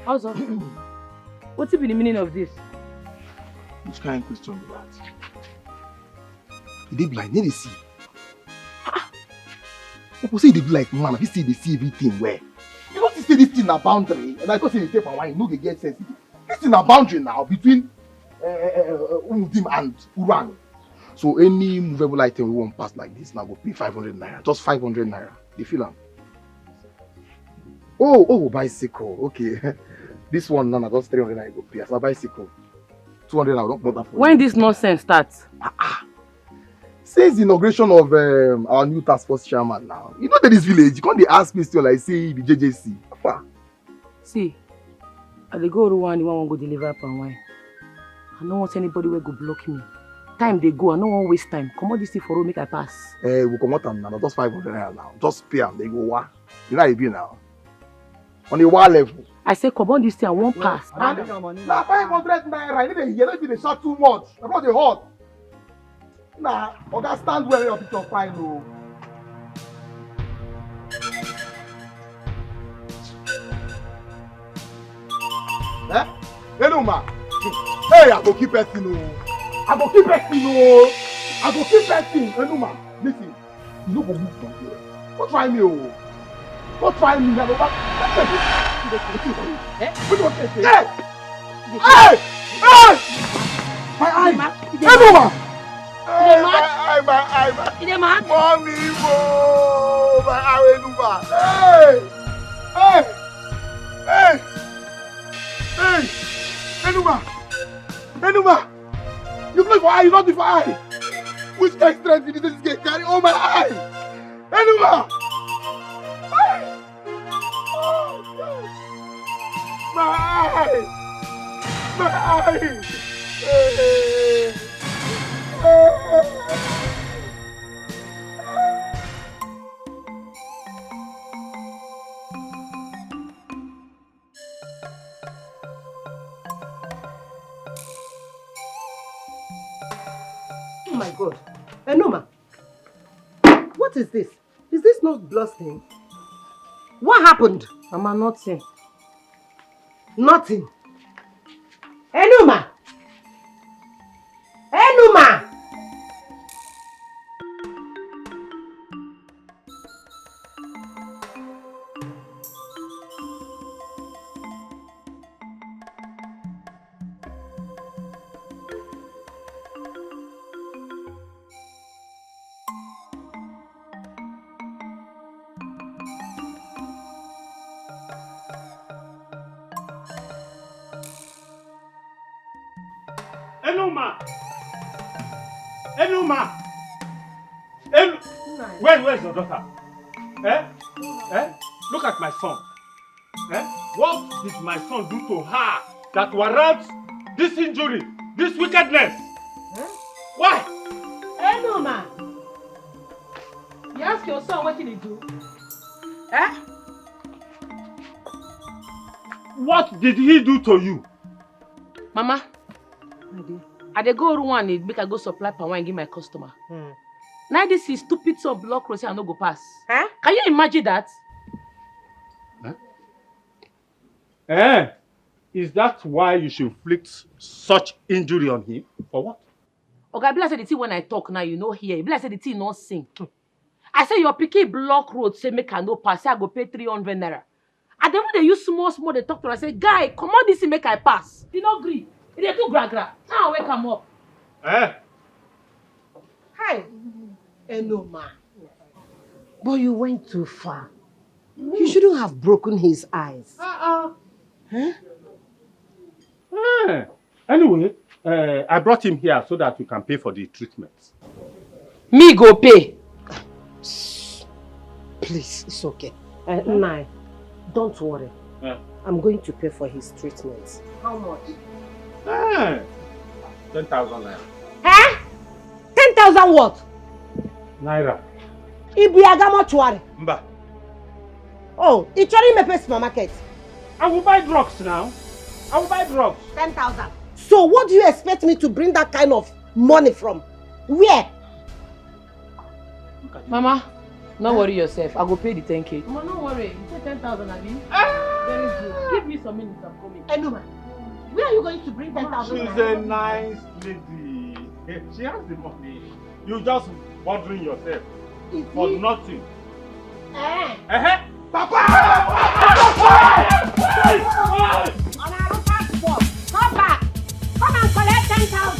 Also, what's be the meaning of this? Which kind of question is that? They blind, they see. People say they be like, man, if you see they see everything where. You know, say this thing a boundary, and I go say they stay for wine, no, they get sensitive. This thing a boundary now between Umudim and Uran. So any movable item we won't pass like this now go pay 500 naira, just 500 naira. You feel am? Oh, bicycle. Okay, this one now just 300 naira go pay. As a bicycle, 200 naira don't bother for. When this nonsense starts? Since the inauguration of our new task force chairman now, you know that this village, you can't they ask me still like say the JJC. See, I dey go Rwanda, the one go deliver palm wine. I don't want anybody who go block me. Time they go, I don't want waste time. Come on, this thing for road, make I pass. We come out now, just 500 naira now. Just pay them, they go wah. You know how it be now. On the wall level. I say come on, this thing I won't pass. Now 500 naira, you know they shot too much. About the hot. Nah, Oga stand where your picture fine no. Eh? Hello ma. Hey, I go keep person no. I go keep person no. I go keep person. Hello ma. Listen, you no go move from here. Don't try me oh. Don't try me. I go back. Eh? What do you say? Hey! Hey! My eye. Hello ma. Hey, my eye. Mommy, whoa, my eye, Enuma, you play for eye, you not do for eye. Which extra did this get carry? Oh my eye, Enuma, my eye. Oh my God. Enoma, what is this? Is this not blood stain? What happened? Mama, nothing. Nothing. Enoma! Enoma! Enuma! Where's your daughter? Look at my son. What did my son do to her that warrants this injury, this wickedness? Why? Enoma! You ask your son what did he do? What did he do to you? Mama, I dey go Rwanda make I go supply palm wine give my customer. Now this is stupid son block road say I no go pass. Can you imagine that? Is that why you should inflict such injury on him? For what? Okay, be like say the thing when I talk now, you know here. Be like say the thing not sing. I say your picky block road say make I no pass. Say I go pay 300 naira. And then when they use small, they talk to her. I say, guy, come on this thing make I pass. He no agree. He dey too gra. Now wake him up. Hi, Enoma. But you went too far. You shouldn't have broken his eyes. Anyway, I brought him here so that you can pay for the treatment. Me go pay. Please, it's okay. Nai, don't worry. I'm going to pay for his treatment. How much? 10,000 naira. 10,000 what? Naira. Ibiaga mortuary. Mba. Oh, it's already me pay supermarket. I will buy drugs now. I will buy drugs. 10,000. So what do you expect me to bring that kind of money from? Where? Mama, don't worry yourself. I go pay the 10K. Mama, don't worry. You say 10,000, Abi? Very good. Give me some minutes, I'm coming. Enuma, where are you going to bring 10,000? She's a nice lady. She has the money. You just bothering yourself for nothing. Papa! Come back! Come and collect 10,000!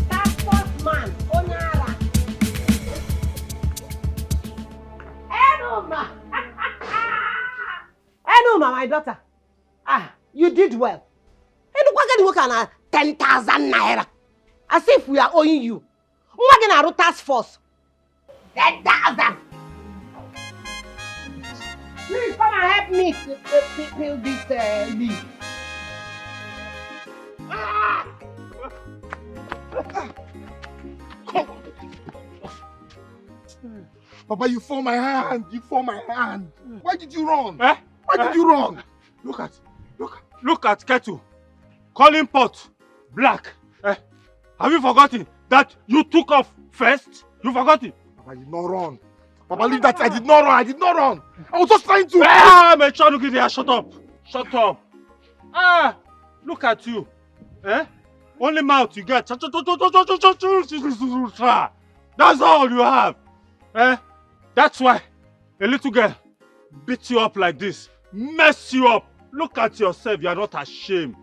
That first man, Onyara. Enuma! Enuma, my daughter. You did well. Enuma, 10,000 naira. As if we are owing you. We're going to task force. 10,000! Please come and help me peel this leaf. Papa, you form my hand. You form my hand. Why did you run? Eh? Why did you run? Look at kettle. Calling pot. Black. Have you forgotten that you took off first? You forgot it? Papa, I did not run. Papa, leave that. I did not run. I did not run. I was just trying to. My child, look at there. Shut up. Shut up. Look at you. Only mouth you get. That's all you have. That's why a little girl beat you up like this. Mess you up. Look at yourself. You are not ashamed.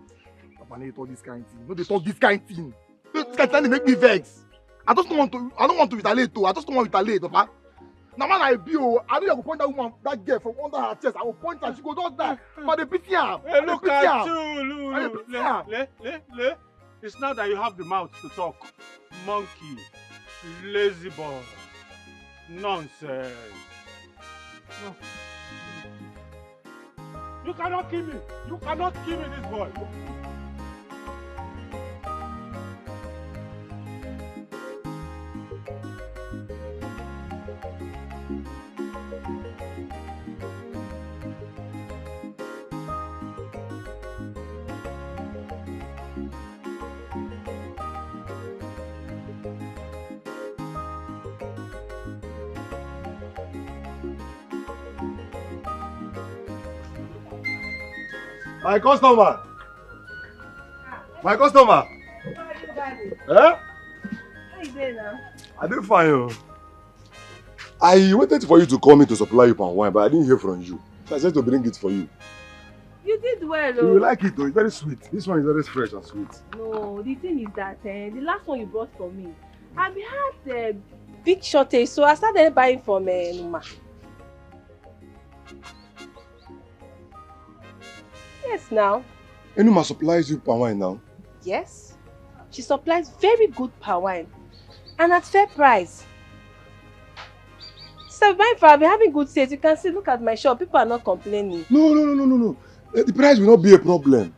Papa, no, they talk this kind of thing. No, they talk this kind of thing. This kind of thing, they make me vex. I don't want to retaliate too. I just don't want to retaliate, Papa. Now, man, I know I will point that woman, that girl from under her chest. I will point her. She go just die. But they pity her. Hey, look at you. Look. It's now that you have the mouth to talk. Monkey. Lazy boy. Nonsense. No. You cannot kill me. You cannot kill me, this boy. My customer. My customer. How you doing now? I did fine. I waited for you to call me to supply you palm wine, but I didn't hear from you. So I said to bring it for you. You did well, You will like it though. It's very sweet. This one is very fresh and sweet. No, the thing is that the last one you brought for me, I had a big shortage, so I started buying from Numa. Yes, now. Enuma supplies you palm wine now? Yes. She supplies very good palm wine and at fair price. So I've been having good sales. You can see, look at my shop. People are not complaining. No. The price will not be a problem.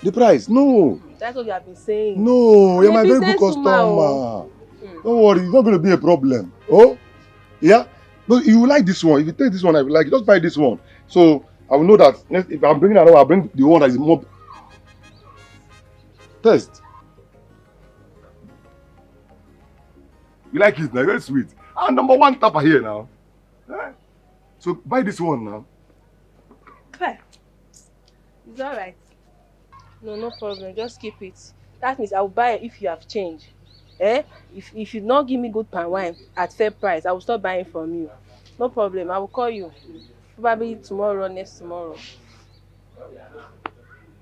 The price, no. That's what you have been saying. No, you're my very good businesswoman, customer. Don't worry, it's not going to be a problem. Oh, yeah? But you will like this one. If you take this one, I will like it. Just buy this one. So I will know that if I'm bringing another, I'll bring the one that is more. Test. You like it now? Very sweet. And number one tapper here now. So buy this one now. Fair. It's alright. No problem. Just keep it. That means I will buy it if you have change. If you not give me good palm wine at fair price, I will stop buying from you. No problem. I will call you. Probably tomorrow, next tomorrow.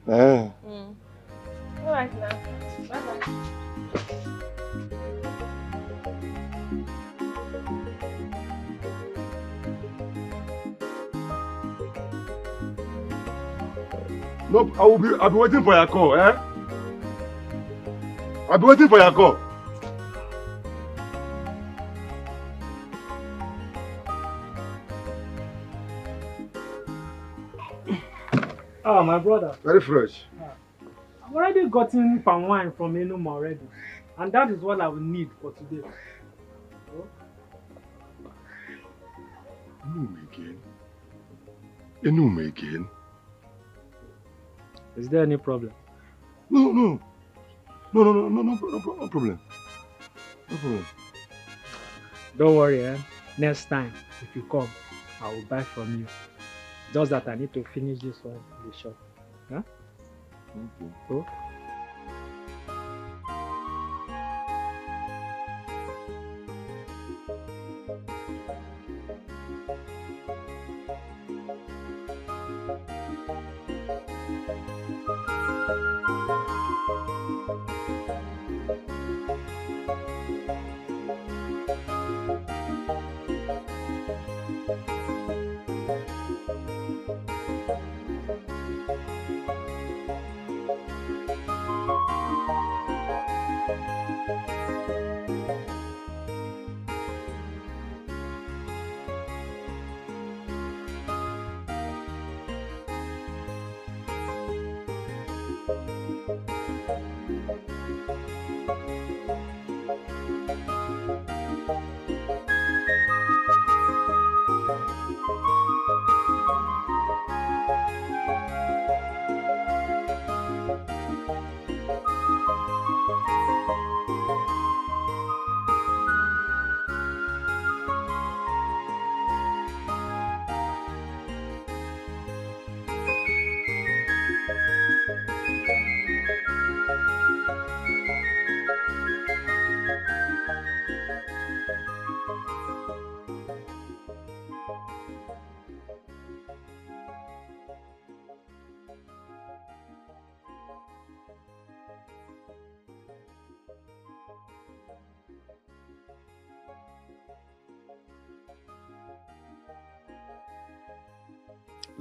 Alright now. Bye-bye. Nope, I'll be waiting for your call, I'll be waiting for your call. My brother. Very fresh. I've already gotten palm wine from Enuma already. And that is what I will need for today. Enuma again? Is there any problem? No problem. No problem. Don't worry, Next time, if you come, I will buy from you. Just that I need to finish this one in the shop. Huh? Okay. So,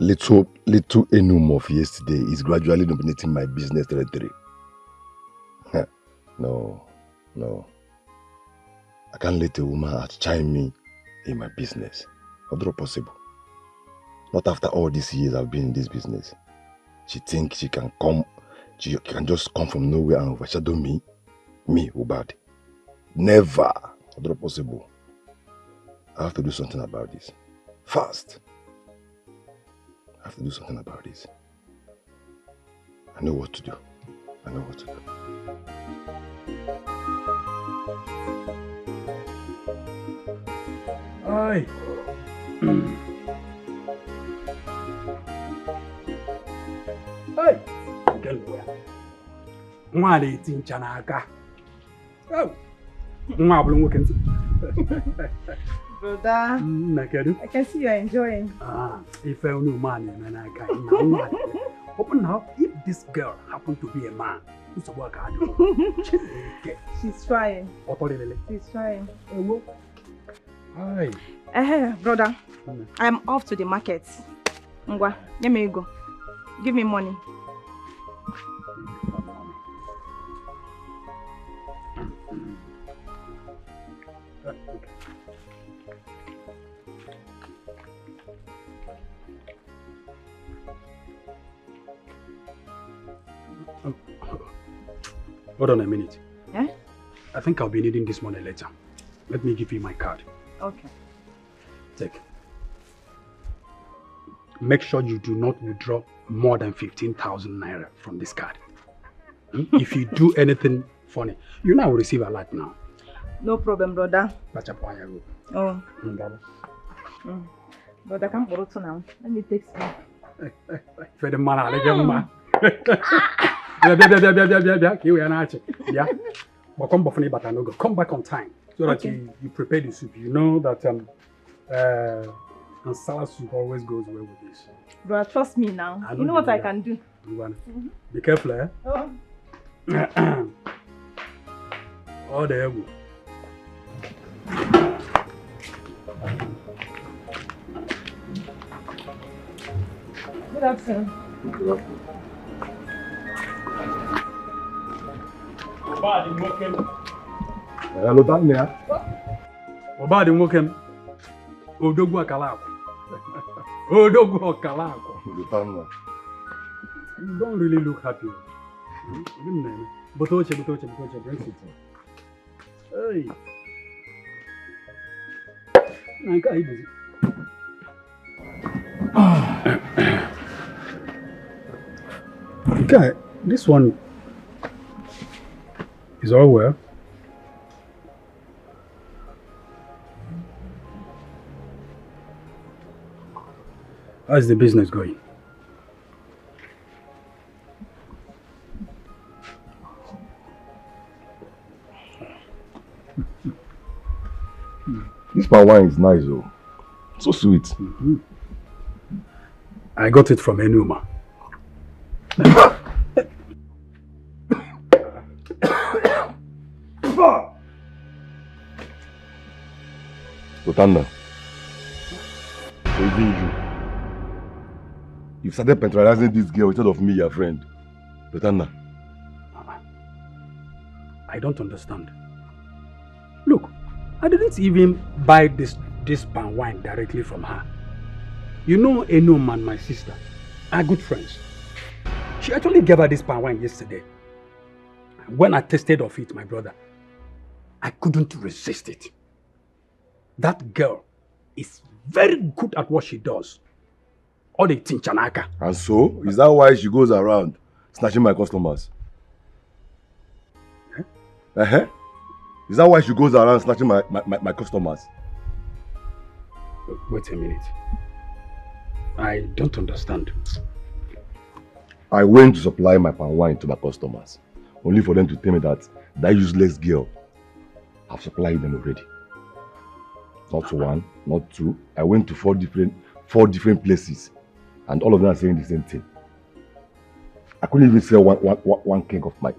Little enum of yesterday is gradually dominating my business territory. No. I can't let a woman outshine me in my business. Not possible. Not after all these years I've been in this business. She thinks she can just come from nowhere and overshadow me. Me, Ubad. Never. Not possible. I have to do something about this. Fast. I have to do something about this. I know what to do. Aye. Hey, nwa na-eti ncha n'aka. Nwa abụrụ nwoke ntị. Brother, I can see you're enjoying. If I knew man, open now. If this girl happened to be a man, who's work hard? She's trying. She's trying. Hi. Brother, I'm off to the market. Ngwa, let me go. Give me money. Hold on a minute. Yeah? I think I'll be needing this money later. Let me give you my card. Okay. Take. Make sure you do not withdraw more than 15,000 naira from this card. If you do anything funny, you now receive a lot now. No problem, brother. Oh. Brother, come borrow to now. Let me take some. For the man, come back on time so that you prepare the soup. You know that and salad soup always goes well with this. Bro, trust me now. You know what I can do. Be careful, eh? Oh. Oh, there we go. Good afternoon. Hello, Daniel. Obadi nwokem. Odogwu akala. Odogwu akala. You don't really look happy. Botoche. Hey. Okay, this one is all well. How's the business going? This palm wine is nice though. So sweet. I got it from Enuma. Lotanda. So even you've started patronizing this girl instead of me, your friend. Lotanda. I don't understand. Look, I didn't even buy this palm wine directly from her. You know Enuma and my sister are good friends. She actually gave her this palm wine yesterday. When I tasted of it, my brother, I couldn't resist it. That girl is very good at what she does. All the tinchanaka. And so, is that why she goes around snatching my customers? Eh? Is that why she goes around snatching my customers? Wait a minute. I don't understand. I went to supply my palm wine to my customers, only for them to tell me that useless girl have supplied them already. Not one, not two. I went to four different places, and all of them are saying the same thing. I couldn't even sell one keg of my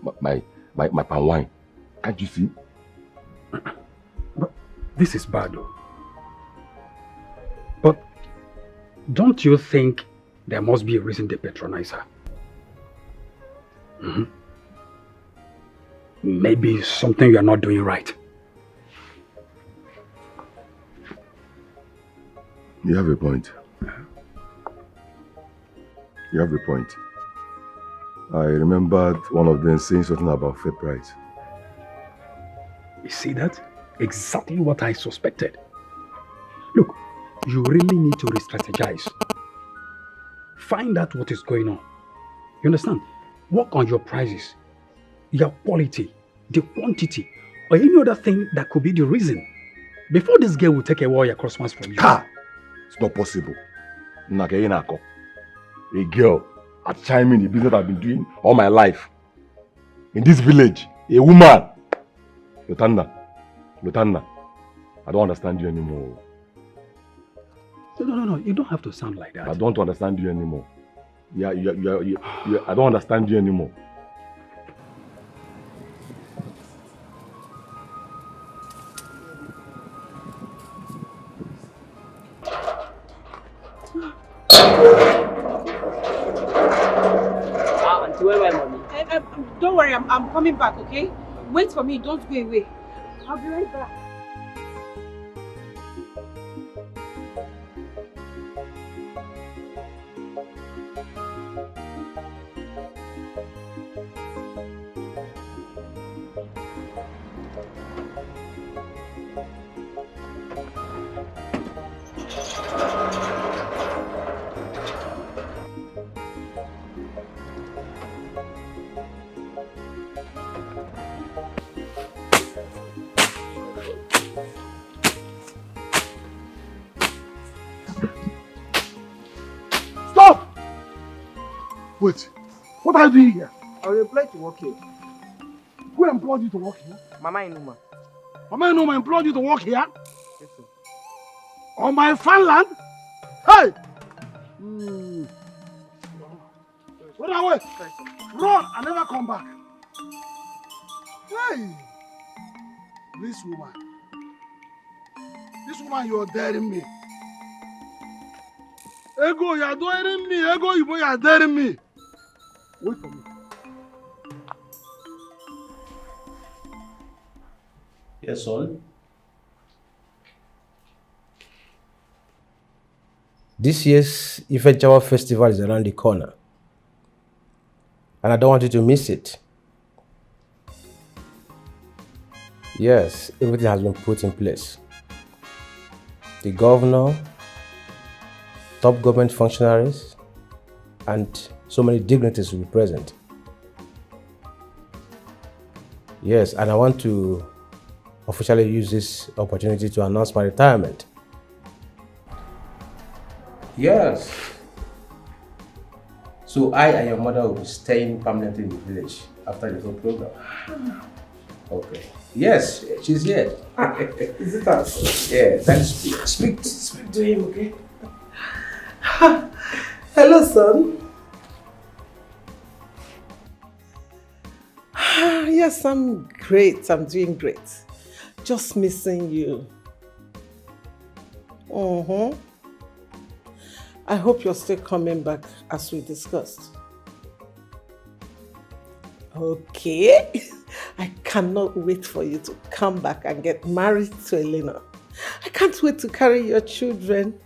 palm wine. Can't you see? But this is bad though. But don't you think there must be a reason they patronize her? Maybe something you're not doing right. You have a point. You have a point. I remembered one of them saying something about fair price. You see that? Exactly what I suspected. Look, you really need to re-strategize. Find out what is going on. You understand? Work on your prices, your quality, the quantity, or any other thing that could be the reason. Before this girl will take away your customers from you. Ha! It's not possible. A girl at chiming the business I've been doing all my life. In this village, a woman. Lotanda, I don't understand you anymore. No, you don't have to sound like that. I don't understand you anymore. I don't understand you anymore. Don't worry, I'm coming back, okay? Wait for me, don't go away. I'll be right back. Wait, what are you doing here? I will apply to work here. Who employed you to work here? Mama Enuma. Mama Enuma employed you to work here? Yes, sir. On my farmland? Hey! Run away! Run and never come back. Hey! This woman, you're daring me. Ego, you're daring me. Ego, you're daring me. Wait for me. Yes, son. This year's Ifejawa festival is around the corner, and I don't want you to miss it. Yes, everything has been put in place. The governor, top government functionaries, and so many dignitaries will be present. Yes, and I want to officially use this opportunity to announce my retirement. Yes, So I and your mother will be staying permanently in the village after the whole program. Okay. Yes, she's here. Is it us? Yeah, then speak to him, okay? Hello, son. Yes, I'm great. I'm doing great. Just missing you. I hope you're still coming back as we discussed. Okay. I cannot wait for you to come back and get married to Elena. I can't wait to carry your children.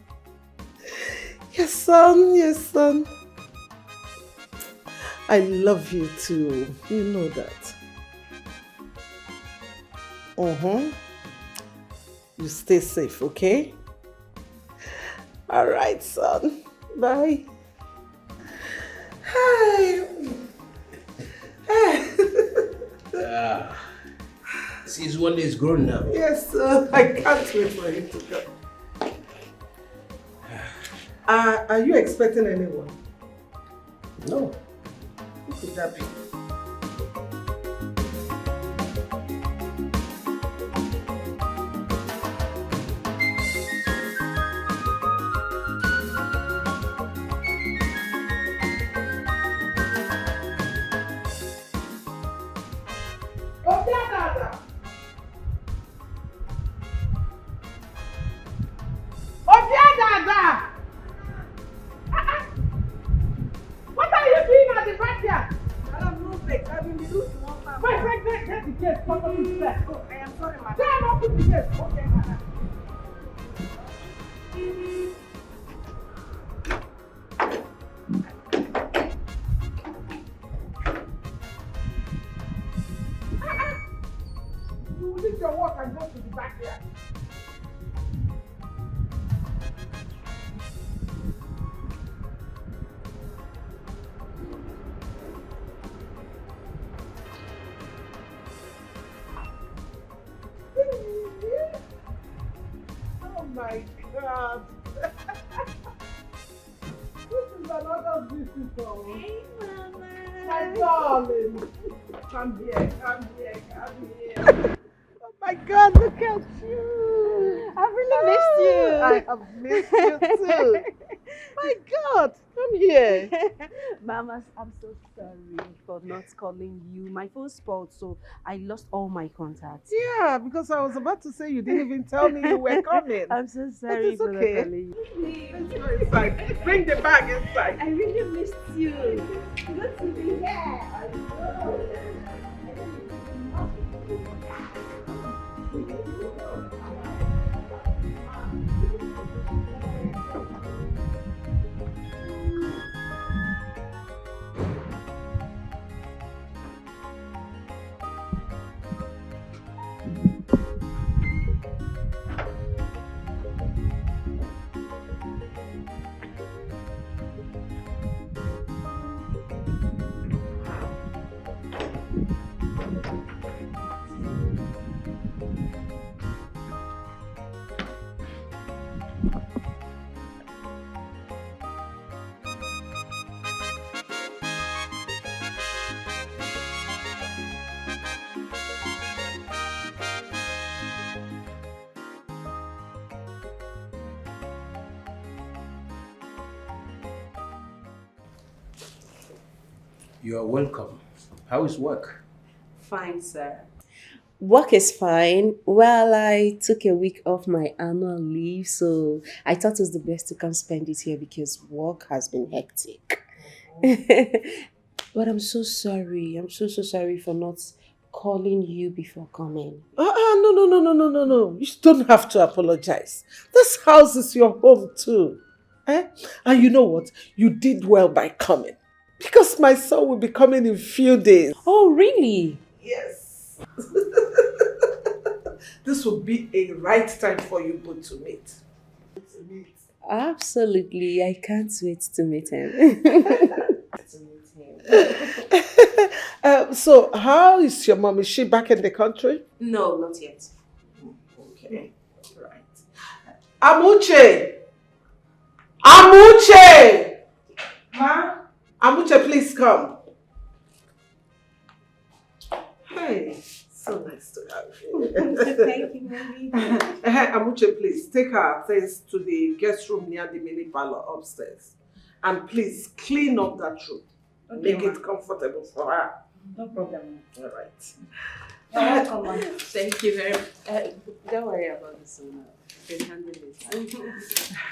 Yes, son. Yes, son. I love you too. You know that. You stay safe, okay? All right, son. Bye. Hi. Since one day is grown now. Yes, sir. I can't wait for him to come. Are you expecting anyone? No. Who could that be? Mamas, I'm so sorry for not calling you. My phone spoiled, so I lost all my contacts. Yeah, because I was about to say you didn't even tell me you were coming. I'm so sorry for not calling you. Let's go inside. Bring the bag inside. I really missed you. Good to be here. You are welcome. How is work? Fine, sir. Work is fine. Well, I took a week off my annual leave, so I thought it was the best to come spend it here because work has been hectic. But I'm so sorry. I'm so sorry for not calling you before coming. No. You don't have to apologize. This house is your home too. And you know what? You did well by coming. Because my son will be coming in a few days. Oh, really? Yes. This will be a right time for you both to meet. Absolutely. I can't wait to meet him. So, how is your mom? Is she back in the country? No, not yet. Okay. Right. Amuche! Ma? Amuche, please come. Hey, so nice to have you. Thank you, Mommy. Amuche, please take her things to the guest room near the mini parlor upstairs. And please clean up that room. Okay, Make it comfortable for her. No problem. All right. Welcome, Mom. Thank you very much. Don't worry about this one. I can handle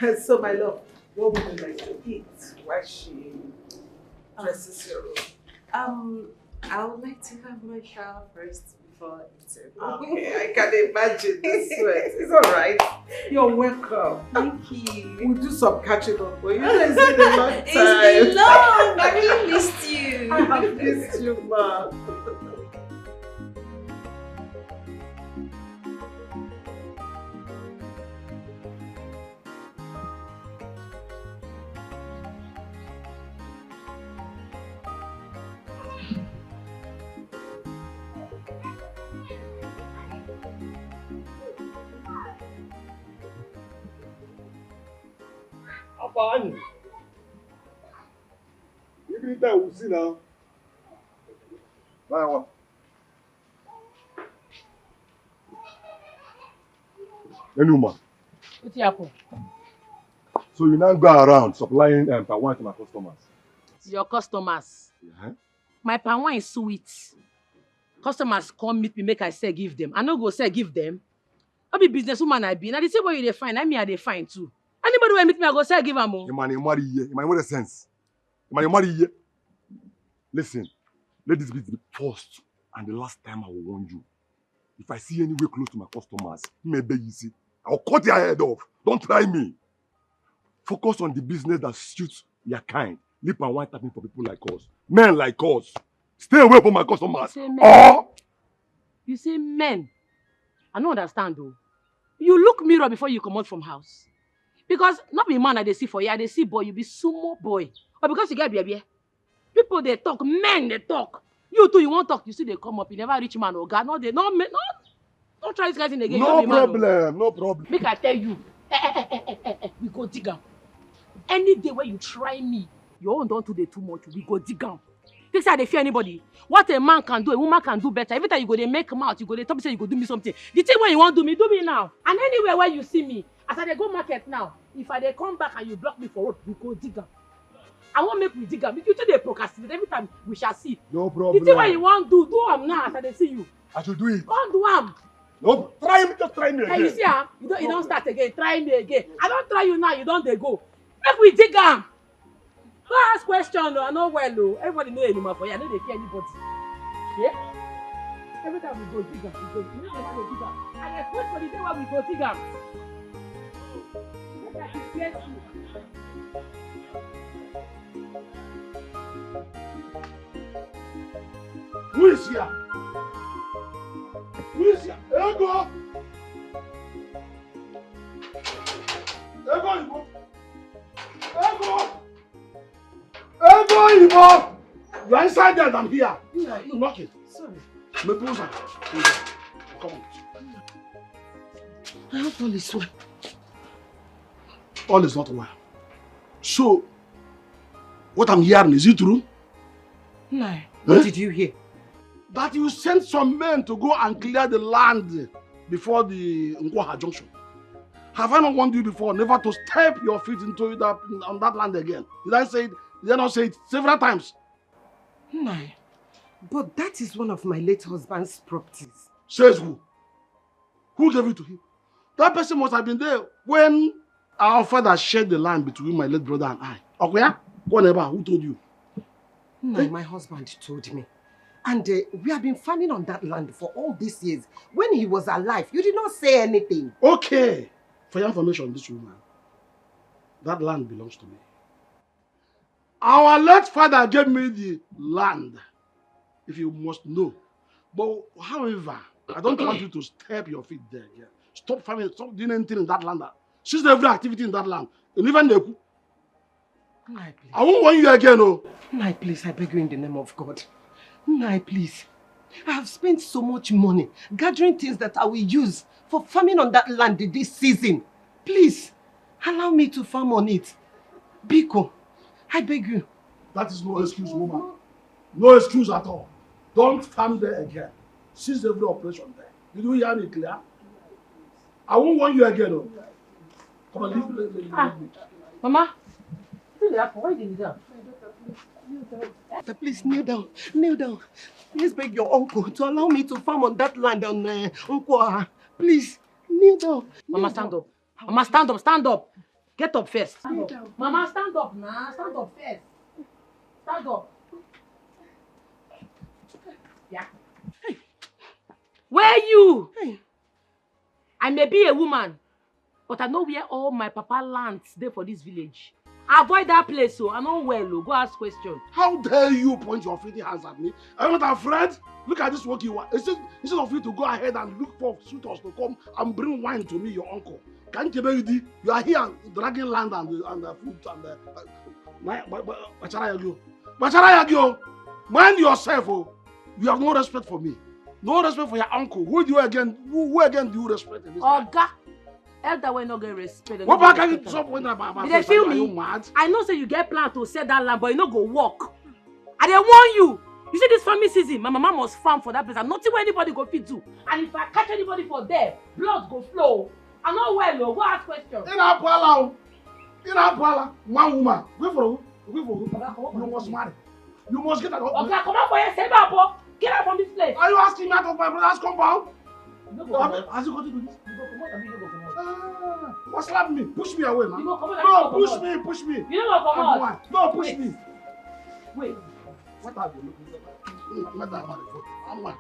it. So, my love, what would you like to eat while she dresses your room? I would like to have my shower first before eating. Okay, I can imagine the sweat. It's all right. You're welcome. Thank you. We'll do some catching up for you. It's been a long time. It's been long. I really missed you. I have missed you, ma. Fine. Every time we see now. Bye. Anyone. What happened? So you now go around supplying palm wine to my customers. Your customers. Yeah. My palm wine is sweet. Customers come meet me, make I say give them. I no go say give them. I be businesswoman I be. Now they say what you dey find, I mean I dey find too. Anybody will meet me, I go say give them more. You marry here. You marry sense. You marry here. Listen, let this be the first and the last time I will warn you. If I see anywhere close to my customers, maybe you see, I'll cut your head off. Don't try me. Focus on the business that suits your kind. Lip and wine tapping for people like us. Men like us. Stay away from my customers. You say men. I don't understand though. You look mirror before you come out from house. Because not be man they see for you, they see boy, you be sumo boy. Or because you get baby. People they talk, men they talk. You too, you won't talk, you see they come up, you never reach man or God. No, they don't try this guys in again. No problem, no problem. Make I tell you, we go dig am. Any day when you try me, your own don't do they too much, we go dig am. This how they fear anybody. What a man can do, a woman can do better. Every time you go, they make mouth, you go, they talk, say you go do me something. The thing when you want do me now. And anywhere where you see me, as I go market now, if I they come back and you block me for road, we go dig am. I won't make we dig am. If you they procrastinate, every time we shall see. No problem. The thing when you want do am now as I see you. I should do it. Don't do am. No, try me, just try me again. And you see, you don't start again. Try me again. I don't try you now, you don't they go. Make we dig am. Don't ask question, no. I know well, no. Everybody know anymore for you. I know they fear anybody. Yeah? Every time we go dig am, we go. You know how we dig am. I expect for the day when we go dig am. Make I prepare you. Who is here? Who is here? Ego! Ego! Ego! You are inside there and I'm here. Yeah, you knock it. Sorry. Me closer. Come on. I hope all is well. All is not well. So, what I'm hearing, is it true? No. What did you hear? That you sent some men to go and clear the land before the Nkwaha junction. Have I not warned you before never to step your feet into that on that land again? Did I not say it several times? No. But that is one of my late husband's properties. Says who? Who gave it to him? That person must have been there when our father shared the land between my late brother and I. Okay? Who told you? No, my husband told me. And we have been farming on that land for all these years. When he was alive, you did not say anything. Okay. For your information, this woman, that land belongs to me. Our late father gave me the land, if you must know. But however, I don't want you to step your feet there again. Stop farming, stop doing anything in that land. Cease every activity in that land. And even the... I won't want you again, oh. Nai, please, I beg you in the name of God. Nai, please. I have spent so much money gathering things that I will use for farming on that land this season. Please, allow me to farm on it. Biko, I beg you. That is no excuse, woman. No excuse at all. Don't come there again. Cease every operation there. Did you hear me clear? I won't want you again. Though. Come on, leave me. Mama, why did you do that? Please kneel down. Kneel down. Please beg your uncle to allow me to farm on that land on Nkwa. Please kneel down. Mama, stand up. Mama, stand up. Stand up. Get up first. Stand up. Mama, stand up now. Stand up first. Stand up. Yeah. Hey. Where are you? Hey. I may be a woman, but I know where all my papa lands there for this village. Avoid that place, so I know well. Go ask questions. How dare you point your filthy hands at me? Are you not afraid? Look at this work you want. Instead of you to go ahead and look for suitors to come and bring wine to me, your uncle. Can't you believe you are here dragging land and the food and the mind yourself, oh. You have no respect for me. No respect for your uncle. Who again do you respect in this life? Elder will not get respect. What about can you stop when about they feel me? Mad? I know say you get plan to sell that land, but you no go walk. I dey warn you. You see this farming season, my mama must farm for that place and nothing where anybody go fit do. And if I catch anybody for there, blood go flow. I know well, go ask questions. In Apala, one woman. Wait for who? You must marry. You must get out of okay, come on for your save up. Get out from this place. Are you asking me out of my brother's compound? Has you got to do this? You go come out, you go come out. What slap me? Push me away, man. You go come out. No, push me. You don't go come out. No, push me. Wait. What are you looking at? I'm one.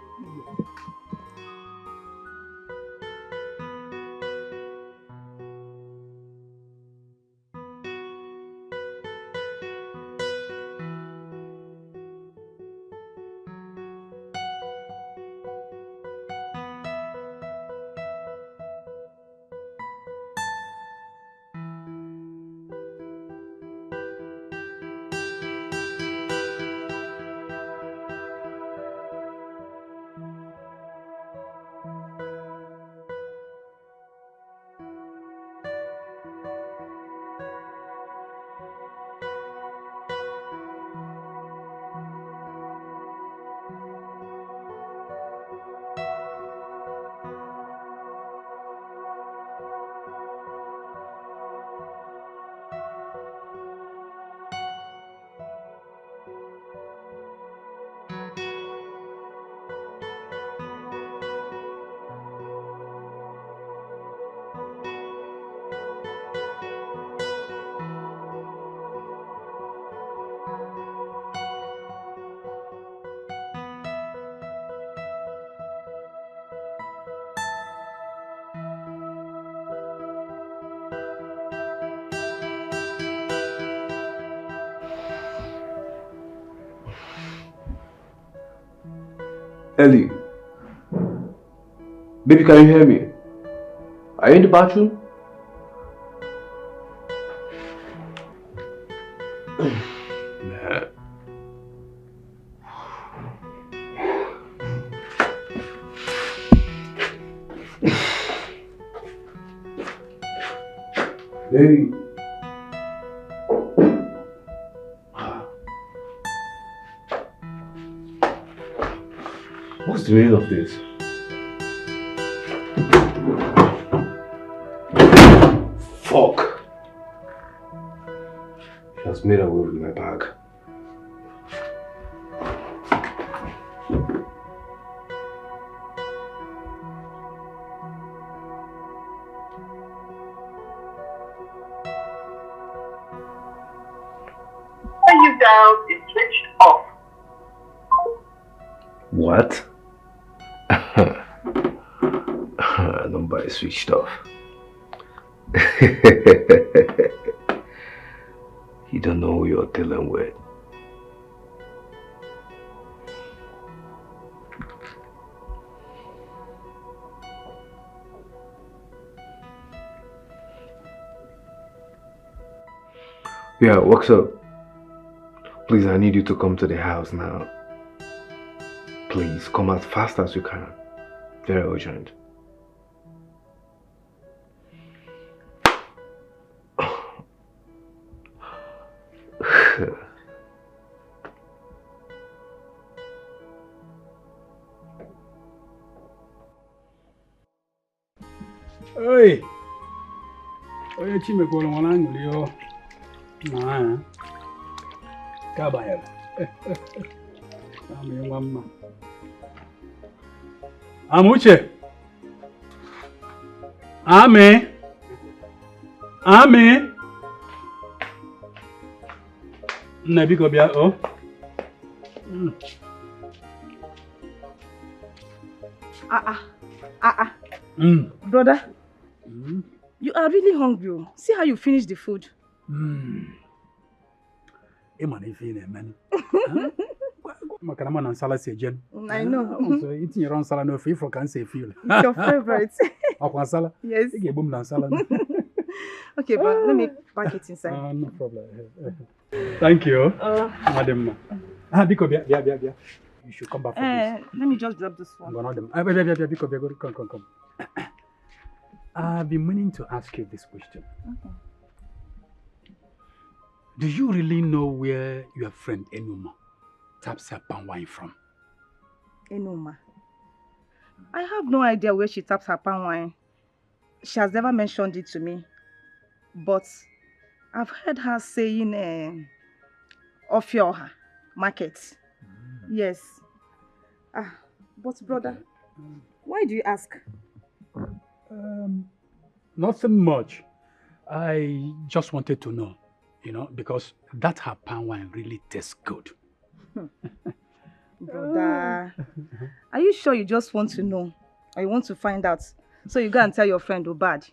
Ellie, baby, can you hear me? Are you in the bathroom? Man. Hey. What's the meaning of this? Fuck! She has made away with my bag. You down is switched off. What? Number is switched off. You don't know who you're dealing with. Yeah, what's up? Please, I need you to come to the house now. Please, come as fast as you can. Very urgent. Hey! Oh, you chime ko lo wana nguli yo. Na. Ka ba ya. Ami mama. Amuche. Ame. Ame. Na biko bia oh. Brother, you are really hungry. See how you finish the food. Man, if you man. Makarama and salad say jen. I know. So eating your own salad no free for can say feel. It's your favorite. Akwan salad? Yes. You get boom dan salad. Okay, but let me pack it inside. No problem. Thank you. Madam. Biko bia. You should come back for this. Let me just drop this one. Biko, come. I've been meaning to ask you this question. Okay. Do you really know where your friend Enuma taps her palm wine from? Enuma? I have no idea where she taps her palm wine. She has never mentioned it to me. But I've heard her saying Ofioha market. Yes. But brother, why do you ask? Nothing much. I just wanted to know, because that her palm wine really tastes good. Brother, are you sure you just want to know? Or you want to find out? So you go and tell your friend Obad.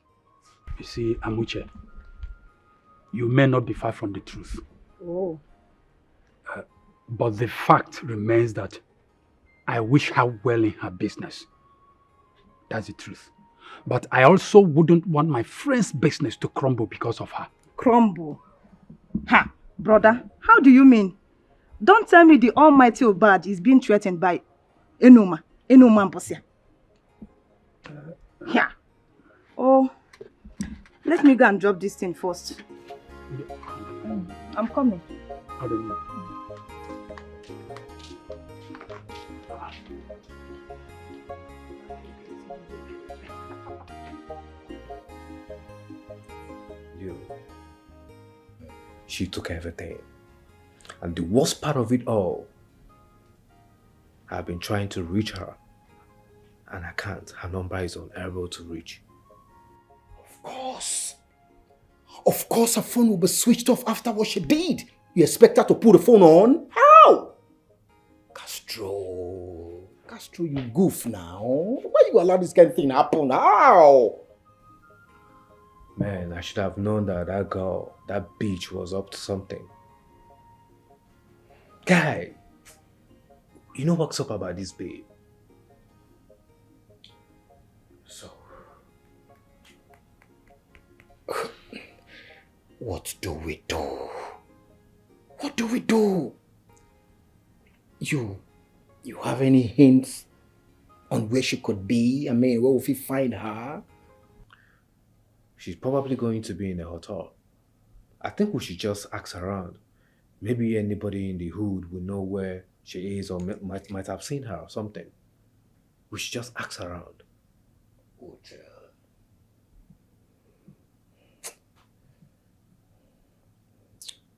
You see, Amuche, you may not be far from the truth. Oh. But the fact remains that I wish her well in her business. That's the truth. But I also wouldn't want my friend's business to crumble because of her. Crumble? Ha! Brother, how do you mean? Don't tell me the almighty Obad is being threatened by Enuma Mposia. Yeah. Oh, let me go and drop this thing first. I'm coming. I don't know. She took everything. And the worst part of it all, I've been trying to reach her. And I can't. Her number is unable to reach. Of course her phone will be switched off after what she did. You expect her to put the phone on? How? Castro, you goof now. Why you allow this kind of thing to happen? How? Man, I should have known that girl, that bitch was up to something. Guy, you know what's up about this babe? So, what do we do? What do we do? You have any hints on where she could be? I mean, where will we find her? She's probably going to be in a hotel. I think we should just ask around. Maybe anybody in the hood will know where she is or might have seen her or something. We should just ask around. Hotel.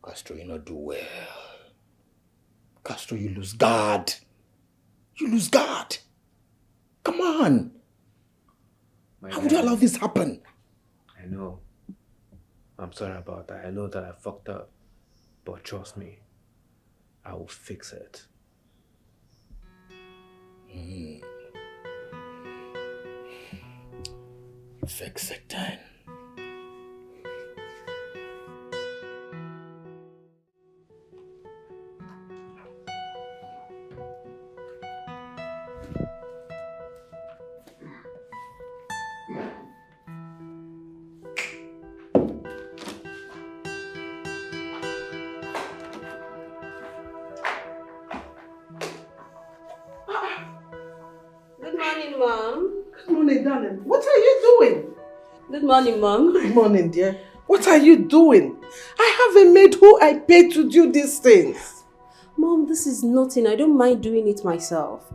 Castro, you not do well. Castro, you lose guard. Come on. How would you allow this happen? I know. I'm sorry about that. I know that I fucked up. But trust me, I will fix it. Fix it then. Good morning, Mom. Good morning, darling. What are you doing? Good morning, Mom. Good morning, dear. What are you doing? I have a maid who I pay to do these things. Mom, this is nothing. I don't mind doing it myself.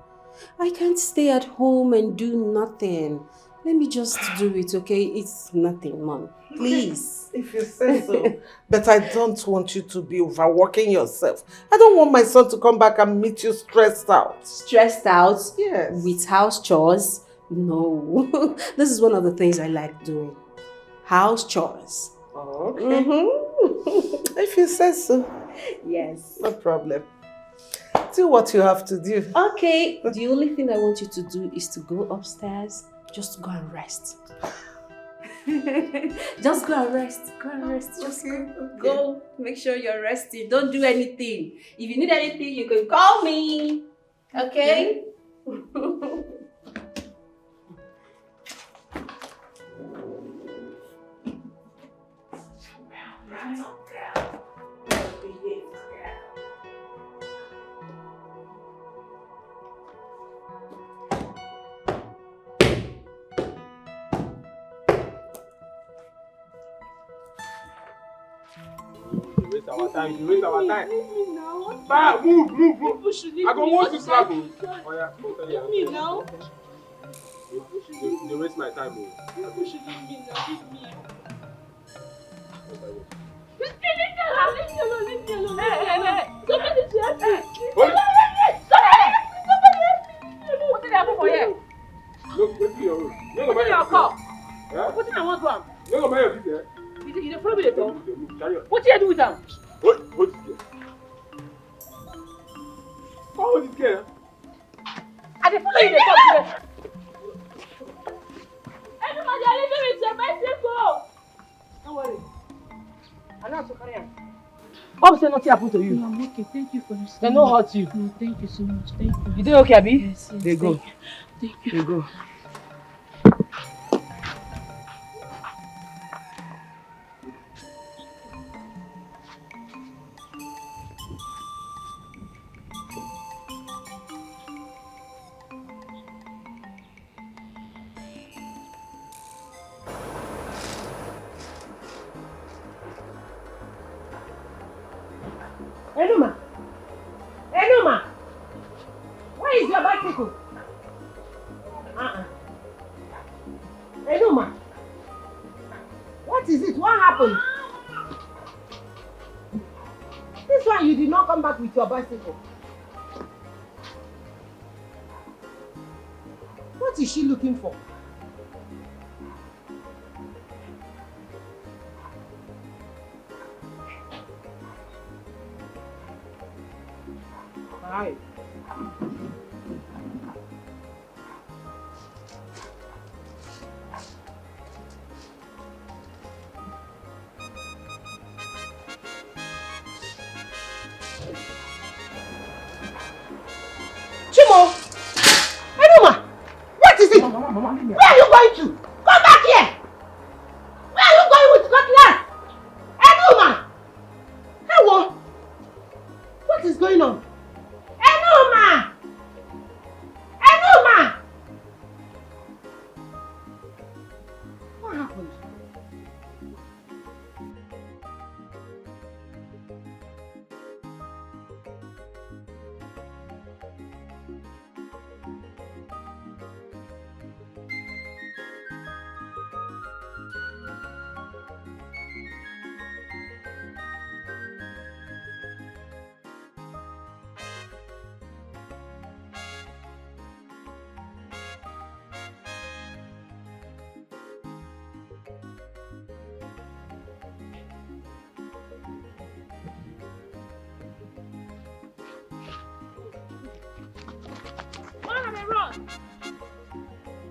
I can't stay at home and do nothing. Let me just do it, okay? It's nothing, Mom. Please. If you say so. But I don't want you to be overworking yourself. I don't want my son to come back and meet you stressed out. Stressed out? Yes. With house chores? No. This is one of the things I like doing. House chores. Okay. If you say so. Yes. No problem. Do what you have to do. Okay. The only thing I want you to do is to go upstairs. Just go and rest. Just go and rest. Go and rest. Just go. Make sure you're resting. Don't do anything. If you need anything, you can call me. Okay? Waste our time. You waste our time. Bah, move. I go want to slap you. Oh yeah. Leave me now. They waste my time. People should leave me now. Leave me. Leave me alone. Somebody to help me. Somebody help me. What did I happen for you? Look, wait till your room. What did you call? Yeah? What did I want to am? You go buy your business. You don't follow me at all? What did you do with them? Hold this girl. Hold this girl. I didn't follow you the top. Everybody, I leave me with your bicycle. Don't worry. I'm not so carry on. What say nothing happened to you? No, I'm okay. Thank you for listening. They no hurt you. No, thank you so much. Thank you. You doing okay, Abi? Yes. They go. Thank you. They go. Enuma! Where is your bicycle? Enuma! What is it? What happened? This one you did not come back with your bicycle. What is she looking for? Hi. Chimo! Enuma! What is it? Mama, where are you going to? Come back here! Where are you going with cutlass? Enuma! Hello? What is going on? Enuma! Enuma! What happened? Run!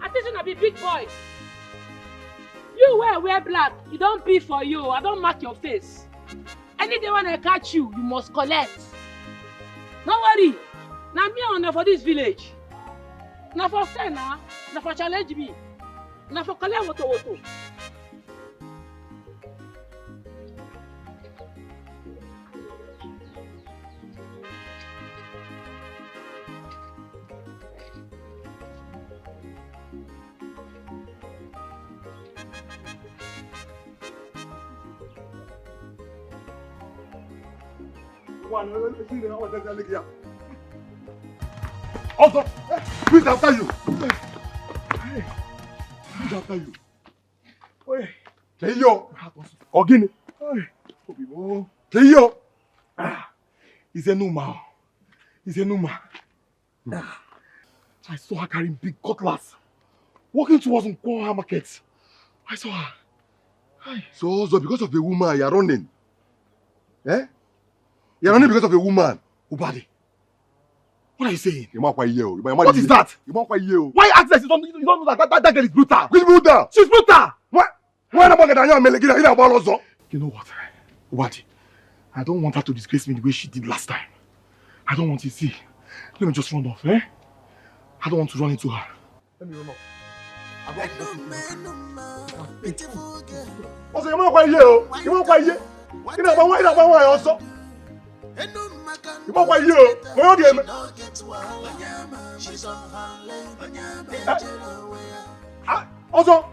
I think you be big boy. You wear black. You don't be for you. I don't mark your face. Any day when I catch you, you must collect. Don't worry. Now me on for this village. Now for say now for challenge me. Now for collect woto. Also, please after you. Who's after you? Oi. Keyo. Ogini. Oi. Obibo. Keyo. He's a Numa. He's a Numa. I saw her carrying big cutlass, walking towards Nkwoha market. I saw her. Hi. So because of a woman, you're running? Eh? You're running because of a woman? Ubadi. What are you saying? What is that? Why ask this? You don't know that girl is brutal. Which brutal? She's brutal. What? Why not get a You know what? Ubadi, I don't want her to disgrace me the way she did last time. I don't want to see. Let me just run off, eh? I don't want to run into her. Let me run off. Also, you won't quite hear. You won't quite hear. You know, but why also? You won't quite hear. Where are you? Also,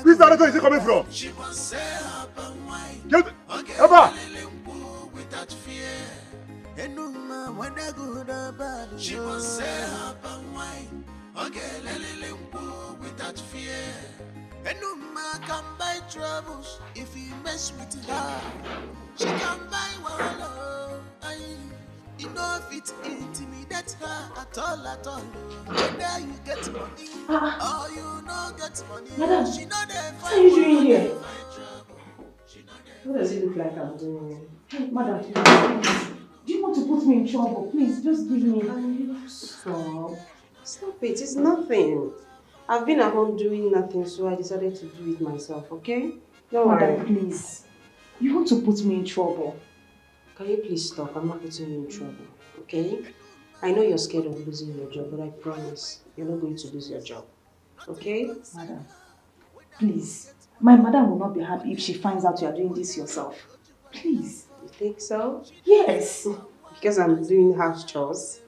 this director is he coming from? Eba! She must say her and wine. Okay, let without fear. Enuma can buy troubles if he mess with her. She can buy wallow. You know if it intimidate her at all. Whether you get money or you not get money. Madam, she know they what are you doing here? What does it look like I'm doing? Hey, madam, please. Do you want to put me in trouble? Please, just give me. Stop. Stop it. It's nothing. I've been at home doing nothing, so I decided to do it myself, okay? Don't worry. Madam, please. You want to put me in trouble. Can you please stop? I'm not putting you in trouble, okay? I know you're scared of losing your job, but I promise you're not going to lose your job, okay? Madam, please. My madam will not be happy if she finds out you are doing this yourself. Please. You think so? Yes. Because I'm doing house chores.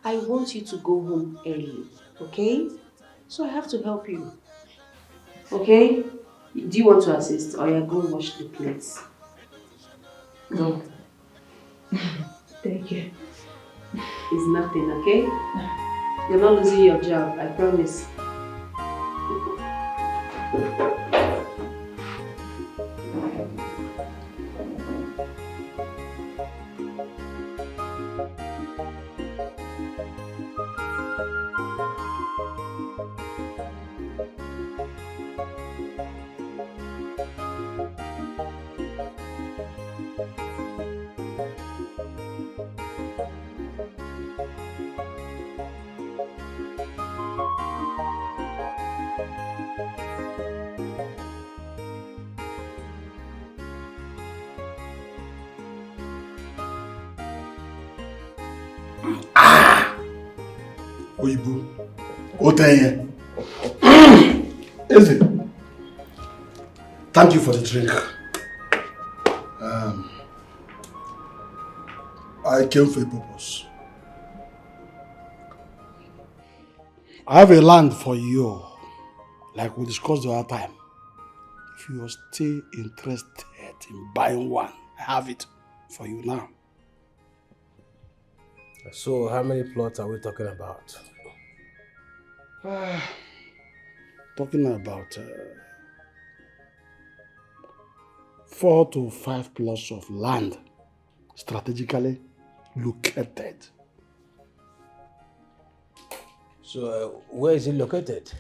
I want you to go home early, okay? So I have to help you. Okay? Do you want to assist or you're going to wash the plates? No. Thank you. It's nothing, okay? You're not losing your job, I promise. Oyibo, Oteye. Eze, thank you for the drink. I came for a purpose. I have a land for you, like we discussed the other time. If you are still interested in buying one, I have it for you now. So, how many plots are we talking about? Talking about 4 to 5 plots of land strategically located. So, where is it located?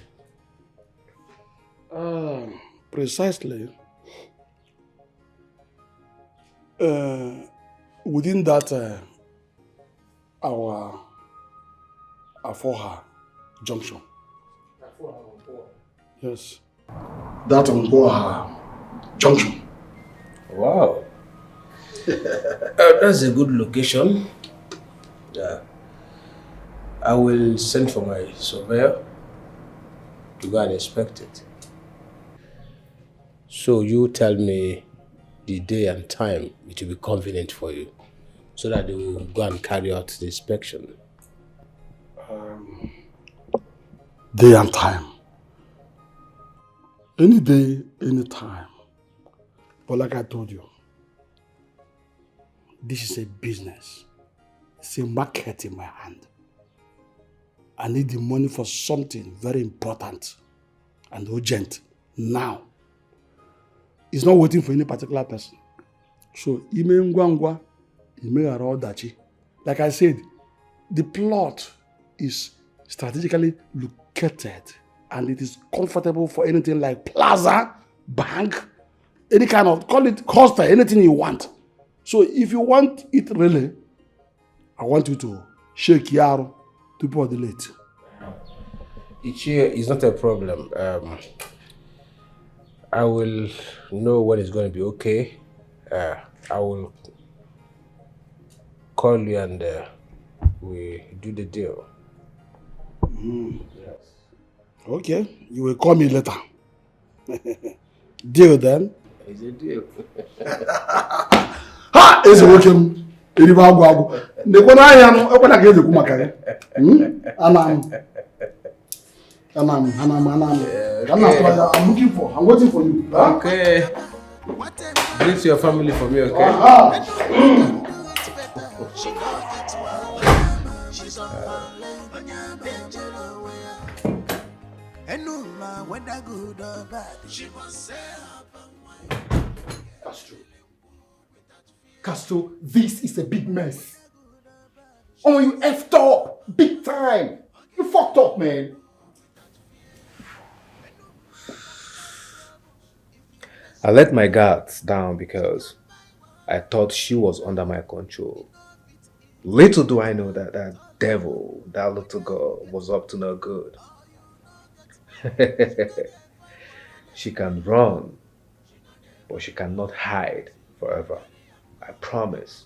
Precisely within that our Afoha junction. Yes. That Afoha junction. Wow. That's a good location. Yeah. I will send for my surveyor to go and inspect it. So you tell me the day and time it will be convenient for you, so that they will go and carry out the inspection. Day and time. Any day, any time. But like I told you, this is a business. It's a market in my hand. I need the money for something very important. and urgent now. It's not waiting for any particular person. So, ime ngwa ngwa, ime ghara ọdachi. Like I said, the plot is strategically located and it is comfortable for anything like plaza, bank, any kind of, call it hostel, anything you want. So if you want it really, I want you to shake Yaro to pour the late. Ichie is not a problem. I will know when it's going to be okay. I will call you and we do the deal. Yes. Okay, you will call me later. Deal then? It's a deal. Ha! Eze wokem. Eriba agwu agwu. Ndekwa na anya no, ekwena ka eze ku maka ya. Anam. I'm looking for. I'm waiting for you. Okay. Greet your family for me, okay? Castro, this is a big mess. Oh, you effed up big time. You fucked up, man. I let my guards down because I thought she was under my control. Little do I know that that devil, that little girl, was up to no good. She can run, but she cannot hide forever. I promise.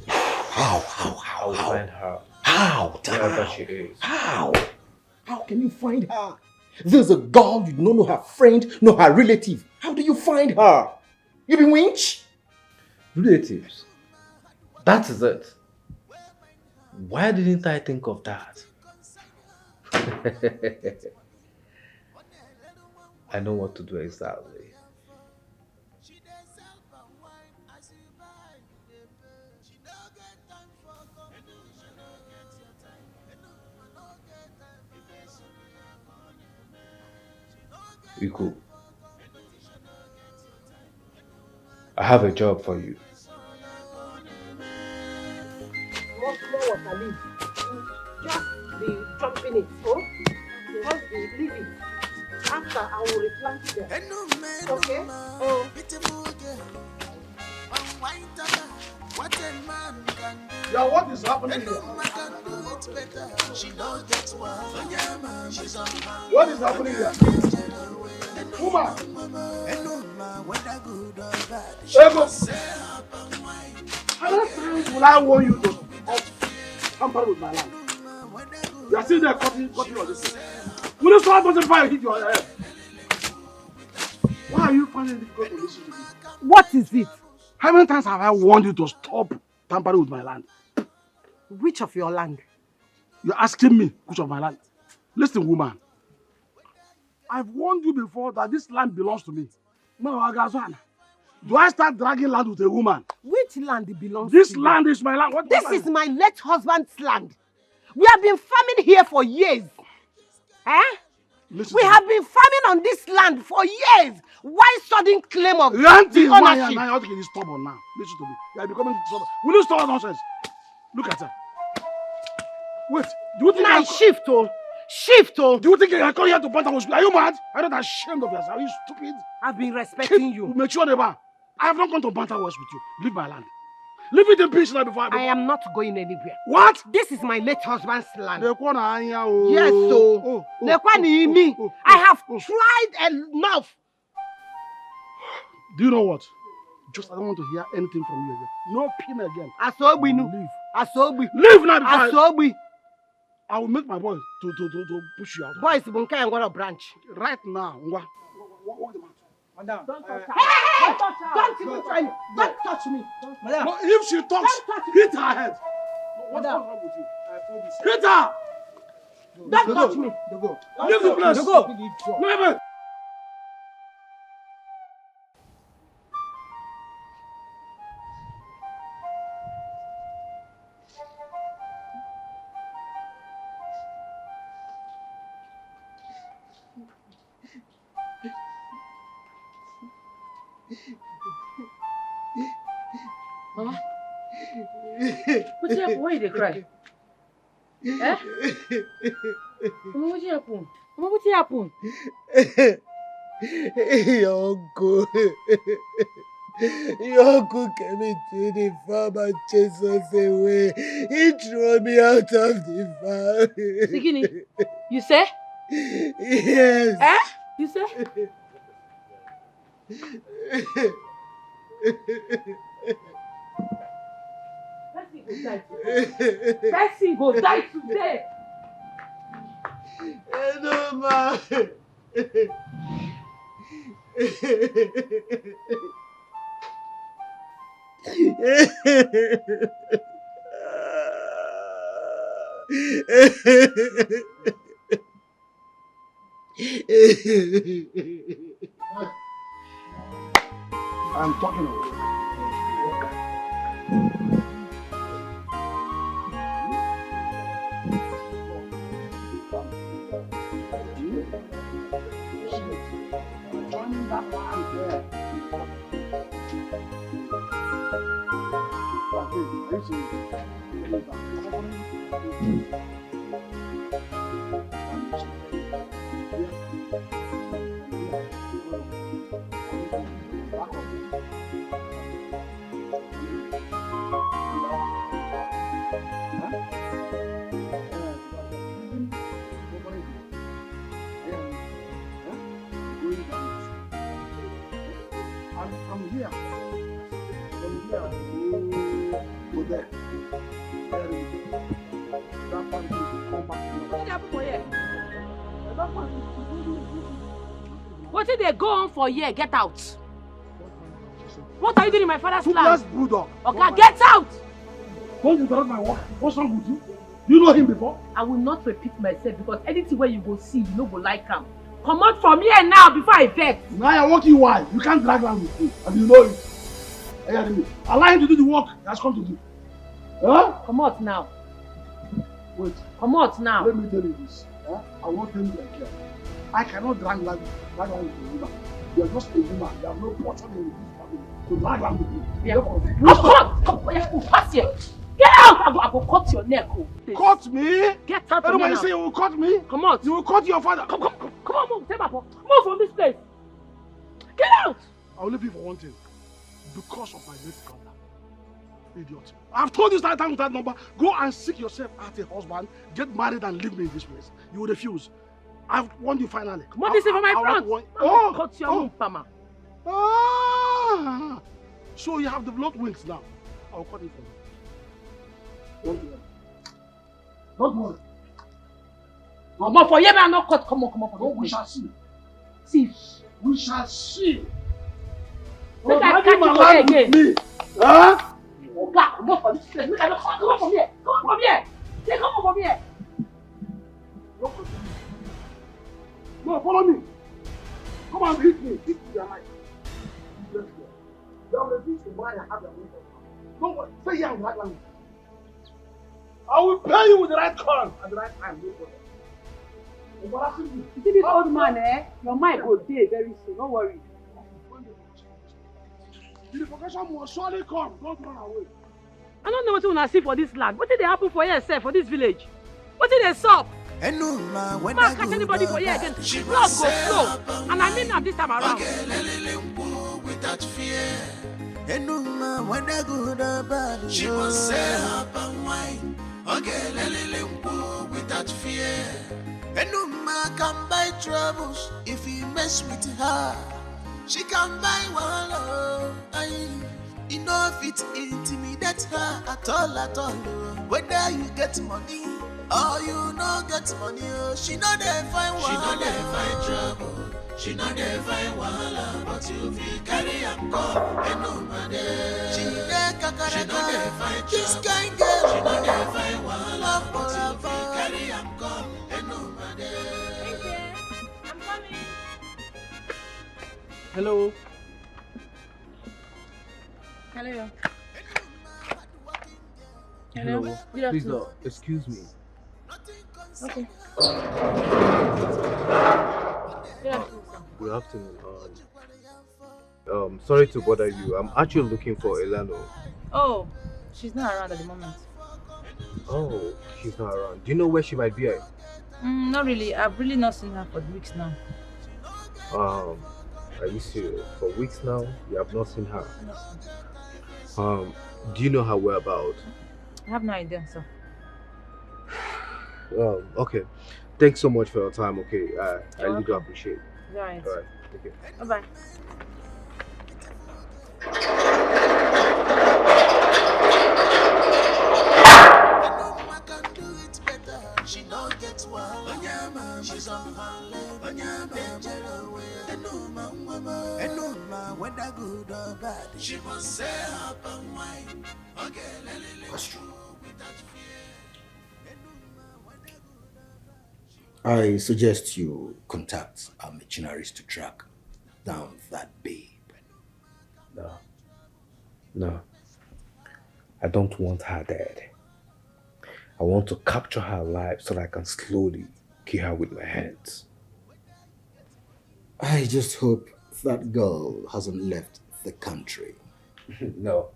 How? I will find her. How? Wherever she is. How? How can you find her? There's a girl you don't know her friend, no her relative. How do you find her? You be winch? Relatives. That is it. Why didn't I think of that? I know what to do exactly. Iko, I have a job for you. Just be jumping it, oh? Just leave it. After, I will replant them. Okay? Oh. Yeah, what is happening here? What is happening here? Woman! Ego! How many times will I warn you to stop tampering with my land? You are still there cutting on this thing. Will you stop putting fire hit your head? Why are you finding it difficult to listen to me? What is it? How many times have I warned you to stop tampering with my land? Which of your land? You're asking me which of my land? Listen, woman. I've warned you before that this land belongs to me. Do I start dragging land with a woman? Which land belongs this to you? This land is my land. What this is my late husband's land. We have been farming here for years. Eh? We have been farming on this land for years. Why sudden claim of the ownership? I ought to get stubborn now. Listen to me. You are becoming stubborn. Will you stop nonsense? Look at her. Wait. Do you think now shift, oh? Shift, oh? Do you think I come here to banter with you? Are you mad? I'm not ashamed of yourself. Are you stupid? I've been respecting you. Mature never. I have not gone to banter wars with you. Leave my land. Leave it in peace now before I am not going anywhere. What? This is my late husband's land. Yes, so. I have tried enough. Do you know what? Just I don't want to hear anything from you again. No pin again. Asobi no. Leave. Asobi. Leave now before Asobi. I will make my boy to push you out. Boys, bunka and what a branch. Right now. Walk them out. Madam. Don't touch her. Hey! Don't even try me. Don't touch me. Madam. No, if she talks, hit her head. What's wrong with you? Hit her! Don't touch me. Leave the place. Leave it. Mama? What's happened? Why you cry? Eh? Mama, what happened? Mama, what happened? Your uncle. Your uncle came into the farm and chased us away. He threw me out of the farm. Sigini, you say? Yes. Eh? You say? Bessie go die today. No, ma. I'm talking of it. I'm here. From here, go there. That one will come back. What happened for here? What did they go on for here? Get out. What are you doing in my father's land? Toothless bulldog. Okay, get out. Don't interrupt my work. What's wrong with you? You know him before? I will not repeat myself because anything where you go see, you no go like him. Come out from here now before I vex. Now I'm working why? You can't drag land with me. And you know it. Allow him to do the work he has come to do. Huh? Come out now. Wait. Come out now. Let me tell you this. Huh? I won't tell you again. I cannot drag land with a woman. You are just a woman. You have no portion in this family to drag land with me. Yeah. Come pass here. Get out! I go cut your neck. Cut me? Get out of here. Everybody say you will cut me? Come out. You will cut your father. Come on, move. Move from this place. Get out! I will leave you for one thing. Because of my late brother. Idiot. I've told you that time with that number. Go and seek yourself out a husband, get married and leave me in this place. You will refuse. I've warned you finally. Come on, this is for my front. Oh, cut your move, Mama. Ah, so you have developed wings now. I'll cut it for you. Don't worry. Don't worry. Come on, for you, man, not cut. Come on. No, we shall see. See. We shall see. Make I catch you for again. Me. Huh? Oh God, come on from this place. Make I not come on from here. Come on from here. Say, come on from here. No, follow me. Come on, hit me. Hit me your life. Let's go. You have refused to buy and have your way. Don't worry. Stay here in the right language. I will pay you with the right corn at the right time. No problem. You see this old man, eh? Your mind go there very soon. Don't worry. The vocation will surely come. Don't run away. I don't know what you want to see for this land. What did they happen for here, sir, for this village? What did they stop? Man, catch anybody for here again. Blood go flow. And I mean that this time around. She must say up and wine. Without fear. And no man can buy troubles if he mess with her. She can buy one love. You know if it intimidate her at all. Whether you get money or you no get money, she know they find one. She know they find trouble. She know they find wahala, but you feel carry and come and no matter. She dey kakaraka. This kind girl. She know they find wahala, but you feel carry and come and no matter. I'm coming. Hello. Hello. Hello. Please, excuse me. Okay. Good afternoon. Sorry to bother you. I'm actually looking for Elano. Oh, she's not around at the moment. Oh, she's not around. Do you know where she might be at? Not really. I've really not seen her for weeks now. Are you serious? For weeks now, you have not seen her. Do you know her whereabouts? I have no idea, sir. Okay. Thanks so much for your time. Okay, I really do appreciate it. All right. All right. Okay. Bye-bye. She don't get one. Onyama, she's on her leg. Onyama, Enuma, whether good or bad, she must say up and wine. Okay, that's true. I suggest you contact our missionaries to track down that babe. No. I don't want her dead. I want to capture her alive so that I can slowly kill her with my hands. I just hope that girl hasn't left the country. No,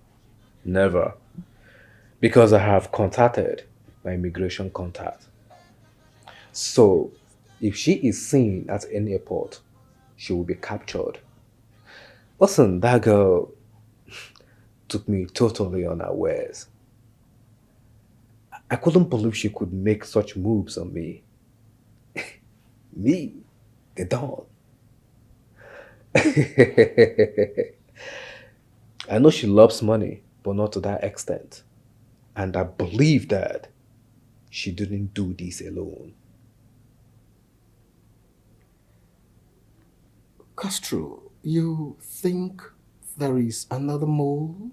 never. Because I have contacted my immigration contact. So, if she is seen at any airport, she will be captured. Listen, that girl took me totally unawares. I couldn't believe she could make such moves on me. Me, the Don. I know she loves money, but not to that extent. And I believe that she didn't do this alone. Castro, you think there is another mole?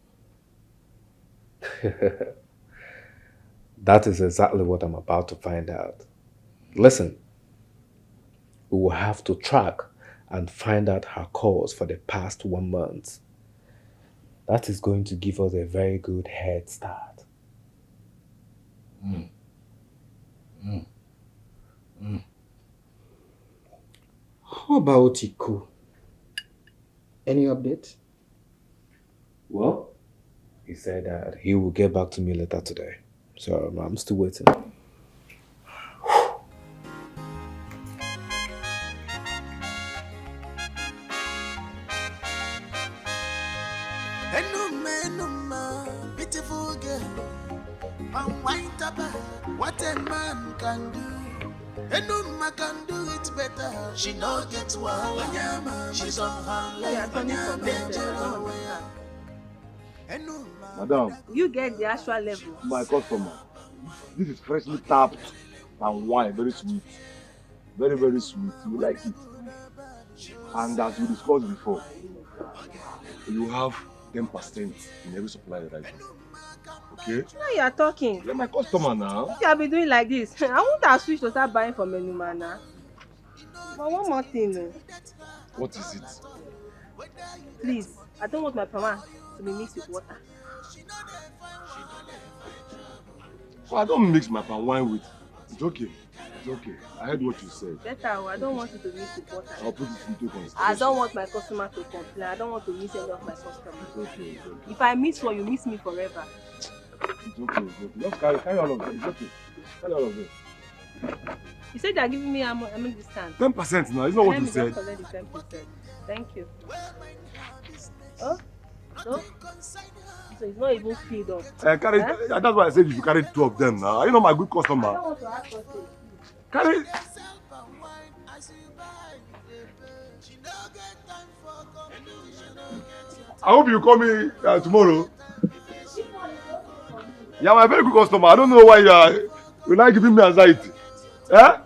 That is exactly what I'm about to find out. Listen, we will have to track and find out her cause for the past 1 month. That is going to give us a very good head start. How about Iku? Any update? Well, he said that he will get back to me later today. So I'm still waiting. Enuma, beautiful girl. Unwind up, what a man can do. Enuma can do it better. She no get one. Onyama, she's on her leg. Madam, You get the actual level. my customer, this is freshly tapped and wine, very sweet. Very, very sweet. You like it. And as we discussed before, you have 10% in every supply right now. Okay? Now you are talking. You're my customer now. If you have been doing like this, I won't have switched to start buying from Enuma now. But one more thing, What is it? please, I don't want my palm to be mixed with water. Well, I don't mix my palm wine with. It's okay. It's okay. I heard what you said. Better, I don't want you to mix with water. I'll put it into consideration. I don't want my customer to complain. I don't want to miss any of my customers. It's okay. It's okay. If I miss one, you miss me forever. It's okay. It's okay. Just carry all of it. It's okay. Carry all of it. You said they are giving me a discount. 10% now. It's not what you said. Let me just collect the 10%. Thank you. Oh? No? So it's not even filled up. Carry. That's why I said you should carry 2 of them now. Are you not my good customer? I don't want to ask for it. Carry. I hope you call me tomorrow. Yeah, my very good customer. I don't know why you're not giving me anxiety. Eh?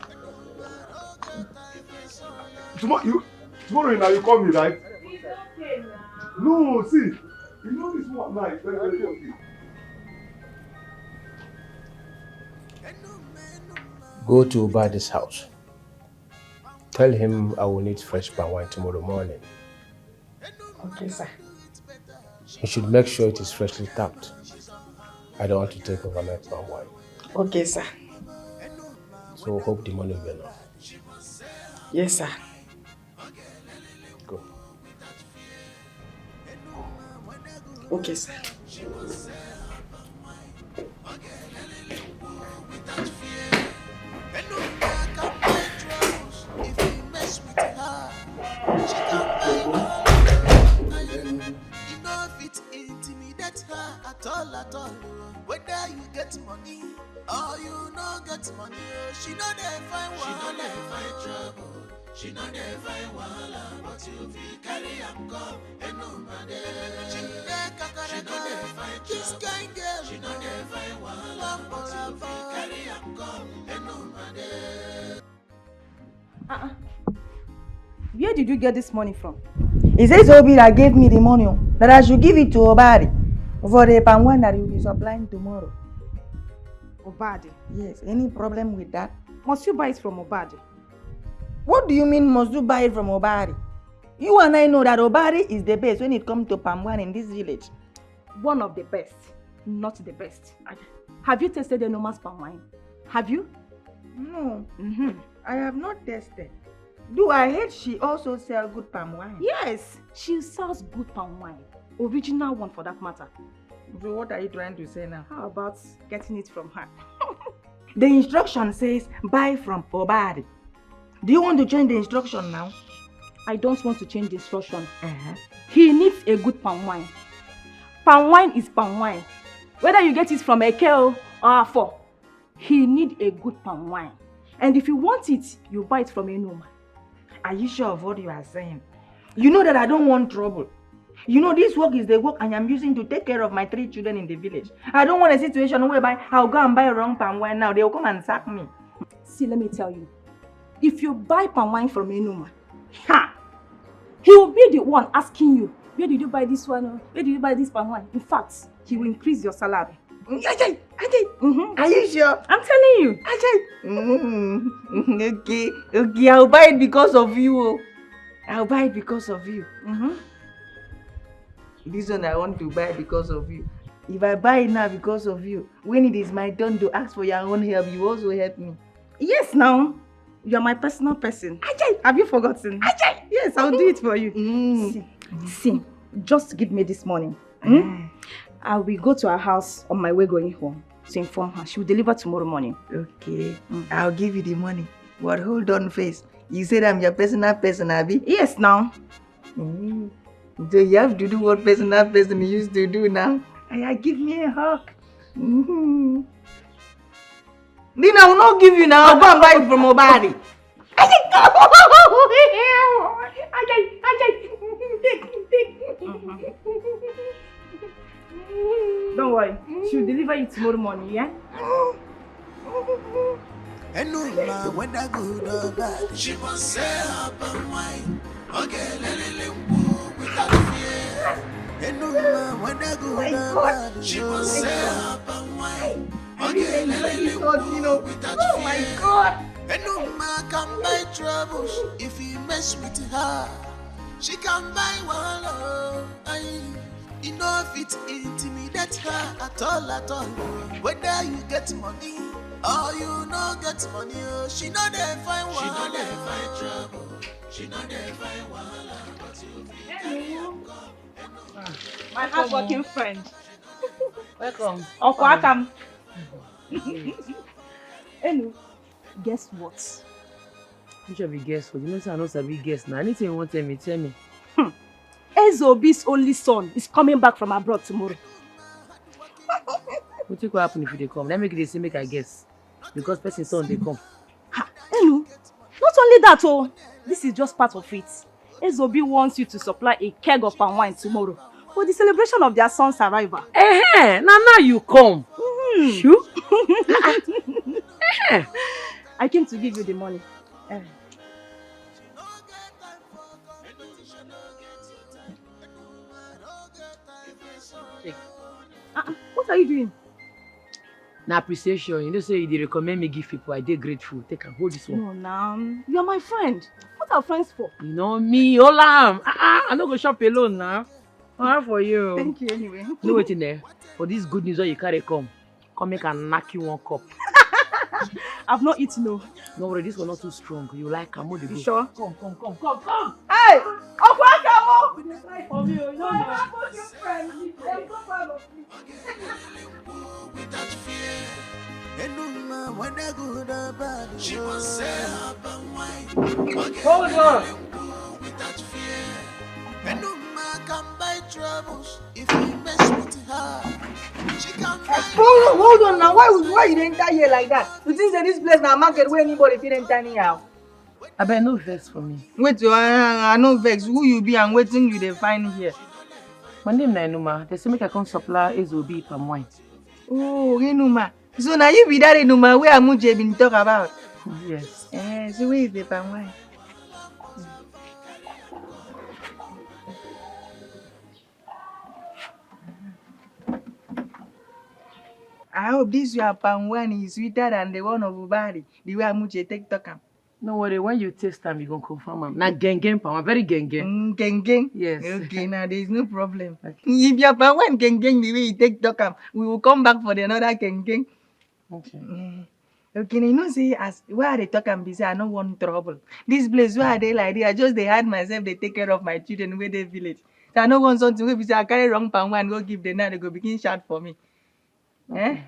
Tomorrow now you call me, right? It's okay now. No, see. You know this one night. Very, very okay. Go to Ubadi's house. Tell him I will need fresh palm wine tomorrow morning. Okay, sir. He should make sure it is freshly tapped. I don't want to take overnight palm wine. Okay, sir. So hope the money will be enough. Yes, sir. Go. Okay, sir. At all, whether you get money or you no get money, she no dey find wahala. She no dey find trouble, she no dey find wahala, but you fit carry am come, enumade. She dey find this kind girl, she no dey find wahala, but you fit carry am come, enumade. Where did you get this money from? It says Obi that gave me the money, that I should give it to Obadi for the palm wine that he will be supplying tomorrow. Obadi? Yes, any problem with that? Must you buy it from Obadi? What do you mean must you buy it from Obadi? You and I know that Obadi is the best when it comes to palm wine in this village. One of the best, not the best. Have you tasted the Noma's palm wine? Have you? No, I have not tasted. Do I heard she also sell good palm wine? Yes, she sells good palm wine. Original one for that matter. So what are you trying to say now? How about getting it from her? The instruction says buy from Obadi. Do you want to change the instruction now? I don't want to change the instruction. He needs a good palm wine. Palm wine is palm wine. Whether you get it from a Eke or Afo, he needs a good palm wine. And if you want it, you buy it from a Noma. Are you sure of what you are saying? You know that I don't want trouble. You know this work is the work I am using to take care of my 3 children in the village. I don't want a situation whereby I'll go and buy wrong palm wine now. They'll come and sack me. See, let me tell you. If you buy palm wine from Enuma, he will be the one asking you, where did you buy this one? Where did you buy this palm wine? In fact, he will increase your salary. Are you sure? I'm telling you. Okay, I'll buy it because of you. I'll buy it because of you. This one I want to buy because of you. If I buy it now because of you, when it is my turn to ask for your own help, you also help me. Yes, now. You are my personal person. Have you forgotten? Yes, I'll do it for you. See, just give me this morning. I will go to her house on my way going home to inform her. She will deliver tomorrow morning. Okay, I'll give you the money. But hold on first. You said I'm your personal person, Abby? Yes, now. So you have to do what personal person used to do now. Give me a hug. Then I will not give you now. I'll go and buy it from Obadi. Don't worry. She'll deliver it tomorrow morning, yeah? Whether good or bad, she must say her palm wine. Okay, let it without fear. Whether good or bad, she must say her palm wine. Okay, let it without fear. Oh my God! Enuma can buy troubles if you mess with her. She can buy wahala. You know if it intimidate her at all. Whether you get money or you no get money, she know they find wahala. She know they find trouble. She know they find wahala. But you my hardworking friend. Welcome. Welcome. Hello. Guess what? You should be guess what? You know, I know sabi guess now. Anything you want to tell me. Ezobi's only son is coming back from abroad tomorrow. What think will happen if they come? Let me say make I guess. Because person son they come. Hello. Not only that, this is just part of it. Ezobi wants you to supply a keg of palm wine tomorrow for the celebration of their son's arrival. Now you come. Sure? I came to give you the money. What are you doing? Now appreciation. You know, say they recommend me give people. I did grateful. Take and hold this one. No, now you are my friend. What are friends for? You know me, Olam. I'm not gonna shop alone now. All for you. Thank you anyway. No waiting there. For this good news, you carry come make and knock you one cup. I've not eaten no. No worry, this one not too strong. You like come on the go. You sure? Come. Hey! Welcome! For me, you don't know. Without fear. When I go to bed, she must say up and wine. Hold on. Without fear. And no man can buy troubles if you mess with her. She can buy. Hold on now. Why you enter here like that? You think that this place now market where anybody fit enter anyhow? I bet no vex for me. Wait, I no vex. Who you be and waiting you they find here? My name na Enuma. They say make I come supply SOB palm wine. Oh, Enuma. So now you be that Enuma where Amuche been talk about? Yes. So where is the palm wine? I hope this your palm wine is sweeter than the one of Ubari, the way Amuche take talk am. No worry, when you taste them, you gonna confirm them. Na geng palm, very geng. Geng? Yes. Okay, now there is no problem. Okay. If your palm wine geng the way you take talk am, we will come back for the another geng. Okay. Okay, you know, see, as where they talk and be say, I don't want trouble. This place where they like this, I just they hide myself, they take care of my children where they village. So I don't want something where say I carry wrong palm wine, go give them now, they go begin shout for me. Okay.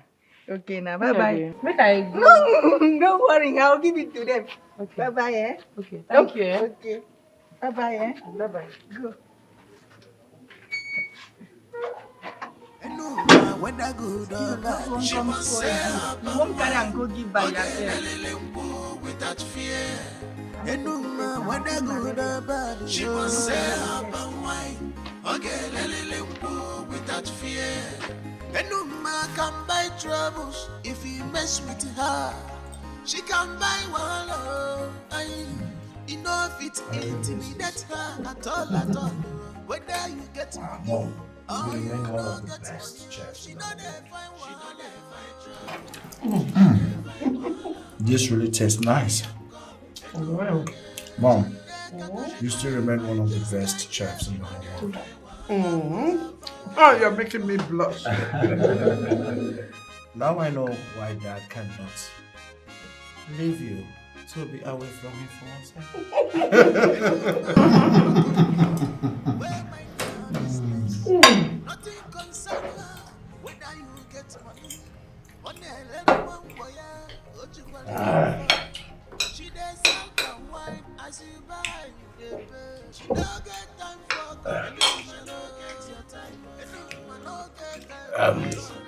Okay, now bye bye. Make I go. No, don't worry, I'll give it to them. Okay. Bye bye, Okay, thank you. Okay. Bye bye, Bye bye. Go. When I go to bed, she must say up You won't carry and go give by yourself. without fear. When I go to bed, she must say up and wine. Without fear. And no man can buy troubles if you mess with her. She can buy one love. You know if it intimidate her at all. Whether you get Mom, you remain one of the best chefs. This really tastes nice. Wow. Mom, you still remain one of the best chefs in the whole world. Oh, you're making me blush. Now I know why Dad cannot leave you to be away from him for one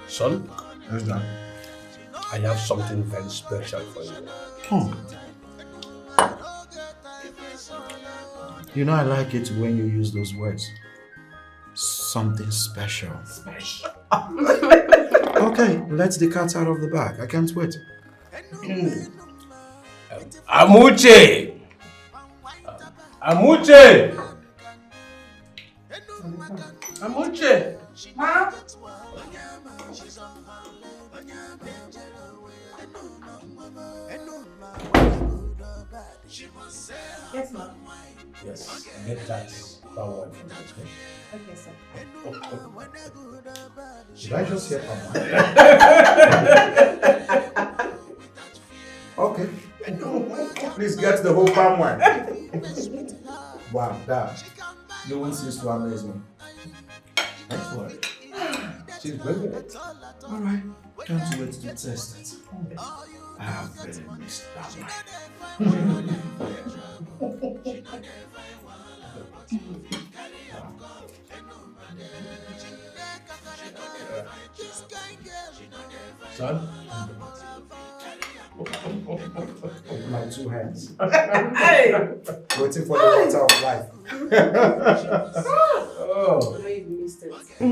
Son, Yes, Dad. I have something very special for you. You know I like it when you use those words. Something special. Okay, let the cat out of the bag. I can't wait. Amuche! Amuche! Amuche! Ma? Yes, ma'am. Yes, get that power from the screen. Okay, sir. Did I just hear Okay. Please get the whole palm wine. Wow, Dad. No one seems to amaze me. Thanks for it. She's brilliant. Alright, can't wait to test it. I have really missed that wine. Son? With my two hands. Hey! Waiting for the water of life. Oh.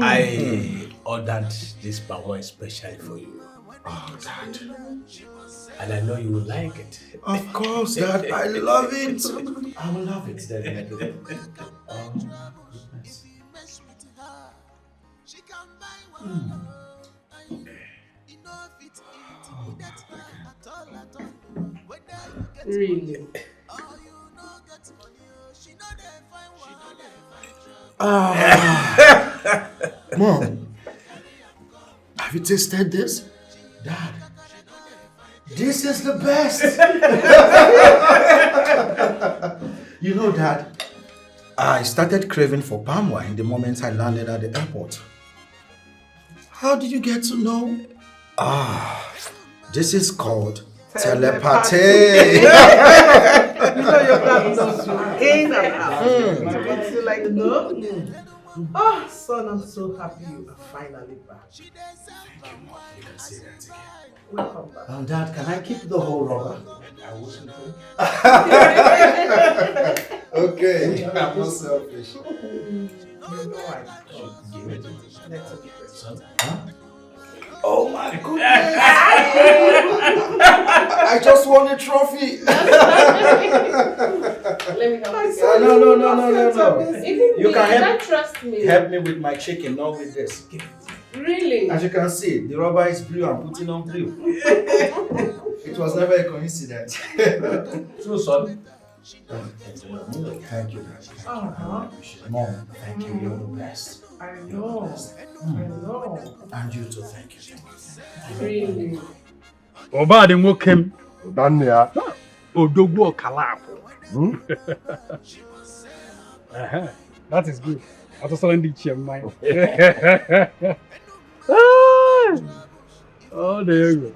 I ordered this palm wine especially for you. Oh, Dad. And I know you will like it. Of course, Dad. I love it. I will love it, definitely. Goodness. Really? Mom, have you tasted this? Dad, this is the best. You know, Dad, I started craving for palm wine the moment I landed at the airport. How did you get to know? This is called telepathy. You know your dad knows you in and out. It's like, Oh, son, I'm so happy you are finally back. Thank you, Mom. You can say that again. Welcome back. Dad, can I keep the whole rubber? I wasn't Okay, I'm not selfish. You know I should give it to you. Let's give it to you. Oh my goodness! I just won a trophy. Let me help you. No. You can don't trust me. help me with my chicken, not with this. Really? As you can see, the rubber is blue. I'm putting on blue. It was never a coincidence. So, son. Thank you, Dad. Mom, thank you. You're the best. I know. And you too, thank you. Really? Oba de nwokem. Dania. Odogwu okalapo. That is good. I just learned it in mind. Oh, there you go.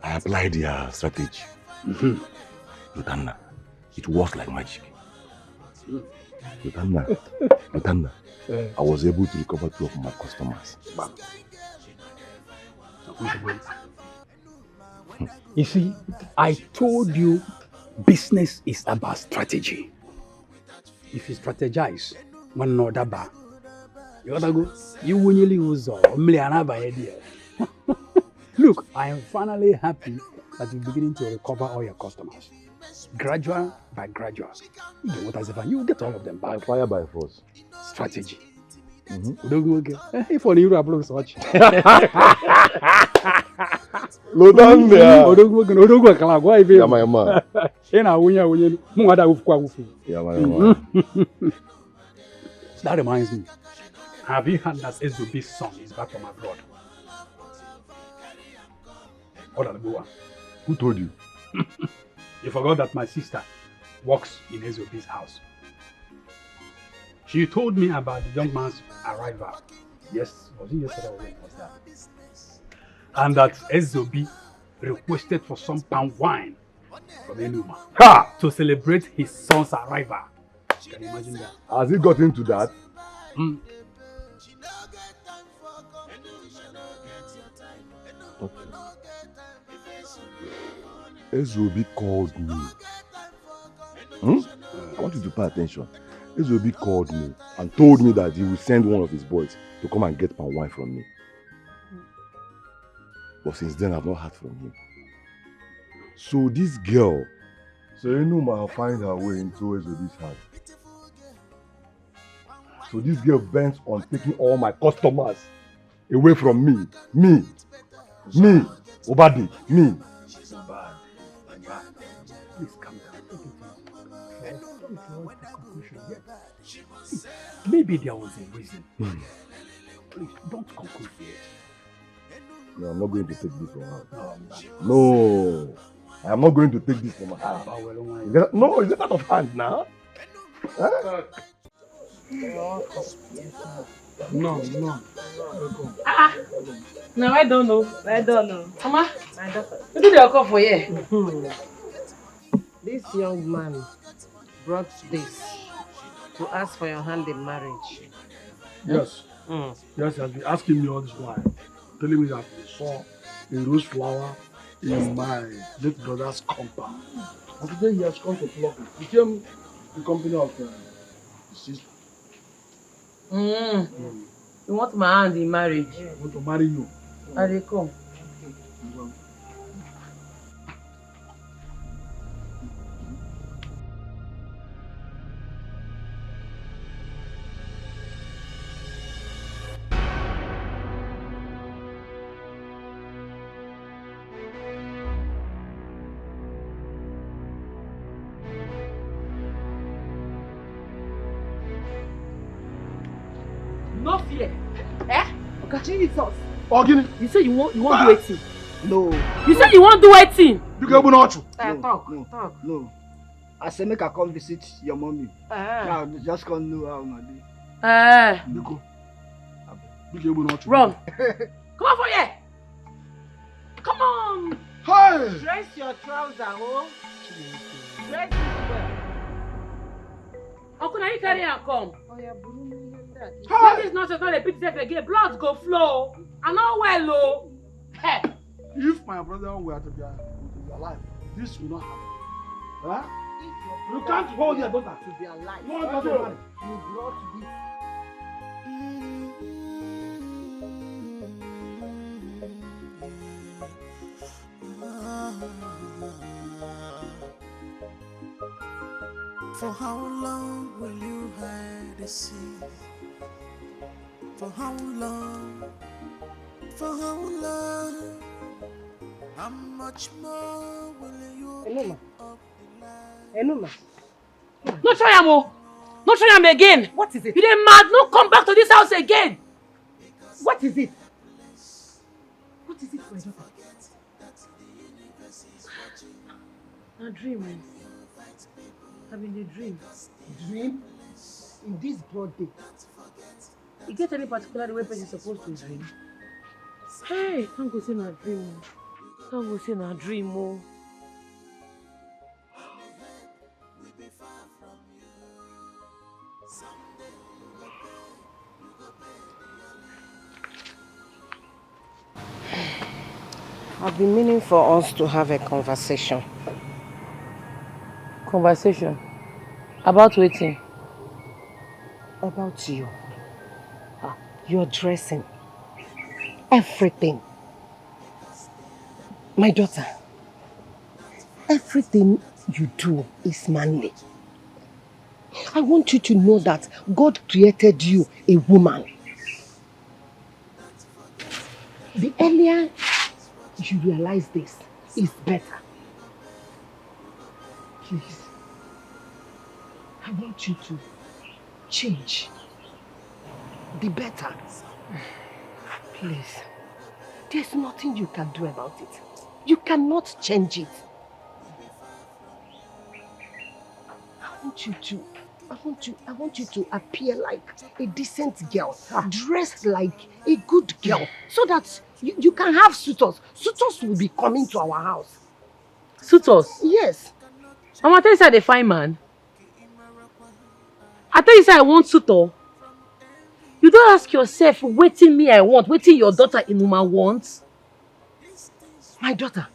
I applied their strategy. Lutanna, it works like magic. Lutanna, I was able to recover 2 of my customers. You see, I told you business is about strategy. If you strategize, one another bar, you gotta go. You won't really use idea. Look, I am finally happy that you're beginning to recover all your customers. Gradual by gradual. You know what I say, you get all of them back. By fire by force. Strategy. If only you have looked such. Yeah, my man. That reminds me. Have you heard that SOB's son is back from abroad? Who told you? You forgot that my sister works in SOB's house. She told me about the young man's arrival. Yes, was it yesterday or when was that? And that SOB requested for some palm wine from Enuma to celebrate his son's arrival. Can you imagine that? Has he got into that? Okay. SOB called me. I want you to pay attention. SOB called me and told me that he will send one of his boys to come and get palm wine from me. But since then, I've not heard from him. So this girl, Enuma will find her way into SOB's heart. So this girl bent on taking all my customers away from me. Me, Obadi, me. She's so bad. Please calm down. Maybe there was a reason. Please don't conclude yet. No, I'm not going to take this from her. No, I am not going to take this from her. No, is it out of hand now? Huh? No. Now I don't know. Mama, My daughter. what did they call for here? This young man brought this to ask for your hand in marriage. Yes. Yes, he has been asking me all this while, telling me that he saw a rose flower in my late brother's compound. And today he has come to pluck it. He came in company of his sister. You want my hand in marriage? I want to marry you. I will come. No fear. Eh? Okay. Jesus. Ogini. You say you won't do anything. No. You say you won't do anything. You can not you. Talk. No. I say make I come visit your mommy. Now just come know how una dey. Biko. Biko not you. Run. Come on for here. Come on. Hey. Dress your trouser, oh. Dress it well. How can I carry and come? Oh yeah, Hey. This nonsense not repeat itself again. Blood go flow. I know well, oh. Hey. If my brother were to be alive, this will not happen. Huh? You can't hold your daughter to be alive. You want to marry? You brought this. For how long will you hide the sea? For how long? For how long? How much more will you keep up the light? Enuma. No try am, oh. No try am again. What is it? You dey mad? No come back to this house again. What is it? What is it, my daughter? A dream, man. I'm in a dream. Dream? In this broad day? You get any particular way person is supposed to dream? Hey, can't go say na dream. Can't go say na dream, oh. I've been meaning for us to have a conversation. Conversation? About waiting? About you. Your dressing. Everything. My daughter, everything you do is manly. I want you to know that God created you a woman. The earlier you realize this, is better. Please, I want you to change. Be better. Please. There's nothing you can do about it. You cannot change it. I want you to appear like a decent girl, dressed like a good girl, so that you can have suitors. Suitors will be coming to our house. Suitors? Yes. Mama, tell you say I dey find man. I tell you say I want suitor. You don't ask yourself, wetin me I want, wetin your daughter Inuma wants. My daughter,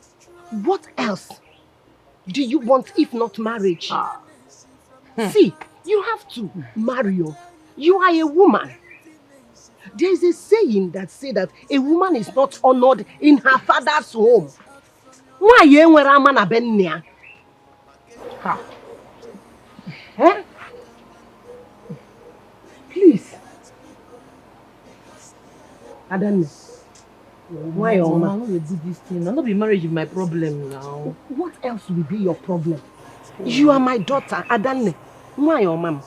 what else do you want if not marriage? See, you have to marry you. You are a woman. There is a saying that says that a woman is not honored in her father's home. Why you ain't a man abenya? Eh? Please. Adanne. Why your mama? Mama will do this thing. I'll not be marriage is my problem now. What else will be your problem? You are my daughter, Adanne. Why your mom?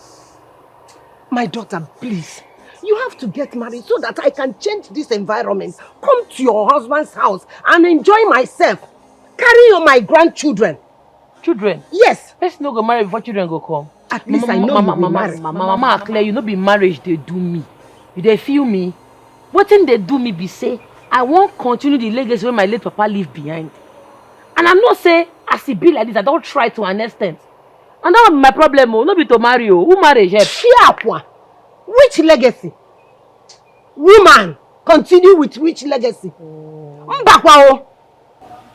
My daughter, please. You have to get married so that I can change this environment. Come to your husband's house and enjoy myself. Carry on my grandchildren. Children? Yes. Let's not go marry before children go come. At least I know you will marry. Mama, clear, you know be marriage they do me. You they feel me? What thing they do me be say, I won't continue the legacy where my late papa leave behind. And I'm not say, as it be like this, I don't try to an extent. And that was my problem, no be to marry you. Who marry help? Which legacy? Woman, continue with which legacy?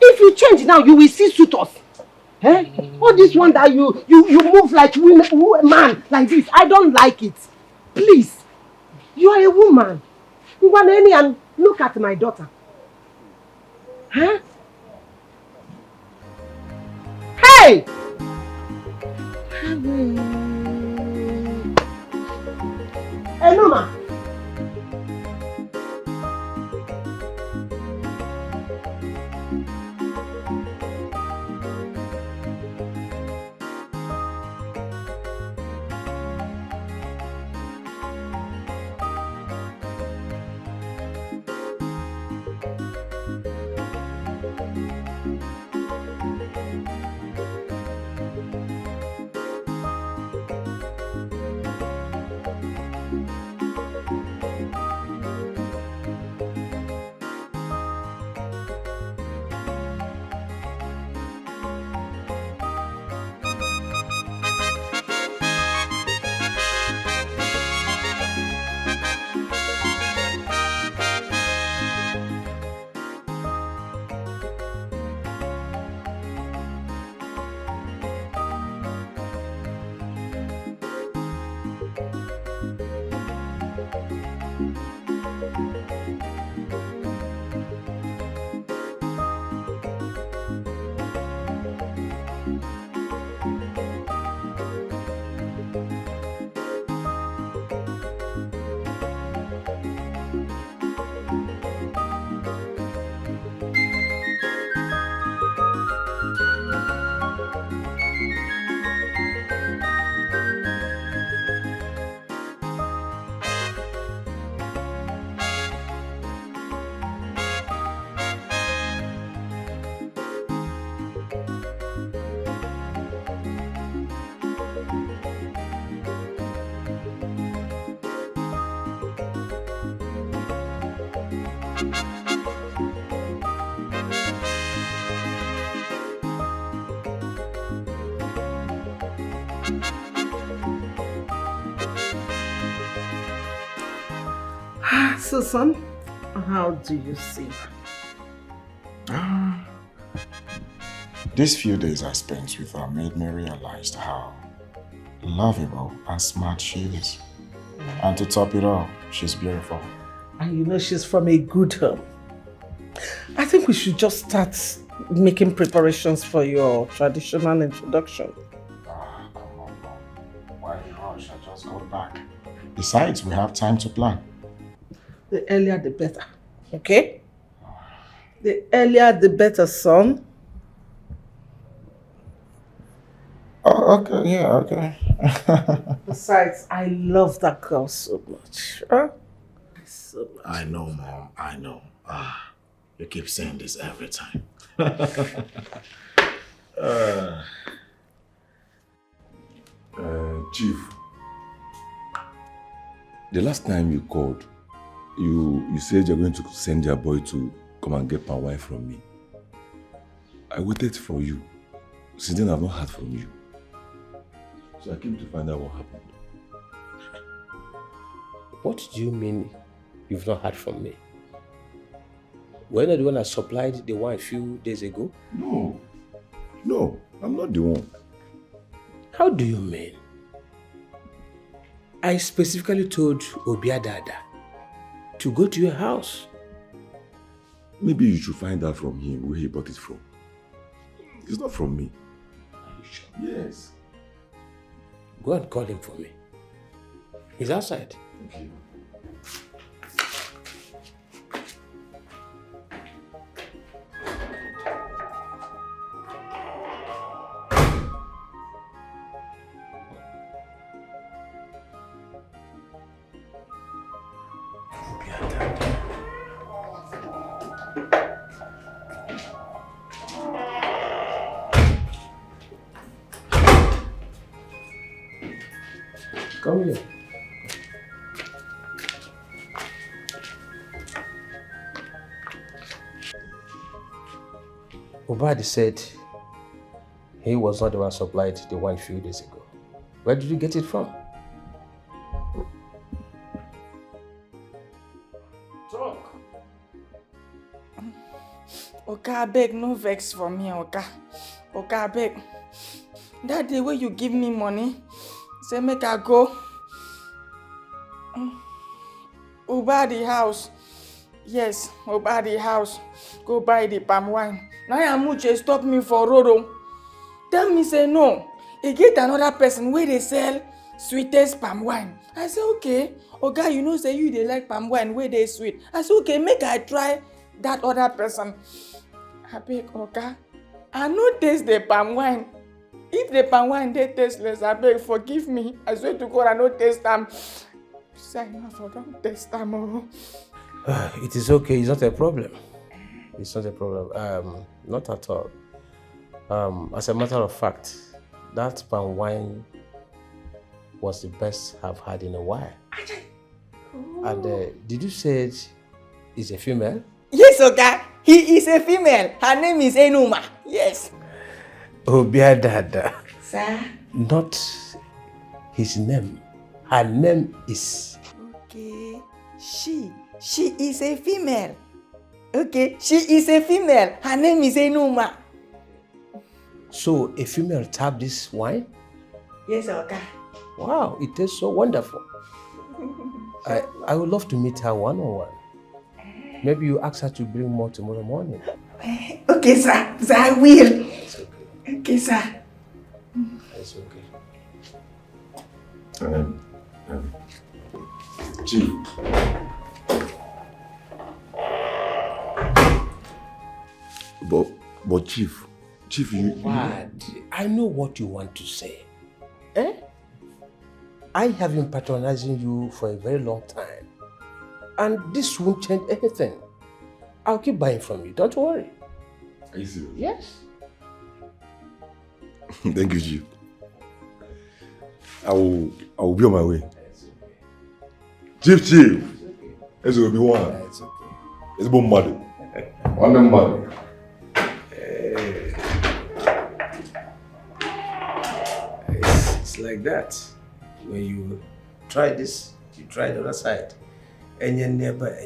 If you change now, you will see suitors. Eh? All this one that you move like man like this, I don't like it. Please, you are a woman. You want any and look at my daughter. Huh? Hey! Enuma. So, son, how do you see? These few days I spent with her made me realize how lovable and smart she is. And to top it all, she's beautiful. And you know she's from a good home. I think we should just start making preparations for your traditional introduction. Come on, Mom. Why the rush? I just got back. Besides, we have time to plan. The earlier the better, okay? The earlier the better, son. Oh, okay, yeah, okay. Besides, I love that girl so much. Huh? So much. I know, Mom, I know. You keep saying this every time. Chief, the last time you called, you said you're going to send your boy to come and get my wife from me. I waited for you. Since then, I've not heard from you. So I came to find out what happened. What do you mean you've not heard from me? Were you not the one that supplied the wine a few days ago? No, I'm not the one. How do you mean? I specifically told Obiadada to go to your house. Maybe you should find out from him where he bought it from. It's not from me. Are you sure? Yes. Go and call him for me. He's outside. Okay. Come here. Obadi said he was not the one supplied the wine a few days ago. Where did you get it from? Talk. Oga, abeg, no vex for me, Oga. Oga, abeg. That day when you give me money, say make I go Obadi house. Yes, Obadi house. Go buy the palm wine. Now Amuche stop me for road. Tell me say no. He get another person where they sell sweetest palm wine. I say okay. Oga, you know say you they like palm wine where they sweet. I say okay, make I try that other person. Abeg, Oga, I no taste the palm wine. If the palm wine they tasteless, abeg forgive me. I swear to God I no taste them. Say I don't taste them. Oh. It is okay. It's not a problem. It's not a problem. Not at all. As a matter of fact, that palm wine was the best I've had in a while. Oh. And did you say it's a female? Yes, Oga. He is a female. Her name is Enuma. Yes. Obiadada. Sir? Not his name. Her name is... Okay. She is a female. Okay, she is a female. Her name is Enuma. So a female tapped this wine? Yes, Oga. Wow, it tastes so wonderful. I would love to meet her one-on-one. Maybe you ask her to bring more tomorrow morning. Okay, sir. Sir, I will. It's okay. Okay, sir. It's okay. Chief. But Chief, you... What? I know what you want to say. Eh? I have been patronizing you for a very long time. And this won't change anything. I'll keep buying from you, don't worry. Are you serious? Yes. Thank you, Chief. I will be on my way. Chief, this will be one. It's okay. ezigbo mmadụ. Nwanne mmadụ. It's like that. When you try this, you try the other side. And you never.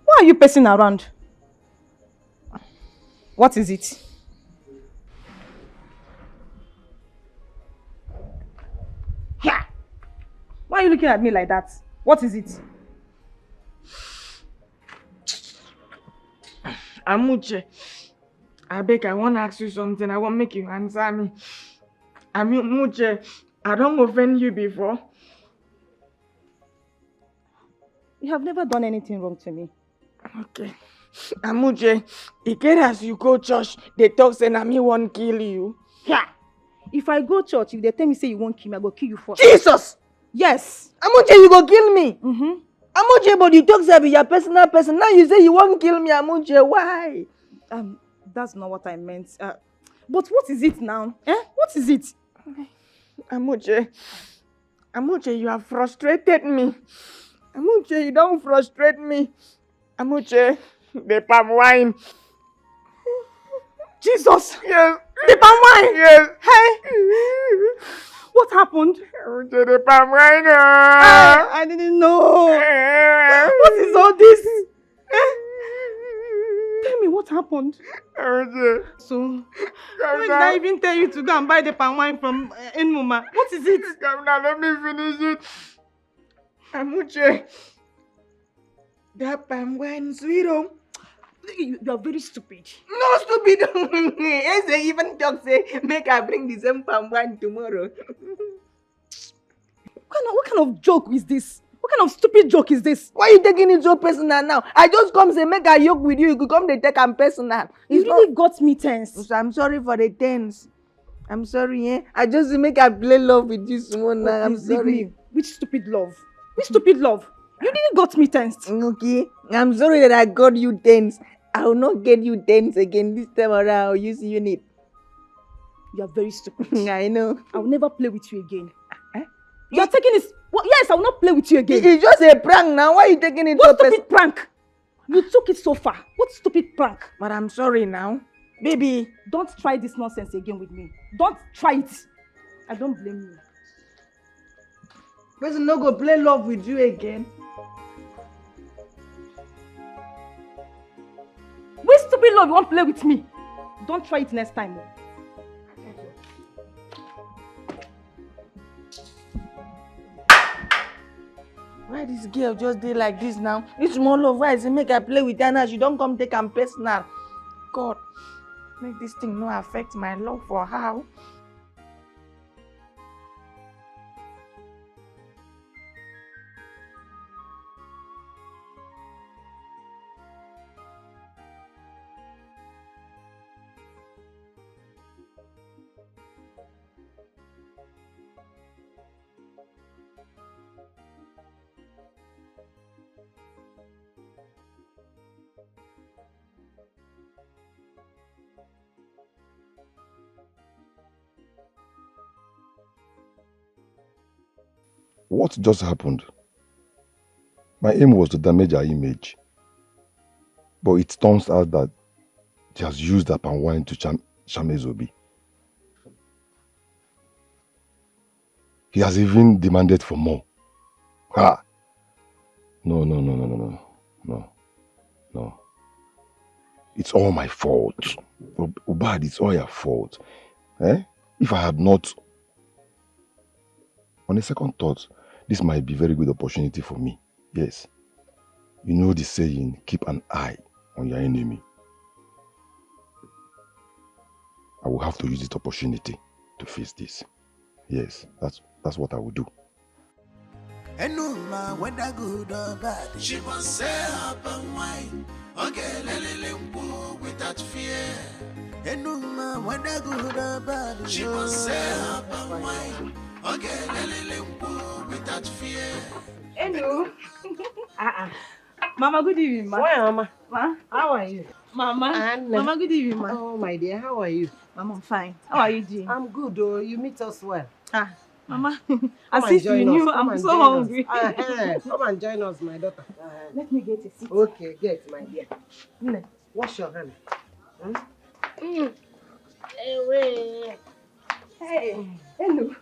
Why are you pacing around? What is it? Yeah. Why are you looking at me like that? What is it? Amuche, I beg, I want to ask you something. I want to make you answer me. Amuche, I don't offend you before. You have never done anything wrong to me. Okay. Amuche, e get as you go church, they talk say na me won't kill you. Yeah. If I go church, if they tell me say you won't kill me, I go kill you first. Jesus! Yes. Amuche, you go kill me? Mm-hmm. Amuche, but you talk say be your personal person. Now you say you won't kill me, Amuche. Why? That's not what I meant. But what is it now? What is it? Amuche, you have frustrated me. Amuche, you don't frustrate me. Amuche, the palm wine. Jesus! Yes. The palm wine? Yes. Hey! What happened? Amuche, the palm wine. I didn't know. What is all this? Tell me what happened. Amuche. So, why did I even tell you to go and buy the palm wine from Enmuma? What is it? Come now, let me finish it. Amuche, that palm wine sweet. You are very stupid. No stupid. Yes, they even talk say, make I bring the same palm wine tomorrow. What kind of joke is this? What kind of stupid joke is this? Why are you taking it so personal now? I just come say make I joke with you. You could come they take am personal. You really got me tense. So I'm sorry for the tense. I'm sorry, eh? I just make I play love with you someone now. I'm sorry. Which stupid love? Which stupid love? You really got me tensed. Okay. I'm sorry that I got you tense. I will not get you tense again this time around. I'll use unit. You are very stupid. I know. I will never play with you again. You are taking this. Well, yes, I will not play with you again. It's just a prank now. Why are you taking it so stupid prank? You took it so far. What stupid prank? But I'm sorry now. Baby. Don't try this nonsense again with me. Don't try it. I don't blame you. Person no go play love with you again. Which stupid love you won't play with me? Don't try it next time. Why this girl just did like this now? This small love, why is it make I play with her now? She don't come take am personal. God, make this thing no affect my love for her. what just happened? My aim was to damage her image. But it turns out that she has used her palm wine to shame Zobi. He has even demanded for more. Ha! No. It's all my fault. Ubad, it's all your fault. Eh? If I had not... On a second thought, this might be a very good opportunity for me. Yes. You know the saying, keep an eye on your enemy. I will have to use this opportunity to face this. Yes, that's what I will do. And no man whether good or bad, she must say up and wine. Okay, without fear. And no man whether good or bad, she must say up and wine. Okay, without fear. Hello. Mama, good evening, ma. Why, Mama? Ma? How are you? Mama. Mama, good evening, ma. Oh, my dear, how are you? Mama, I'm fine. How are you doing? I'm good, oh. You meet us well. Mama, Come as if you knew, I'm so hungry. Come and join us, my daughter. Let me get a seat. Okay, get, my dear. Wash your hand. Hey, hello.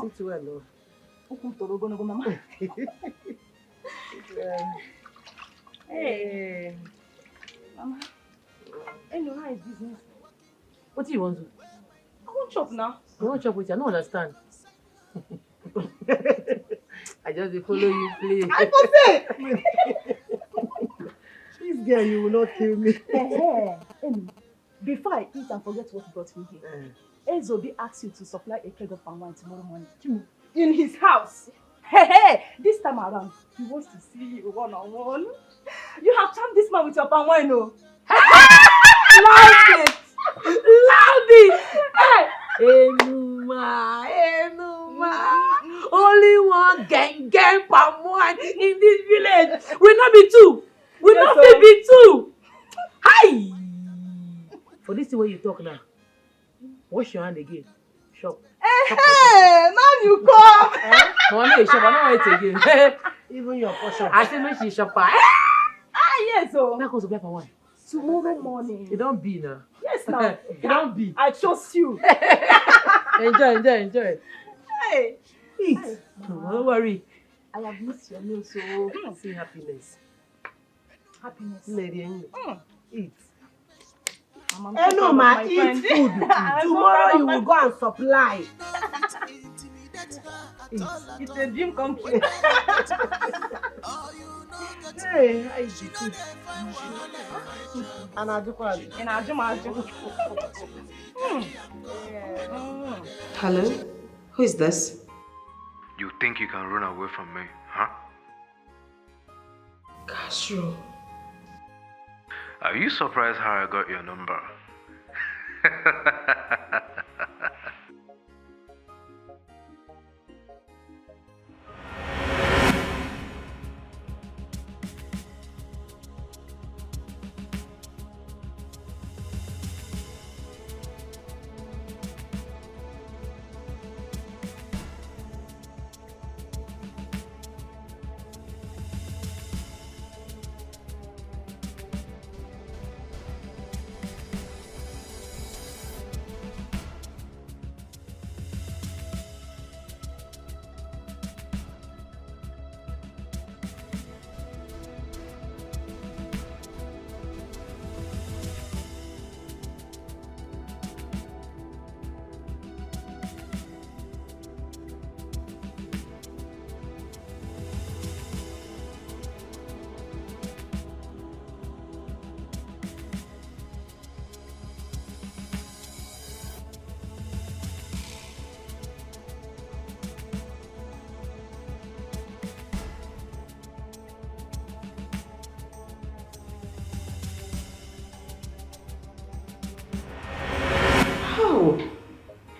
Sit well, oh. Mama. Hey. Mama. Hello, how is business? What do you want to? I want chop now. You want chop with you? I don't understand. I just follow you, please. I for say! This girl, you will not kill me. Before I eat and forget what brought me here, Ezobi asked you to supply a keg of palm wine tomorrow morning. In his house. This time around, he wants to see you one-on-one. You have charmed this man with your palm wine, no? Loud it! Loud it! Enuma. Only one gang palm wine in this village. Will not be two. Will not be two. Hi! For this way you talk now, wash your hand again. Shop. Now you come. Mommy, shop. I don't want it again. Even your portion. I say, make she shop. Yes, oh. Now goes to buy for one. Tomorrow morning. It don't be now. Yes, now. It don't be. I trust you. Enjoy. Hey. Eat. Don't worry. I have missed your meal, so See happiness. happiness. Eat. I'm No, ma, eat food. Tomorrow you will go and supply. It's a dream come true. Hey, I eat food. And I do what? And I do. Hello? Who is this? You think you can run away from me, huh? Castro. Are you surprised how I got your number?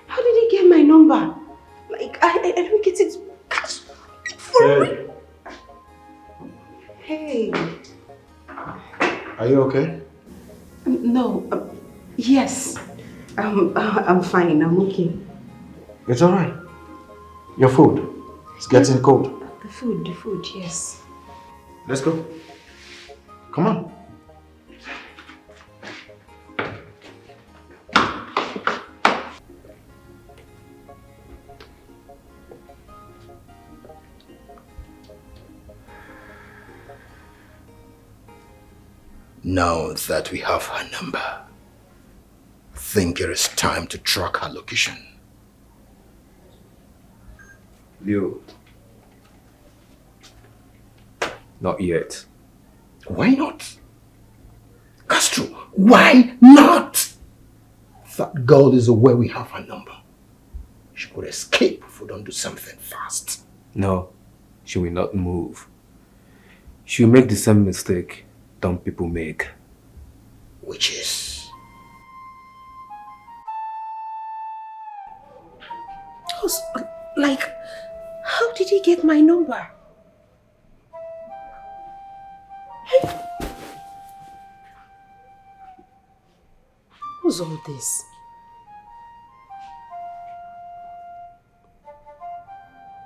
How did he get my number? Like, I don't get it. Hey. Hey. Are you okay? No. Yes. I'm fine. I'm okay. It's alright. Your food. It's getting cold. The food, yes. Let's go. Come on. Now that we have her number, I think it is time to track her location. Leo. Not yet. Why not? Castro, why not? That girl is aware we have her number. She could escape if we don't do something fast. No, she will not move. She will make the same mistake dumb people make. Which is? Like, how did he get my number? What's all this?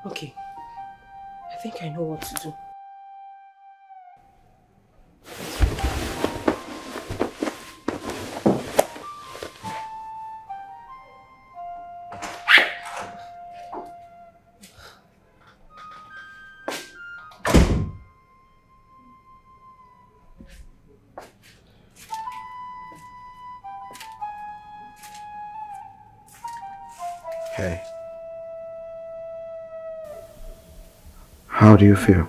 Okay, I think I know what to do. Hey. How do you feel?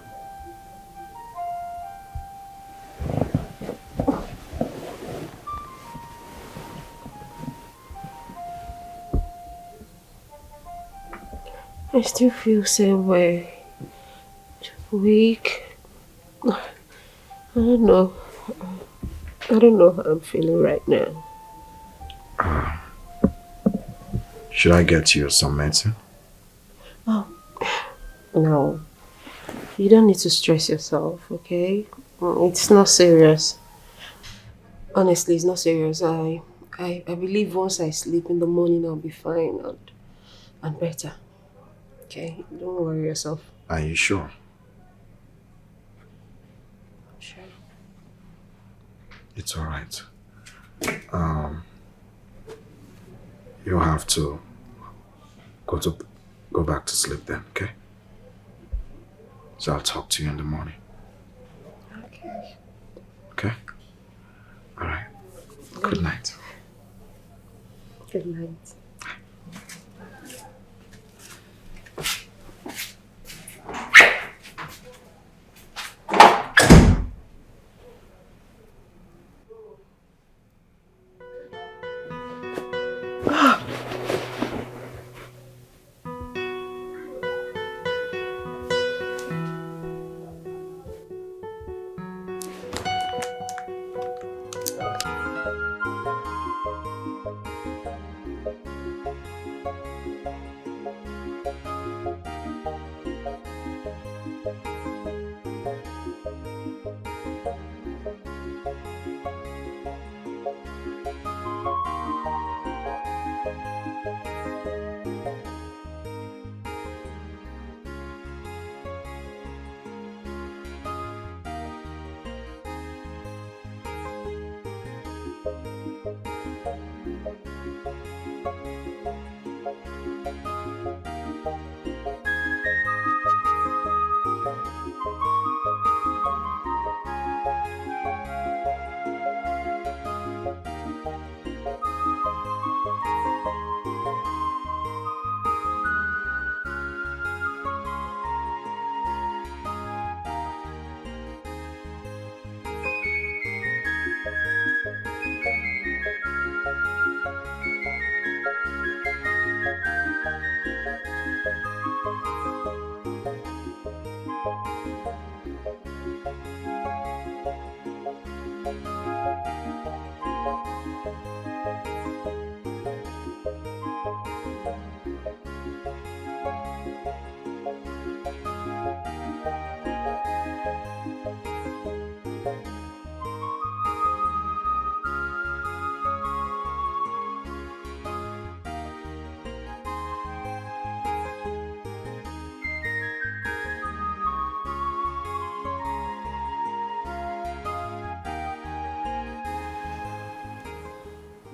I still feel same way. Weak. I don't know. I don't know how I'm feeling right now. Should I get you some medicine? Oh, no. You don't need to stress yourself, okay? It's not serious. Honestly, it's not serious. I believe once I sleep in the morning, I'll be fine and better. Okay? Don't worry yourself. Are you sure? Sure. It's alright. You have to go back to sleep then, okay? So I'll talk to you in the morning. Okay. Okay? Alright. Good night. Good night.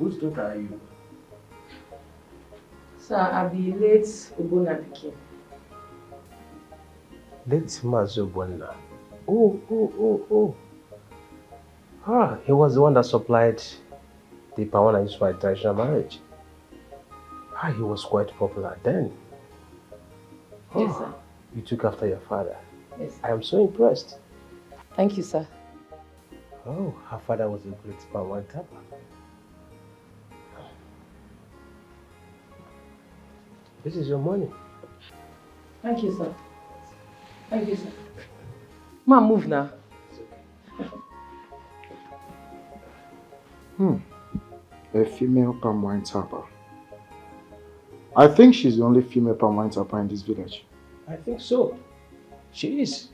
Whose daughter are you? Sir, I be late Ubona Pikin. Late Mazubwana. Oh. Ah, he was the one that supplied the power I used for my traditional marriage. Ah, he was quite popular then. Yes, sir. You took after your father. Yes. I am so impressed. Thank you, sir. Oh, her father was a great power tapper. This is your money. Thank you, sir. Thank you, sir. Ma, move now. A female palm wine tapper. I think she's the only female palm wine tapper in this village. I think so. She is.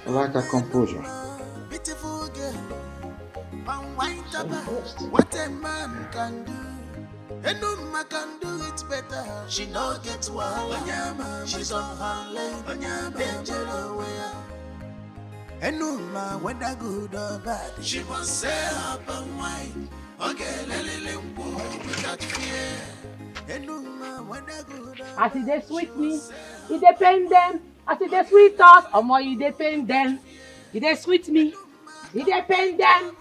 I like her composure. Beautiful girl, palm wine tapper. What a man can do, and no man can do it better. She no gets wild, she's on her lane, danger away. And no man whether good or bad, she must say her palm wine. Okay, without fear. And no man whether good or As if they sweet me, it depend them. As if they sweet us, or more you depend them. If they sweet me, it depend them.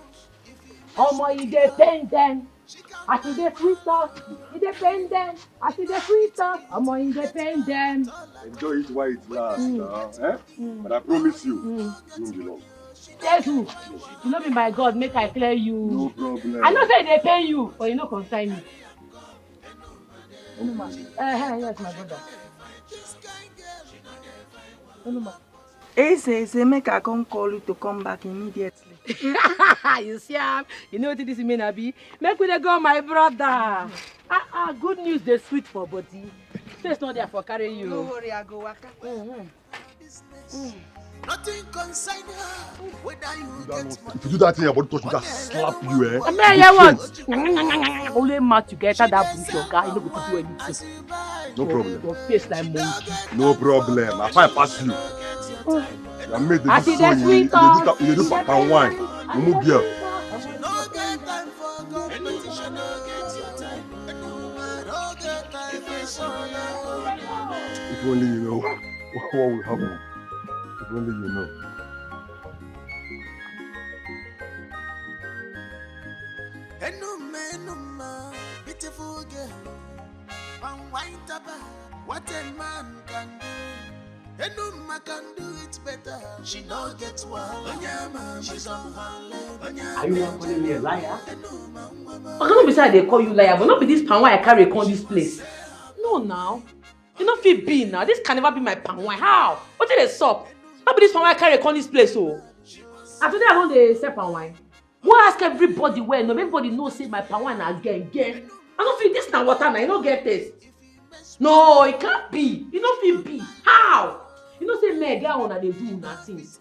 Or more you depend them. As if they sweet us, it depend them. As if they sweet us, or more you depend them. Enjoy it while it lasts now, eh? But I promise you, you won't be long. Yes, you know me, my God, make I clear you. No problem. I know say they pay you, but you no concern me. Yes, my brother. Say, make I come call you to come back immediately. You see, you know what this mean, Abi? Make we dey go, my brother. Good news, they sweet for body. Face not there for carry you. No worry, I go waka. nothing concern her, whether you get If you do that thing, your body touch me, just slap you, eh? I mean, I want only mouth together that bush your guy, you no go to do anything. No problem. Your face like monkey. No problem. I find pass you. I made the I see so the sweet you do papa wine. You move girl. If only you know what will happen. If only you know. Beautiful girl, and wine taba, what a man can do. And no man can do it better. She no gets wild. She's on her leg. Are you not calling me a liar? I cannot be say they call you liar, but not be this pan why I carry come this place. No, now. You know fit be now. This can never be my pan wine. How? What did they sup? Not be this pan why I carry come this place, oh. And today I don't dey sell pan wine. Why ask everybody where? No, everybody knows say my pan wine again. I don't feel this now water now. You don't get this. No, it can't be. You don't feel be. How? You know say men get on and they do una things.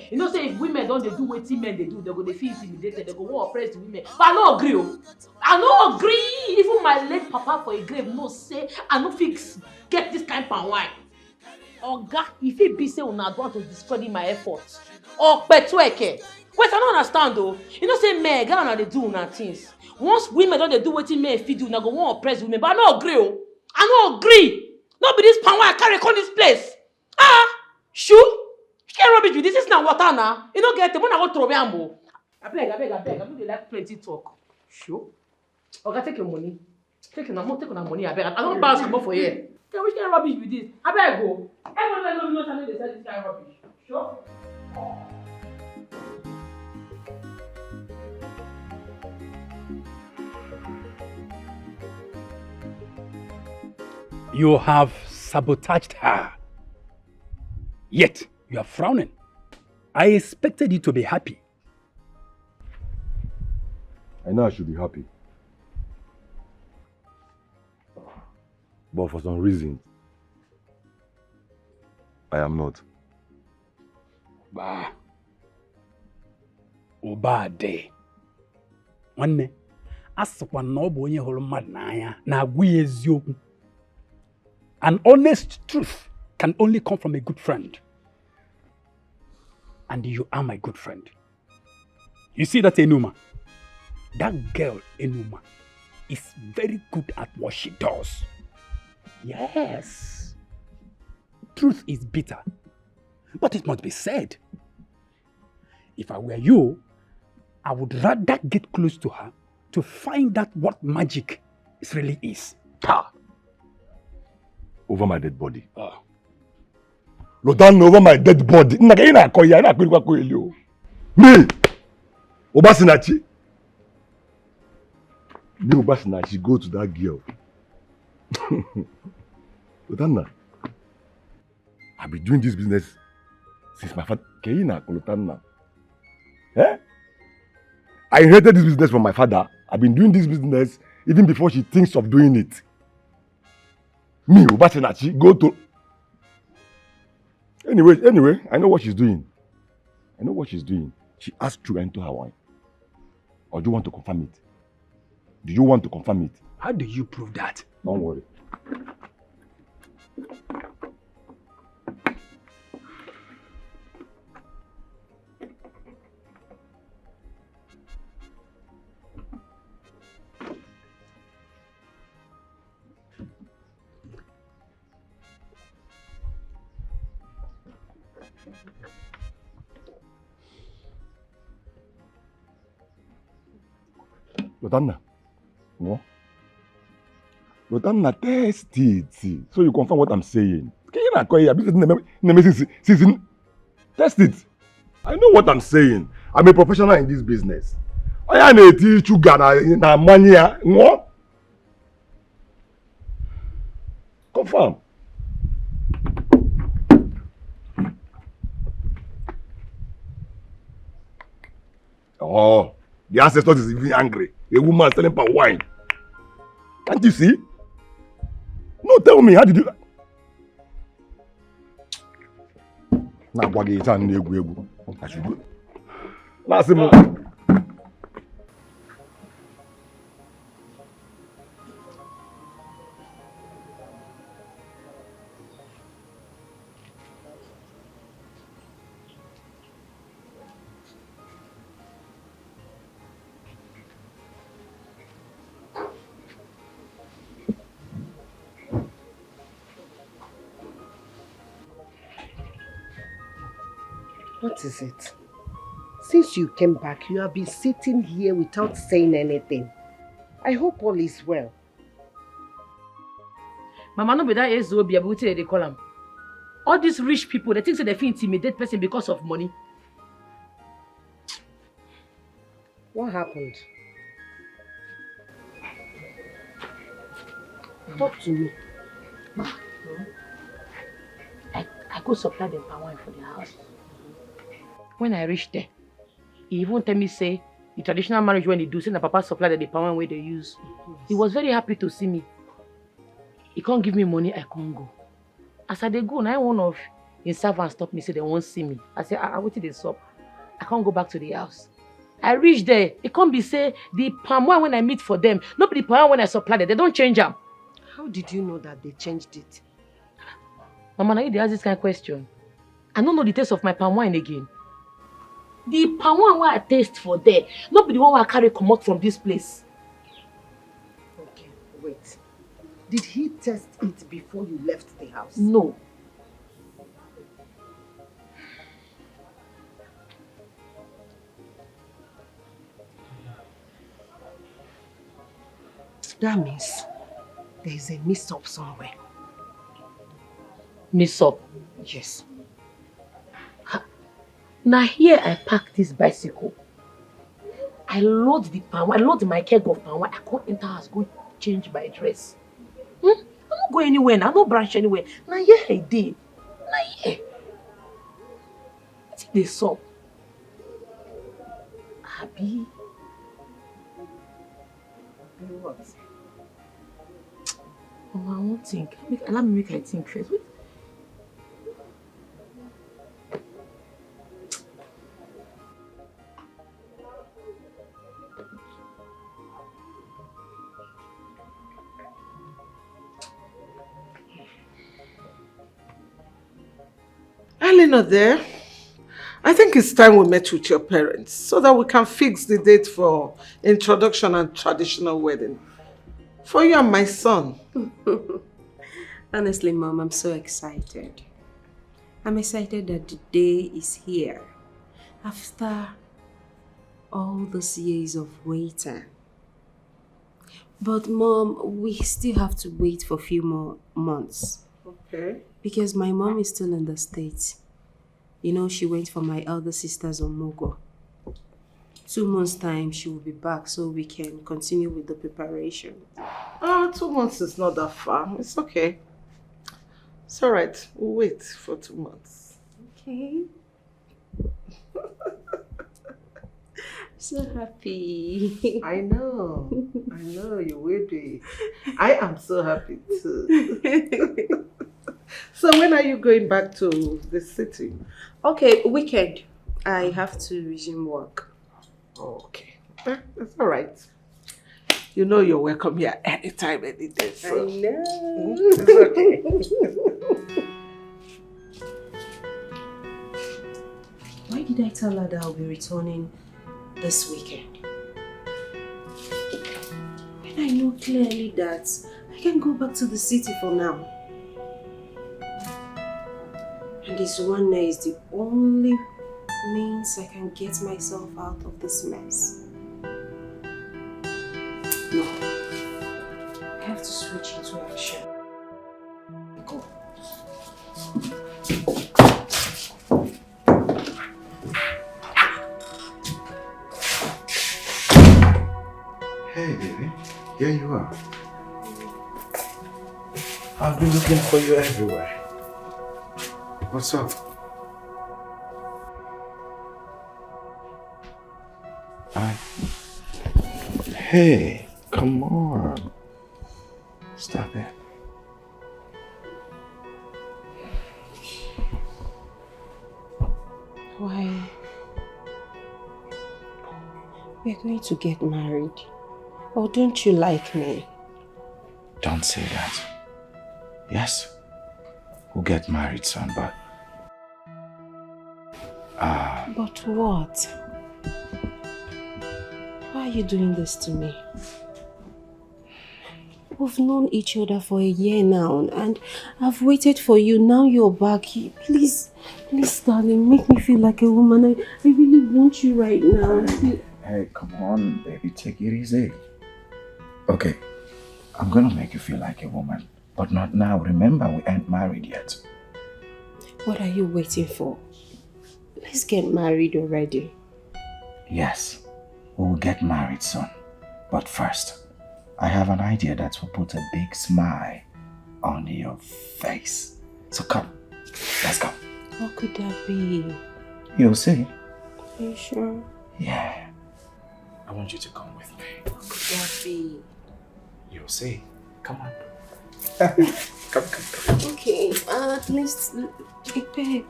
You know say if women don't they do wetin men they do, they go they feel intimidated, they go want oppress the women. But I no agree. Oh. I no agree. Even my late papa for a grave no say I no fix get this kind of wine. Oga, if it be say una want to discredit my efforts. Or petweke. Wait, I don't understand though. You know say men get on and they do una things. Once women don't they do wetin men fit do, una go want oppress women. But I no agree. Oh. I no agree. Not be this pan wine I carry come this place. Shoo! You can't rubbish you. This is not water now. You don't get it. When I go throw me, I beg. I don't like plenty talk. Shoo! Okay, take your money. Take your money. I beg. I don't bounce come for here. Which kind of rubbish with this? I beg go. Everyone knows how they sell this kind of rubbish. Sure. You have sabotaged her. Yet, you are frowning. I expected you to be happy. I know I should be happy. But for some reason, I am not. Bah. Obade. One asakwa na obo onye huru mmadu n'anya na agwa ya eziokwu. An honest truth can only come from a good friend. And you are my good friend. You see that Enuma? that girl, Enuma, is very good at what she does. Yes. Truth is bitter, but it must be said. If I were you, I would rather get close to her to find out what magic it really is. Ha! Over my dead body. Lotan over my dead body. Me! Obasinachi. Me Obasinachi go to that girl. Lotanna. I've been doing this business since my father. Lotanna. Eh? I inherited this business from my father. I've been doing this business even before she thinks of doing it. Me, Obasinachi, go to... Anyway, I know what she's doing. She asked to enter her wine. Or do you want to confirm it? Do you want to confirm it? How do you prove that? Don't worry. Lotanna, no? Lotanna, test it. So you confirm what I'm saying. Test it. I know what I'm saying. I'm a professional in this business. I am a teacher na money. No? Confirm. Oh, the ancestors is even angry. A woman selling for wine. Can't you see? No, tell me, how did you... Now, what is it? I should go. Last month. What is it? Since you came back, you have been sitting here without saying anything. I hope all is well. Mama, no be that Ezo they call them. All these rich people, they think that they feel intimidate person because of money. What happened? Talk to me. I go supply them palm wine for the house. When I reached there, he even tell me say the traditional marriage when they do, say the papa supply the palm wine where they use. He was very happy to see me. He can't give me money, I can't go. As I dey go, now one of his servants stop me, say they won't see me. I say, I waited they stop. I can't go back to the house. I reach there, it can't be say the palm wine when I meet for them, not the palm wine when I supply them. They don't change them. How did you know that they changed it? Mama, now you ask this kind of question. I don't know the taste of my palm wine again. The palm wine where I taste for there, not be the one where I carry come out from this place. Okay, wait. Did he test it before you left the house? No. That means there is a mix-up somewhere. Mix-up? Yes. Now here I park this bicycle. I load the palm wine, I load my keg of palm wine. I can't enter house, go change my dress. I don't go anywhere, I don't branch anywhere. Now here I did. Now here. I think they saw. Abi. What? Oh, I won't think. Allow me make I think first. Wait. Ali not there. I think it's time we met with your parents so that we can fix the date for introduction and traditional wedding. For you and my son. Honestly, Mom, I'm so excited. I'm excited that the day is here. After all those years of waiting. But Mom, we still have to wait for a few more months. Okay. Because my mom is still in the States. You know, she went for my elder sister's Omogo. 2 months' time, she will be back so we can continue with the preparation. 2 months is not that far. It's okay. It's all right. We'll wait for 2 months. Okay. So happy. I know you will be. I am so happy too. So when are you going back to the city? Okay, weekend. I have to resume work. Okay. That's all right. You know you're welcome here anytime, any day. So. I know. It's okay. Why did I tell her that I'll be returning this weekend? When I know clearly that I can go back to the city for now. And this one day is the only means I can get myself out of this mess. No. I have to switch into action. Go. Hey, baby. Here you are. I've been looking for you everywhere. What's up? Hey, come on. Stop it. Why? We're going to get married. Or don't you like me? Don't say that. Yes, we'll get married soon, but... But what? Why are you doing this to me? We've known each other for a year now, and I've waited for you. Now you're back. Please, darling, make me feel like a woman. I really want you right now. Hey, come on, baby, take it easy. Okay, I'm gonna make you feel like a woman, but not now. Remember, we ain't married yet. What are you waiting for? Let's get married already. Yes, we will get married soon. But first, I have an idea that will put a big smile on your face. So come, let's go. What could that be? You'll see. Are you sure? Yeah. I want you to come with me. What could that be? You'll see. Come on. Come. Okay, at least a peg.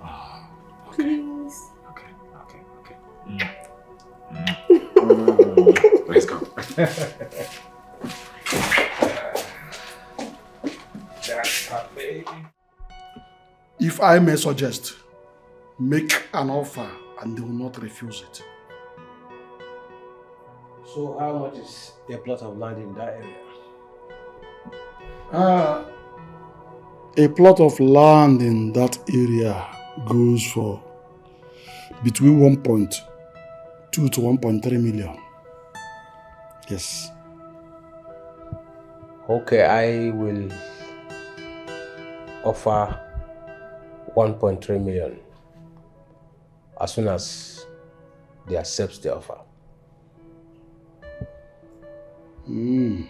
Oh, okay. Please. Okay. Let's go. If I may suggest, make an offer and they will not refuse it. So how much is a plot of land in that area? A plot of land in that area goes for between 1.2 to 1.3 million. Yes. Okay, I will offer 1.3 million as soon as they accept the offer. You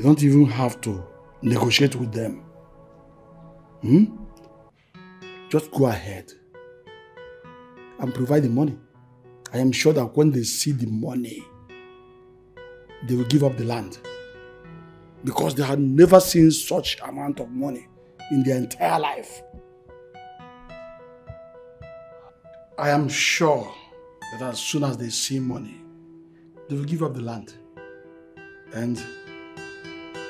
don't even have to negotiate with them. Just go ahead and provide the money. I am sure that when they see the money, they will give up the land. Because they had never seen such amount of money in their entire life. I am sure that as soon as they see money, they will give up the land. And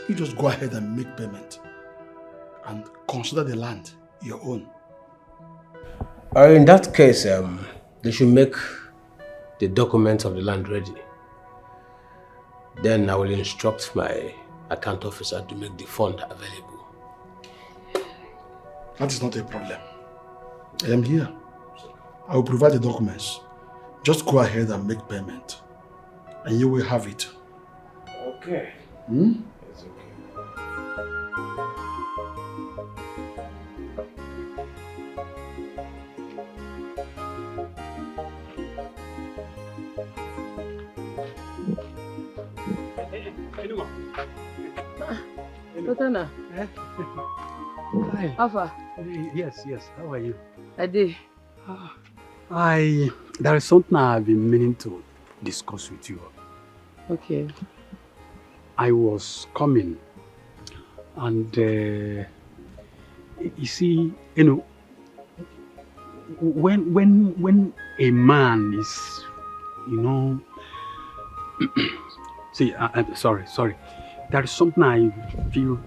you just go ahead and make payment and consider the land your own. In that case, they should make the documents of the land ready. Then I will instruct my account officer to make the fund available. That is not a problem. I am here. I will provide the documents. Just go ahead and make payment. And you will have it. Okay. Hmm? It's okay. Totana. Hi. Alpha. Yes. How are you? I did. There is something I've been meaning to discuss with you. Okay. I was coming and you see, when a man is, see, I'm sorry. There is something I feel,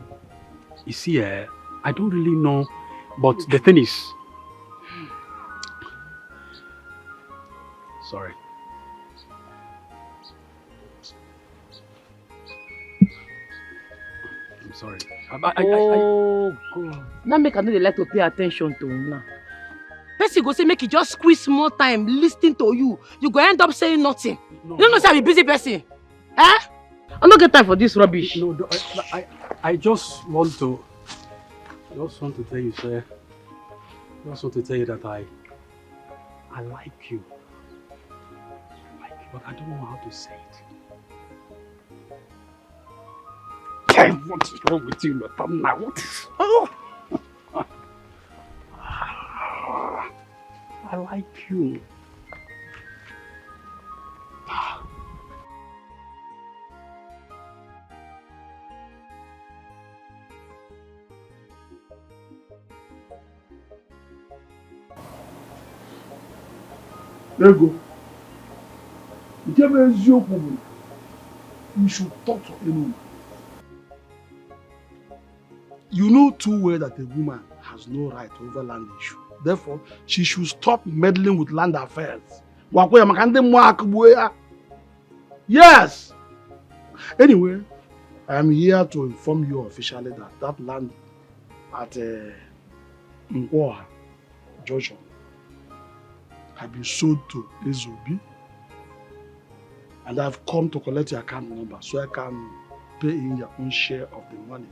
you see, I don't really know, but the thing is, sorry. I'm sorry. Oh, God. Now make another like to pay attention to him now. Person go say make you just squeeze more time listening to you. You go end up saying nothing. You don't know say I'm a busy person. Eh? I don't get time for this rubbish. No, I just want to tell you, sir. I just want to tell you that I like you. But I don't know how to say it. Damn, what is wrong with you, Madam? Now, what is... Oh! I like you. There you go. You should talk to anyone. You know too well that a woman has no right over land issue. Therefore, she should stop meddling with land affairs. Yes! Anyway, I am here to inform you officially that that land at Nkwoha Junction has been sold to Ezobi. And I've come to collect your account number so I can pay in your own share of the money.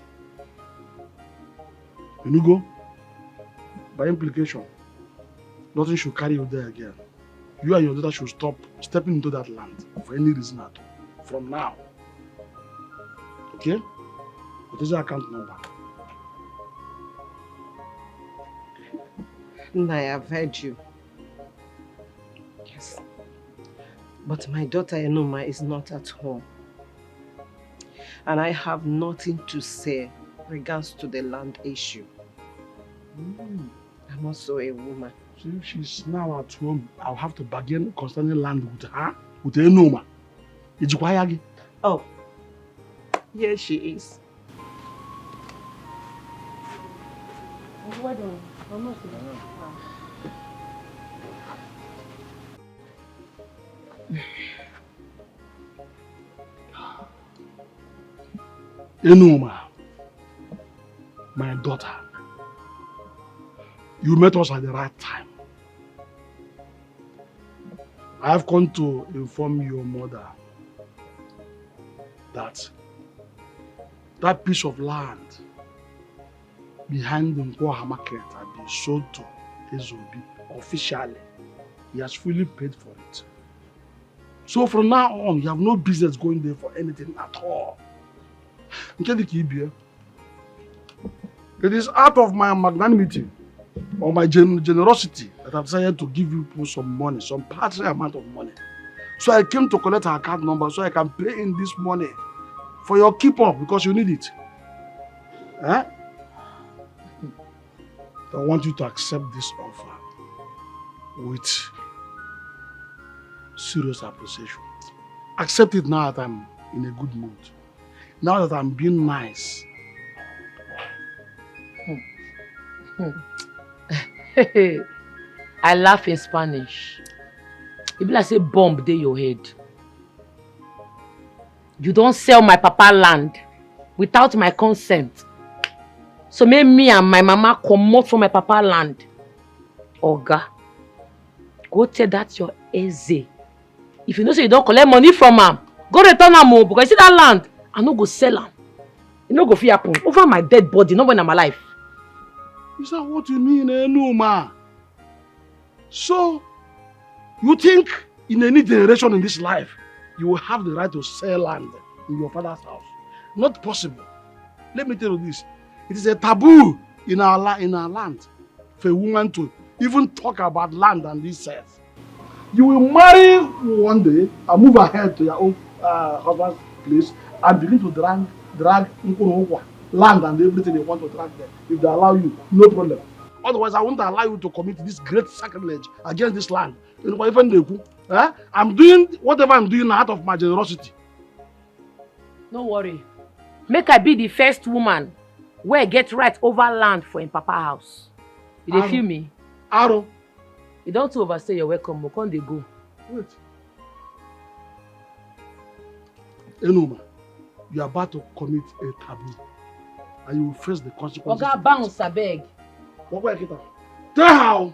You go? By implication, nothing should carry you there again. You and your daughter should stop stepping into that land for any reason at all. From now. Okay? What is your account number? I have heard you. Yes. But my daughter Enoma is not at home. And I have nothing to say regards to the land issue. I'm also a woman. So if she's now at home, I'll have to bargain concerning land with her, with Enoma. Oh, here she is. Enoma, my daughter, you met us at the right time. I have come to inform your mother that that piece of land behind the Nkwoha market has been sold to Ezobi officially. He has fully paid for it. So from now on, you have no business going there for anything at all. It is out of my magnanimity or my generosity that I've decided to give you some money, some paltry amount of money. So I came to collect her account number so I can pay in this money for your keep up because you need it. I want you to accept this offer with serious appreciation. Accept it now that I'm in a good mood. Now that I'm being nice. I laugh in Spanish. It be like say bomb dey your head. You don't sell my papa land without my consent. So make me and my mama comot from my papa land. Oga, go tell that your Eze. If you know say you don't collect money from am, go return am o, because you see that land, I no go sell am. E no go fit happen over my dead body, not when I'm alive. Is that what you mean, Enuma? So, you think in any generation in this life, you will have the right to sell land in your father's house? Not possible. Let me tell you this. It is a taboo in our land for a woman to even talk about land and this says. You will marry one day and move ahead to your own husband's place and begin to drag land and everything they want to drag there. If they allow you, no problem. Otherwise, I won't allow you to commit this great sacrilege against this land. I'm doing whatever I'm doing out of my generosity. No worry. Make I be the first woman where get right over land for in papa house. You dey feel me? Aro. You don't overstay your welcome, but can't they go? Wait. Enuma, you are about to commit a taboo. And you will face the consequences. Oga bounce, I beg. Tell how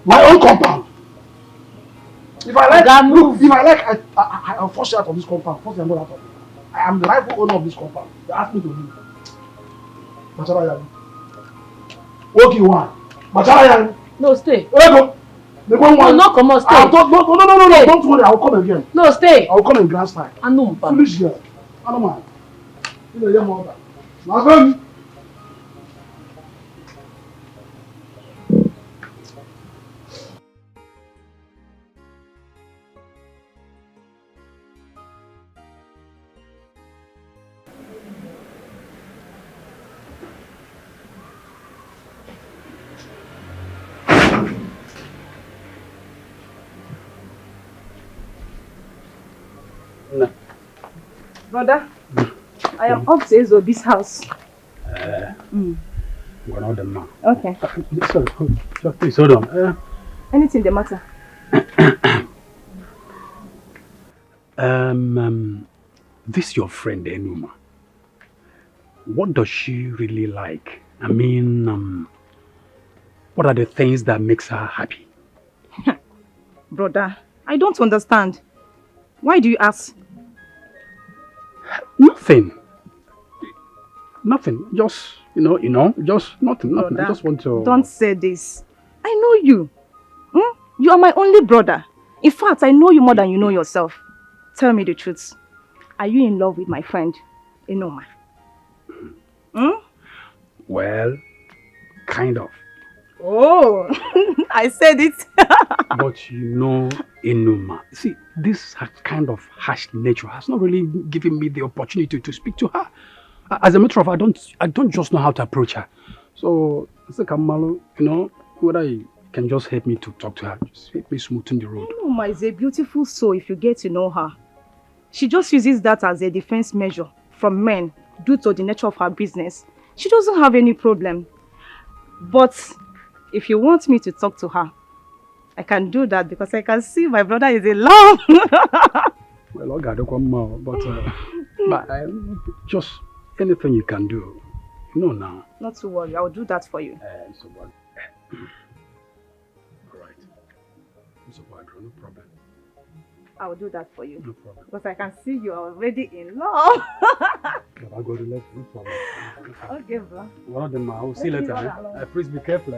my own compound. If I like, look, if I like, I'll force you out of this compound. Force you out of it. I am the rightful owner of this compound. They asked me to leave. Machala Yang. What you want? Machala Yang. No, stay. Where go? They go No, no, come on, stay. No, don't worry. I will come again. No, stay. I will come in grand style. I know. Foolish girl. I don't mind. You know your mother. Now come. Brother, I am upstairs of this house. One of them now. Okay. Sorry, please hold on. Anything the matter? This your friend Enuma. What does she really like? I mean, what are the things that makes her happy? Brother, I don't understand. Why do you ask? Nothing. Just, just nothing. Brother, I just want to... Don't say this. I know you. You are my only brother. In fact, I know you more than you know yourself. Tell me the truth. Are you in love with my friend, Enuma? Well, kind of. Oh, I said it. But Enuma. See, this kind of harsh nature has not really given me the opportunity to speak to her. As a matter of fact, I don't just know how to approach her. So, Kamalo, whether you can just help me to talk to her, just help me smoothen the road. Enuma is a beautiful soul if you get to know her. She just uses that as a defense measure from men due to the nature of her business. She doesn't have any problem. But if you want me to talk to her, I can do that because I can see my brother is in love. Well, I don't come more, but just anything you can do, now. Not to worry, I'll do that for you. All right. No problem. I'll do that for you. No problem. Because I can see you are already in love. I'll go to left, no problem. Okay, bro. One of them, I will see you later. Please be careful.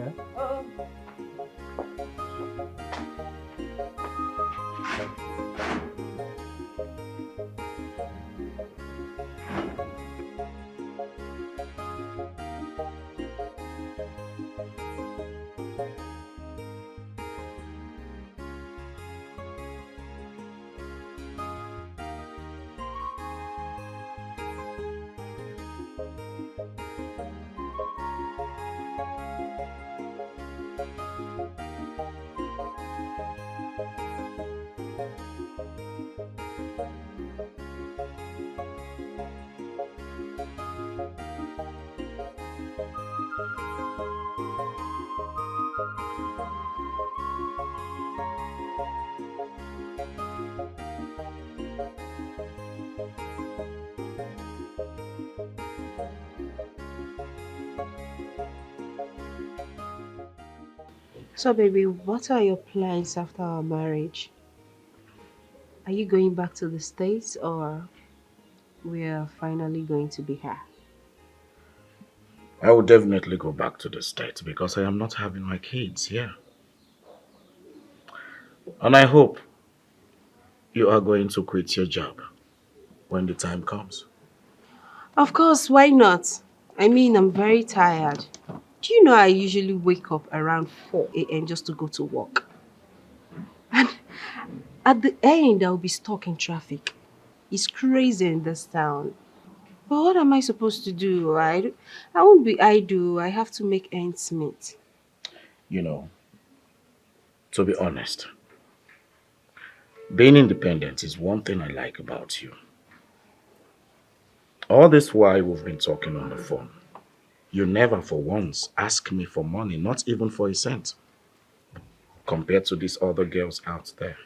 So, baby, what are your plans after our marriage? Are you going back to the States or we are finally going to be here? I will definitely go back to the States because I am not having my kids here. And I hope you are going to quit your job when the time comes. Of course, why not? I mean, I'm very tired. Do you know I usually wake up around 4 a.m. just to go to work? And at the end, I'll be stuck in traffic. It's crazy in this town. But what am I supposed to do? I won't be idle. I have to make ends meet. You know, to be honest, being independent is one thing I like about you. All this while we've been talking on the phone, you never for once ask me for money, not even for a cent, compared to these other girls out there.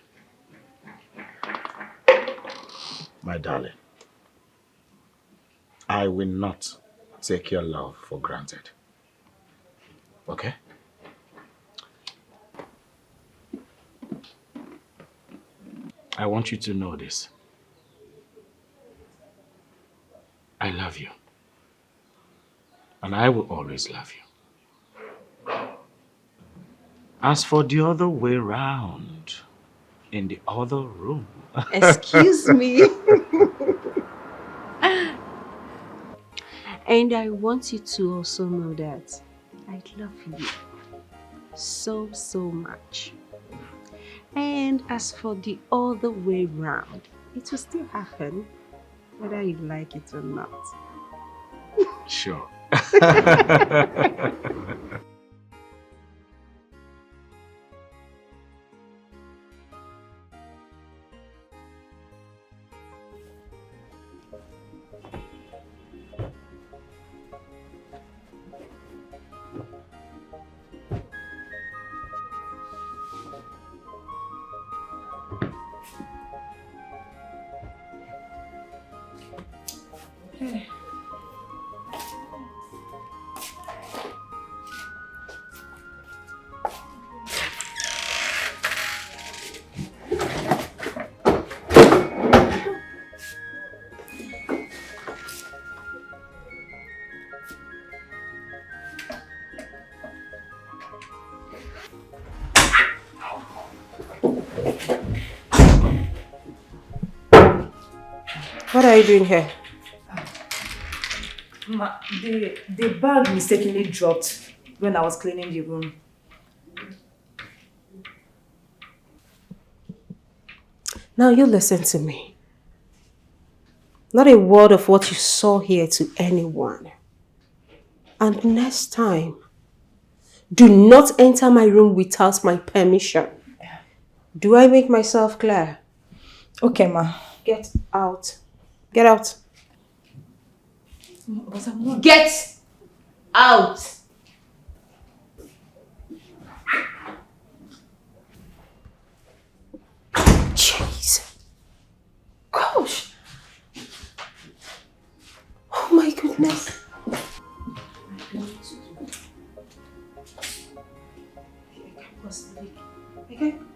My darling, I will not take your love for granted. Okay? I want you to know this. I love you. And I will always love you. As for the other way round, in the other room. Excuse me. And I want you to also know that I love you so, so much. And as for the other way round, it will still happen, whether you like it or not. Sure. What are you doing here? Ma, the bag mistakenly dropped when I was cleaning the room. Now you listen to me. Not a word of what you saw here to anyone. And next time, do not enter my room without my permission. Do I make myself clear? Okay, ma. Get out. Get out. But I'm not. Get out. Jeez. Gosh. Oh my goodness.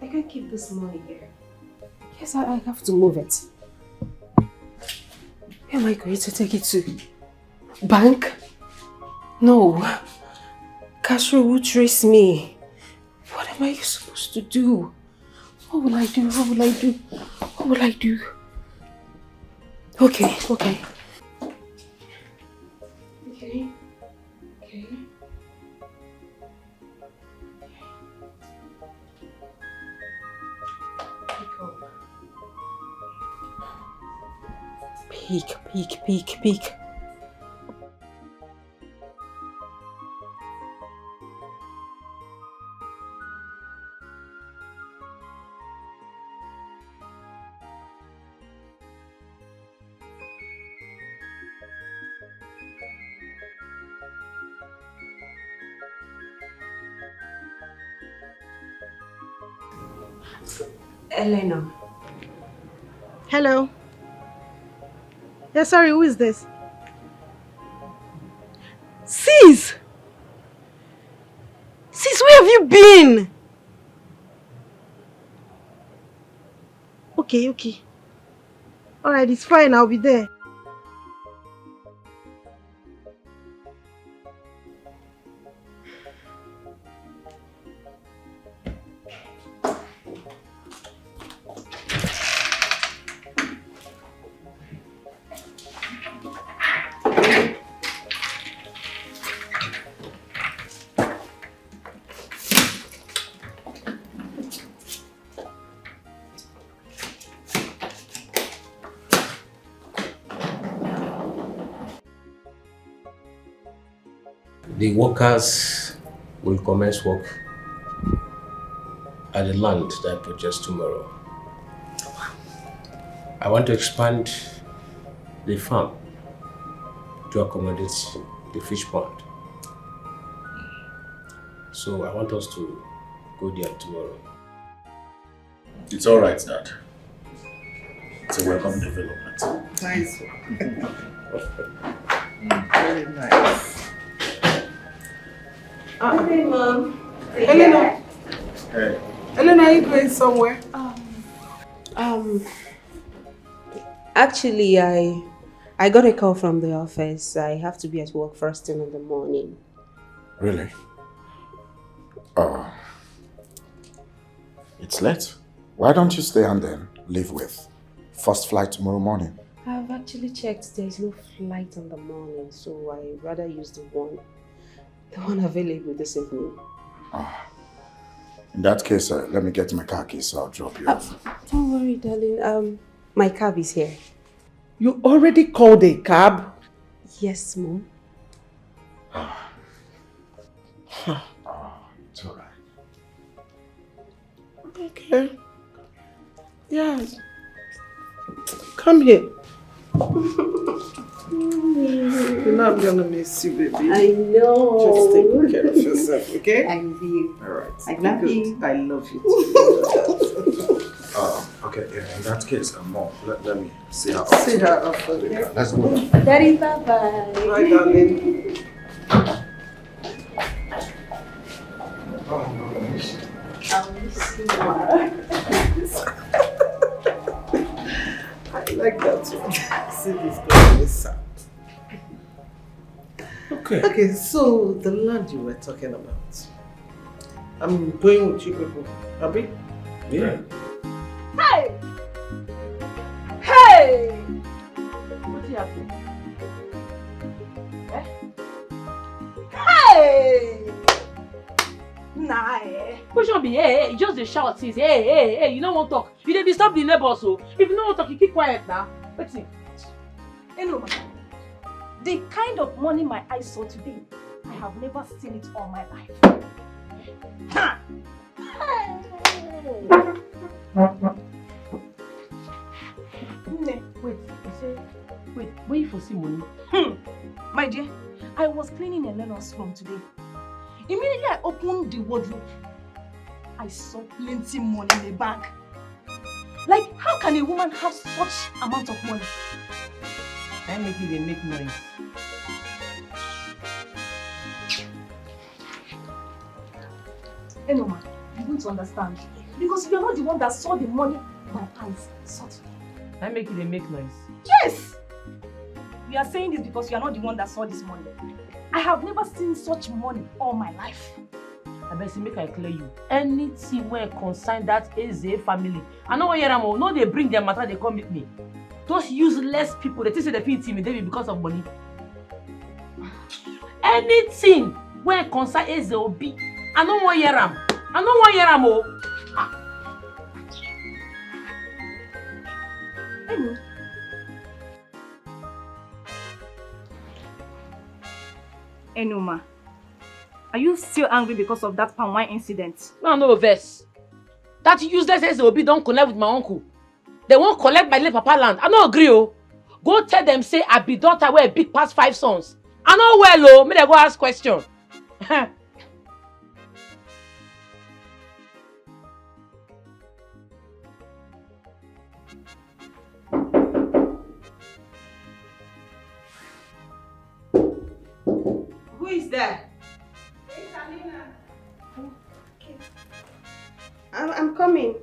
I can't keep this money here. Yes, I have to move it. Where am I going to take it to? Bank? No. Castro will trace me. What am I supposed to do? What will I do? What will I do? What will I do? Okay. Okay. Peek. Elena. Hello. Yeah, sorry, who is this? Sis! Sis, where have you been? Okay. Alright, it's fine. I'll be there. The workers will commence work at the land that I purchased tomorrow. I want to expand the farm to accommodate the fish pond. So I want us to go there tomorrow. It's all right, Dad. It's a welcome development. Nice. Very nice. Hey, Mom. Elena. Hey. Elena, are you going somewhere? Actually, I got a call from the office. I have to be at work first thing in the morning. Really? It's late. Why don't you stay and then leave with first flight tomorrow morning? I've actually checked. There's no flight in the morning, so I'd rather use the one available this evening. In that case, let me get my car keys, so I'll drop you off. Don't worry, darling. My cab is here. You already called a cab? Yes, Mom. It's all right. Okay. Yes. Come here. You know I'm gonna miss you, baby. I know. Just take good care of yourself, okay? I love you. Alright. I love you. I love you too. Okay, yeah, in that case, Mom, let me see her. See her off, okay? Let's go. Daddy, bye-bye. Bye, darling. I'll miss you more. I like that one. See this girl is sad. Okay, so the land you were talking about. I'm going with you people. Abi? Yeah. Hey! Hey! What's happening? Hey! Nah, Push on be hey, just the shout says hey, you don't want to talk. You dey disturb the neighbors, so if you don't want to talk, you keep quiet now. What's it? Anyway, the kind of money my eyes saw today, I have never seen it all my life. Ha! Wait, where you for see money? My dear, I was cleaning Eleanor's room today. Immediately I opened the wardrobe. I saw plenty money in the bag. Like, how can a woman have such amount of money? I make you they make noise. Enoma, you don't understand. Because you're not the one that saw the money my eyes saw today. I make you they make noise. Yes! You are saying this because you are not the one that saw this money. I have never seen such money all my life. I best make I clear you. Anything where concern that Eze family. I know where I'm no they bring their matter, they come meet me. Those useless people, they think they feel intimidated because of money. Anything where concern Eze Obi. I know where I'm. I know where I'm. Enoma, are you still angry because of that palm wine incident? No, verse. That useless Eze Obi don't connect with my uncle. They won't collect my late papa land. I no agree, oh. Go tell them say I be daughter where big past 5 sons. I know well, oh. May they go ask question. Who is there? I'm coming.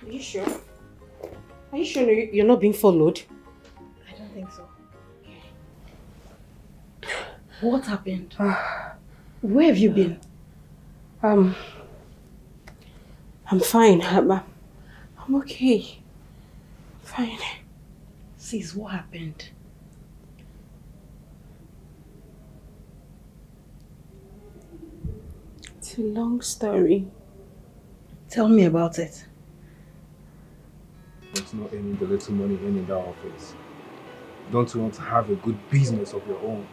Are you sure? Are you sure you're not being followed? I don't think so. What happened? Where have you been? I'm fine. I'm okay. Fine. Sis, what happened? It's a long story. Tell me about it. Don't you know any the little money in that office? Don't you want to have a good business of your own?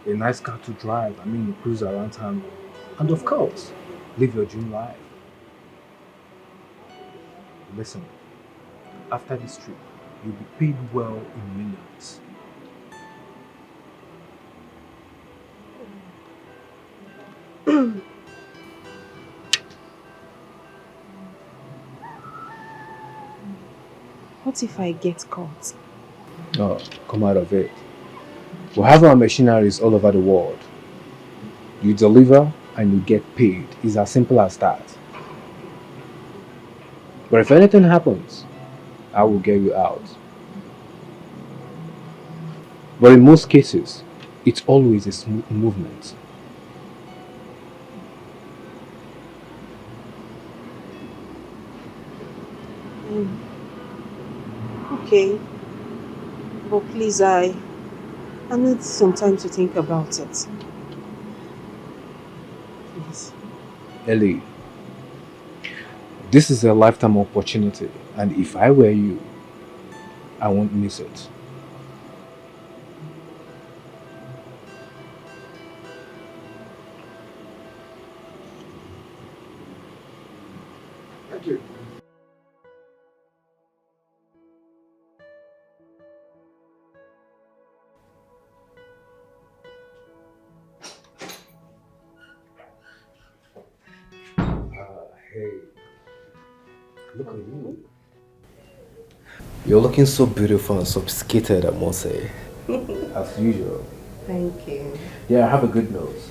A nice car to drive, you cruise around town. And of course, live your dream life. Listen, after this trip, you'll be paid well in millions. What if I get caught? Oh, come out of it. We have our machineries all over the world. You deliver and you get paid. It's as simple as that. But if anything happens, I will get you out. But in most cases, it's always a smooth movement. Okay. But please, I need some time to think about it. Please. Ellie, this is a lifetime opportunity, and if I were you, I won't miss it. Thank you. Hey, look at you. You're looking so beautiful and sophisticated, I must say. As usual. Thank you. Yeah, I have a good news.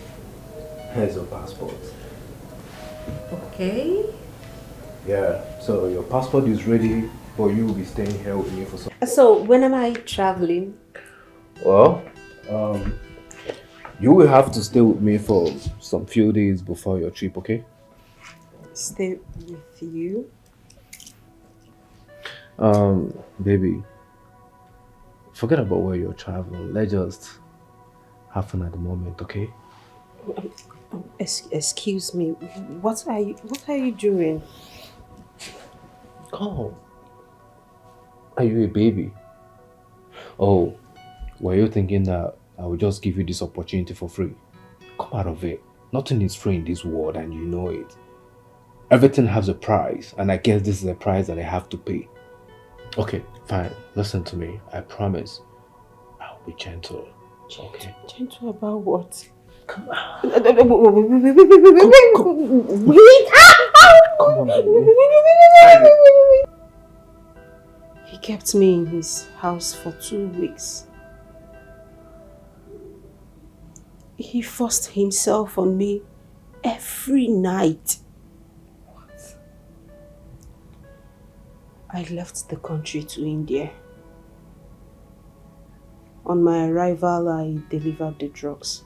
Here's your passport. Okay. Yeah, so your passport is ready, but you will be staying here with me for some. So, when am I traveling? Well, you will have to stay with me for some few days before your trip, okay? Stay with you? Baby, forget about where you're traveling. Let's just have fun at the moment, okay? Excuse me. What are you doing? Oh, are you a baby? Oh, were you thinking that I will just give you this opportunity for free? Come out of it. Nothing is free in this world and you know it. Everything has a price, and I guess this is a price that I have to pay. Okay, fine. Listen to me. I promise I'll be gentle. Okay? Gentle about what? Come on. Wait! Come on, baby. He kept me in his house for 2 weeks. He forced himself on me every night. What? I left the country to India. On my arrival, I delivered the drugs.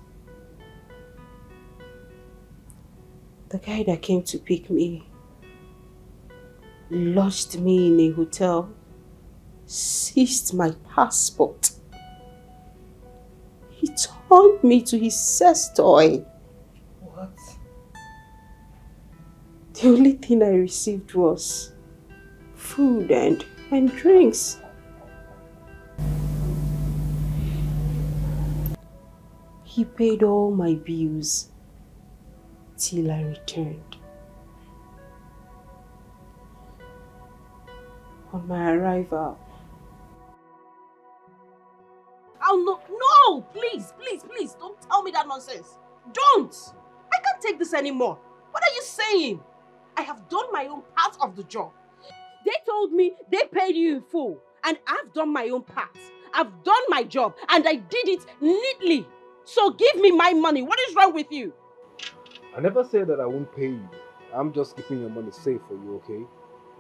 The guy that came to pick me lodged me in a hotel, seized my passport. He turned me to his sex toy. What? The only thing I received was food and drinks. He paid all my bills till I returned. On my arrival, Oh, no, please, don't tell me that nonsense. Don't! I can't take this anymore. What are you saying? I have done my own part of the job. They told me they paid you in full, and I've done my own part. I've done my job, and I did it neatly. So give me my money. What is wrong with you? I never said that I won't pay you. I'm just keeping your money safe for you, okay?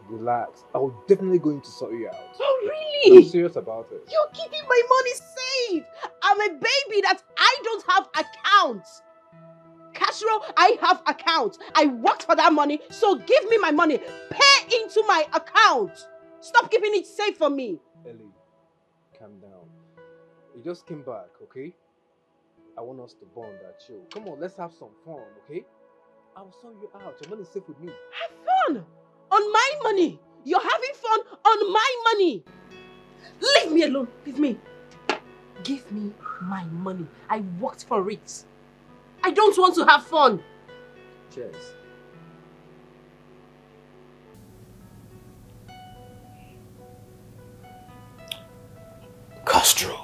Relax. I will definitely going to sort you out. Oh, really? I'm serious about it. You're keeping my money safe. I'm a baby that I don't have accounts. Castro, I have accounts. I worked for that money, so give me my money. Pay into my account. Stop keeping it safe for me. Ellie, calm down. You just came back, okay? I want us to bond and chill. Come on, let's have some fun, okay? I will sort you out. Your money is safe with me. Have fun on my money. You're having fun on my money. Leave me alone. Leave me. Give me my money. I worked for it. I don't want to have fun. Cheers. Castro,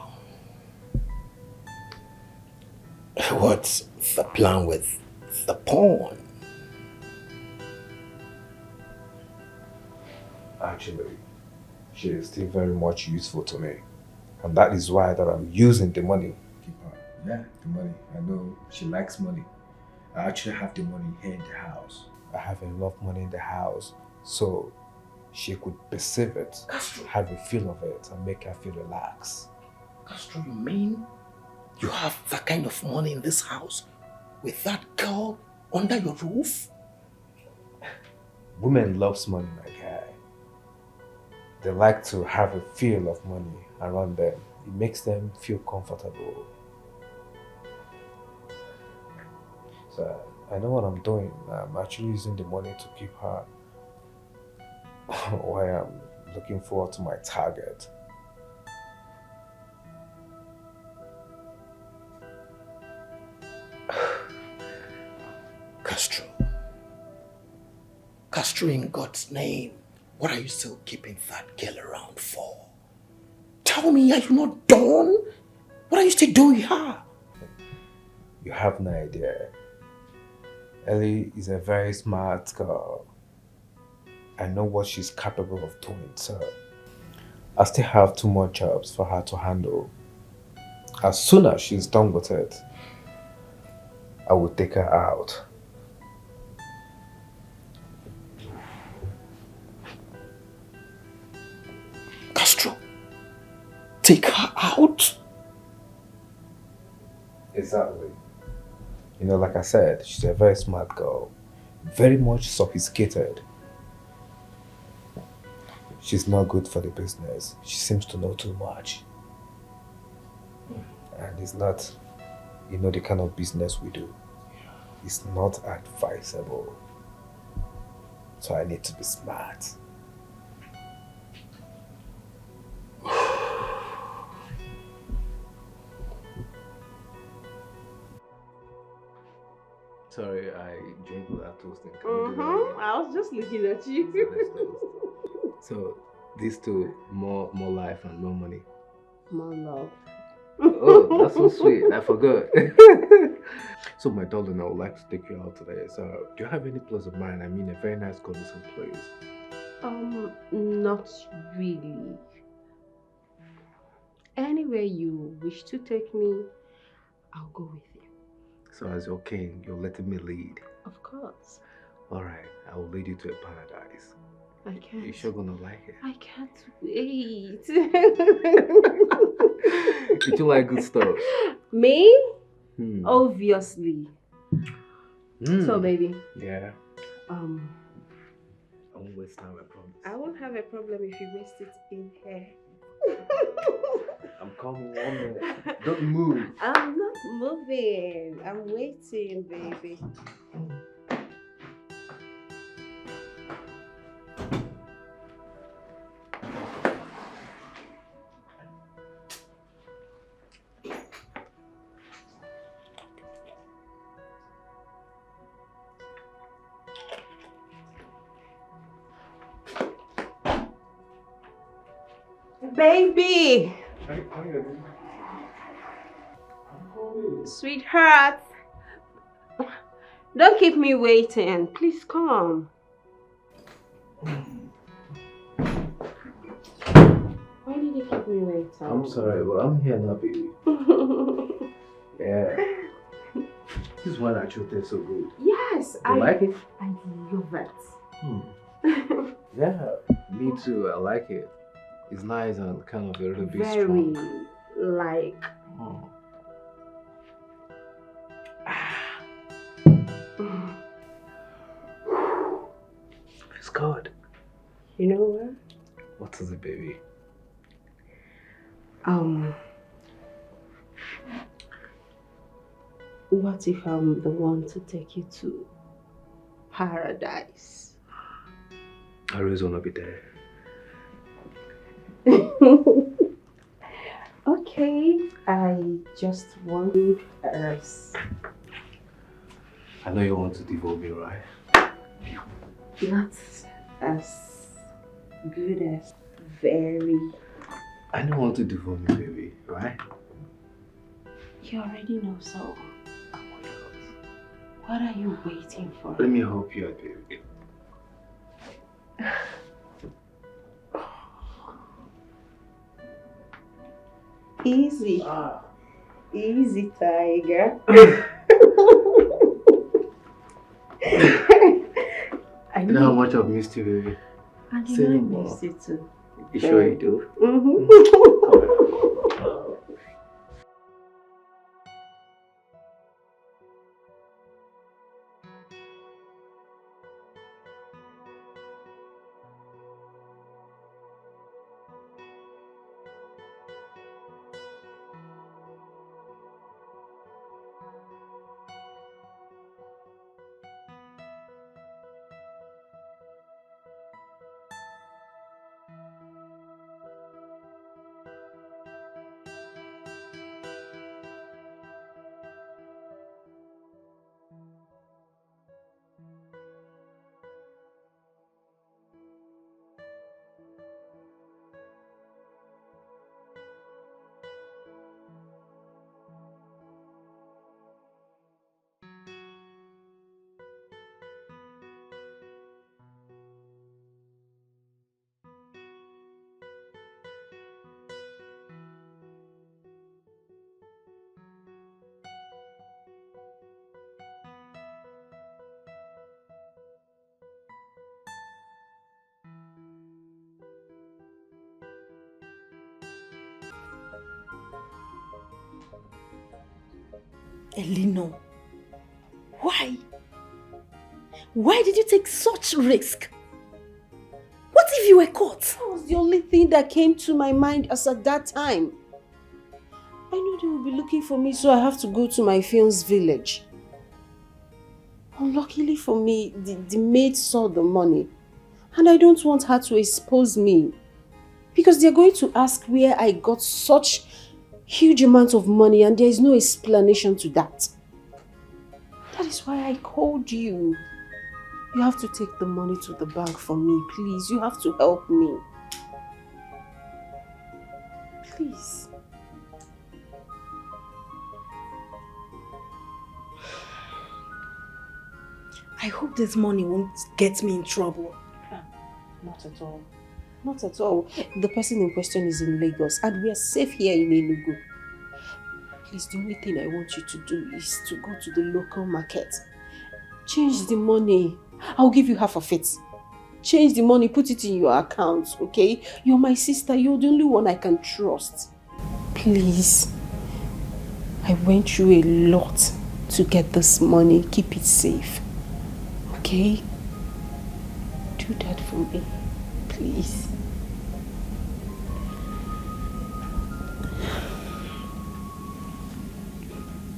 what's the plan with the pawn? Actually, she is still very much useful to me. And that is why that I'm using the money. Keep her. Yeah, the money. I know she likes money. I actually have the money here in the house. I have enough money in the house so she could perceive it, Castro, have a feel of it, and make her feel relaxed. Castro, you mean you have that kind of money in this house with that girl under your roof? Women loves money, my guy. They like to have a feel of money around them. It makes them feel comfortable. So I know what I'm doing. I'm actually using the money to keep her while I'm looking forward to my target. Castro, in God's name, what are you still keeping that girl around for? Tell me, are you not done? What are you still doing here? You have no idea. Ellie is a very smart girl. I know what she's capable of doing, so I still have 2 more jobs for her to handle. As soon as she's done with it, I will take her out. Castro, take her out? Exactly. You know, like I said, she's a very smart girl. Very much sophisticated. She's not good for the business. She seems to know too much. And it's not, you know, the kind of business we do. It's not advisable. So I need to be smart. Sorry, I drank without toasting. Can we do that again? I was just looking at you. So let's toast. So these two, more life and more money. More love. Oh, that's so sweet. I forgot. So my darling, I would like to take you out today. So do you have any place of mine? I mean, a very nice conducive place. Not really. Anywhere you wish to take me, I'll go with you. So as your king, you're letting me lead. Of course. Alright, I will lead you to a paradise. I can't. You're sure gonna like it? I can't wait. Did you like good stuff? Me? Obviously. So baby. Yeah. I won't waste time, I promise. I won't have a problem if you waste it in here. I'm coming 1 minute. Don't move. I'm not moving. I'm waiting, baby. Baby! Sweetheart, don't keep me waiting. Please come. Why did you keep me waiting? I'm sorry, but I'm here now, baby. Yeah. This wine actually tastes so good. Yes, You like it? I love it. Yeah, me too. I like it. It's nice and kind of a little bit Very, strong. like. It's good. You know what? What is it, baby? What if I'm the one to take you to paradise? I always want to be there. Okay, I just want us. I know you want to devote me, right? Not as good as very. I don't want to devote me, baby, right? You already know, so what are you waiting for? Let me help you out, baby. Easy. Easy, tiger. You know how much I've missed you, baby. And Say you know I more. miss you too. You sure you do? Elino, why? Why did you take such risk? What if you were caught? That was the only thing that came to my mind as at that time. I know they will be looking for me, so I have to go to my fiance's village. Unluckily for me, the maid saw the money, and I don't want her to expose me, because they're going to ask where I got such huge amount of money, and there is no explanation to that. That is why I called you. You have to take the money to the bank for me, please. You have to help me. Please. I hope this money won't get me in trouble. Not at all. Not at all. The person in question is in Lagos and we are safe here in Enugu. Please, the only thing I want you to do is to go to the local market. Change the money. I'll give you half of it. Change the money, put it in your account, okay? You're my sister. You're the only one I can trust. Please. I went through a lot to get this money. Keep it safe. Okay? Do that for me. Please.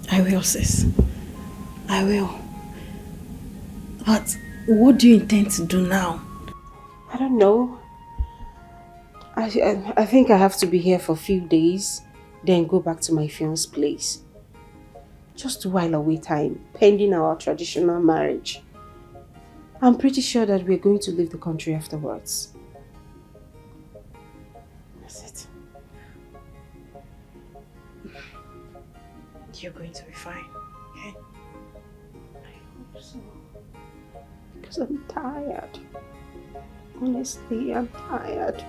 I will, sis. I will. But what do you intend to do now? I don't know. I think I have to be here for a few days, then go back to my fiance's place. Just to while away time, pending our traditional marriage. I'm pretty sure that we're going to leave the country afterwards. That's it. You're going to be fine, okay? I hope so. Because I'm tired. Honestly, I'm tired.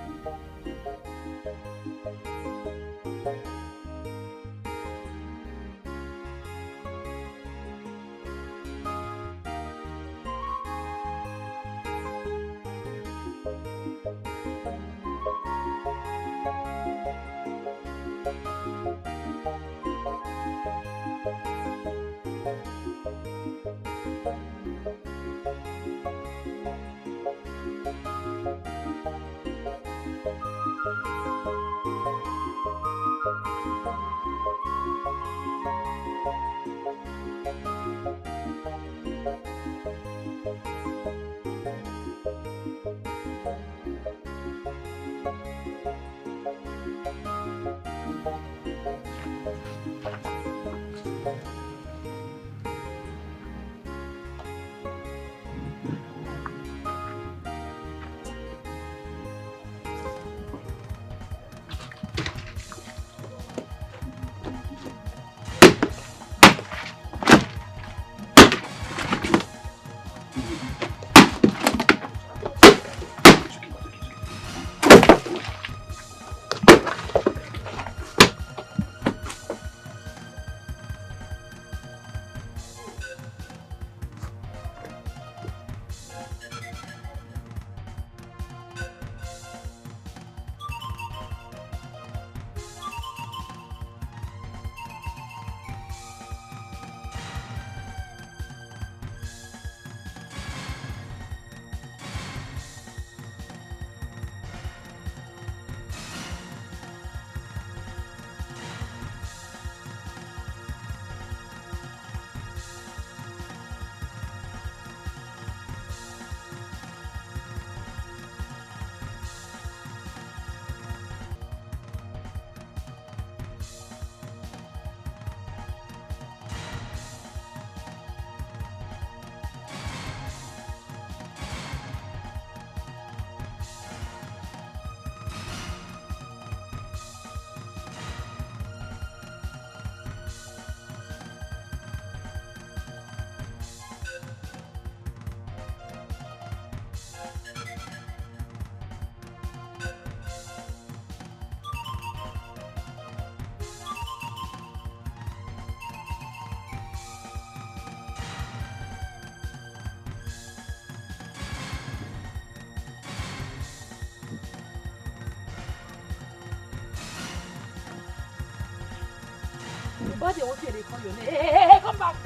Nobody wants you to call your name. Hey, come back.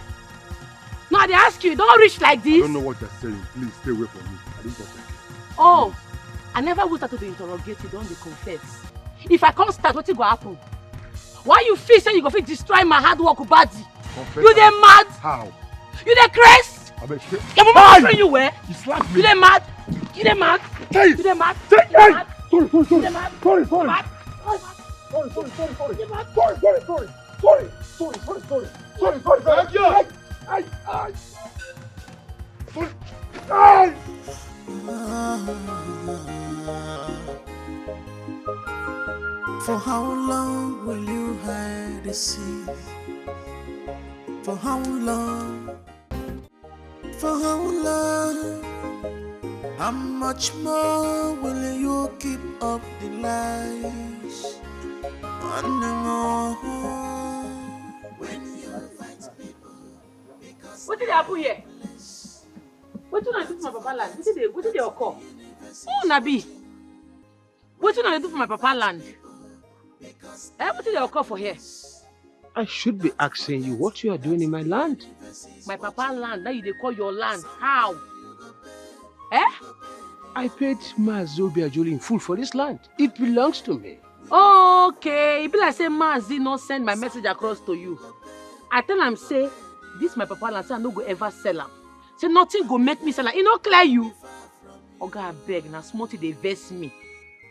No, they ask you, don't reach like this. I don't know what you're saying. Please stay away from me. I didn't talk like this. Oh, I never will start to interrogate you, don't they confess. If I can't start, what's going to happen? Why you feel say you go fit destroy my hard work body? Confess. You dey mad? How? You dey crazy? I bet you. Your mama train you where? You slapped me. You dey mad? You dey mad? Hey! You dey mad? Hey! You dey mad? Sorry. You dey mad? Sorry. Mad? Sorry. You dey mad? Sorry. Thank you. Ay. Sorry. Ay. For how long will you hide the sea? For how long? For how long? How much more will you keep up the lies? On and on. When you fight people because What did happen here? What did I do for my papa land? What did they occur? Oh, Nabi. What did I do for my papa land? What did they occur for here? I should be asking you what you are doing in my land. My papa land, now you they call your land. How? I paid Mazobi Ajoli in full for this land. It belongs to me. Okay, it be like say Mazi not send my message across to you. I tell him say, this my papa land, say I no go ever sell him. Say nothing go make me sell him. It no clear you. Oga, I beg, now smarty they vex me.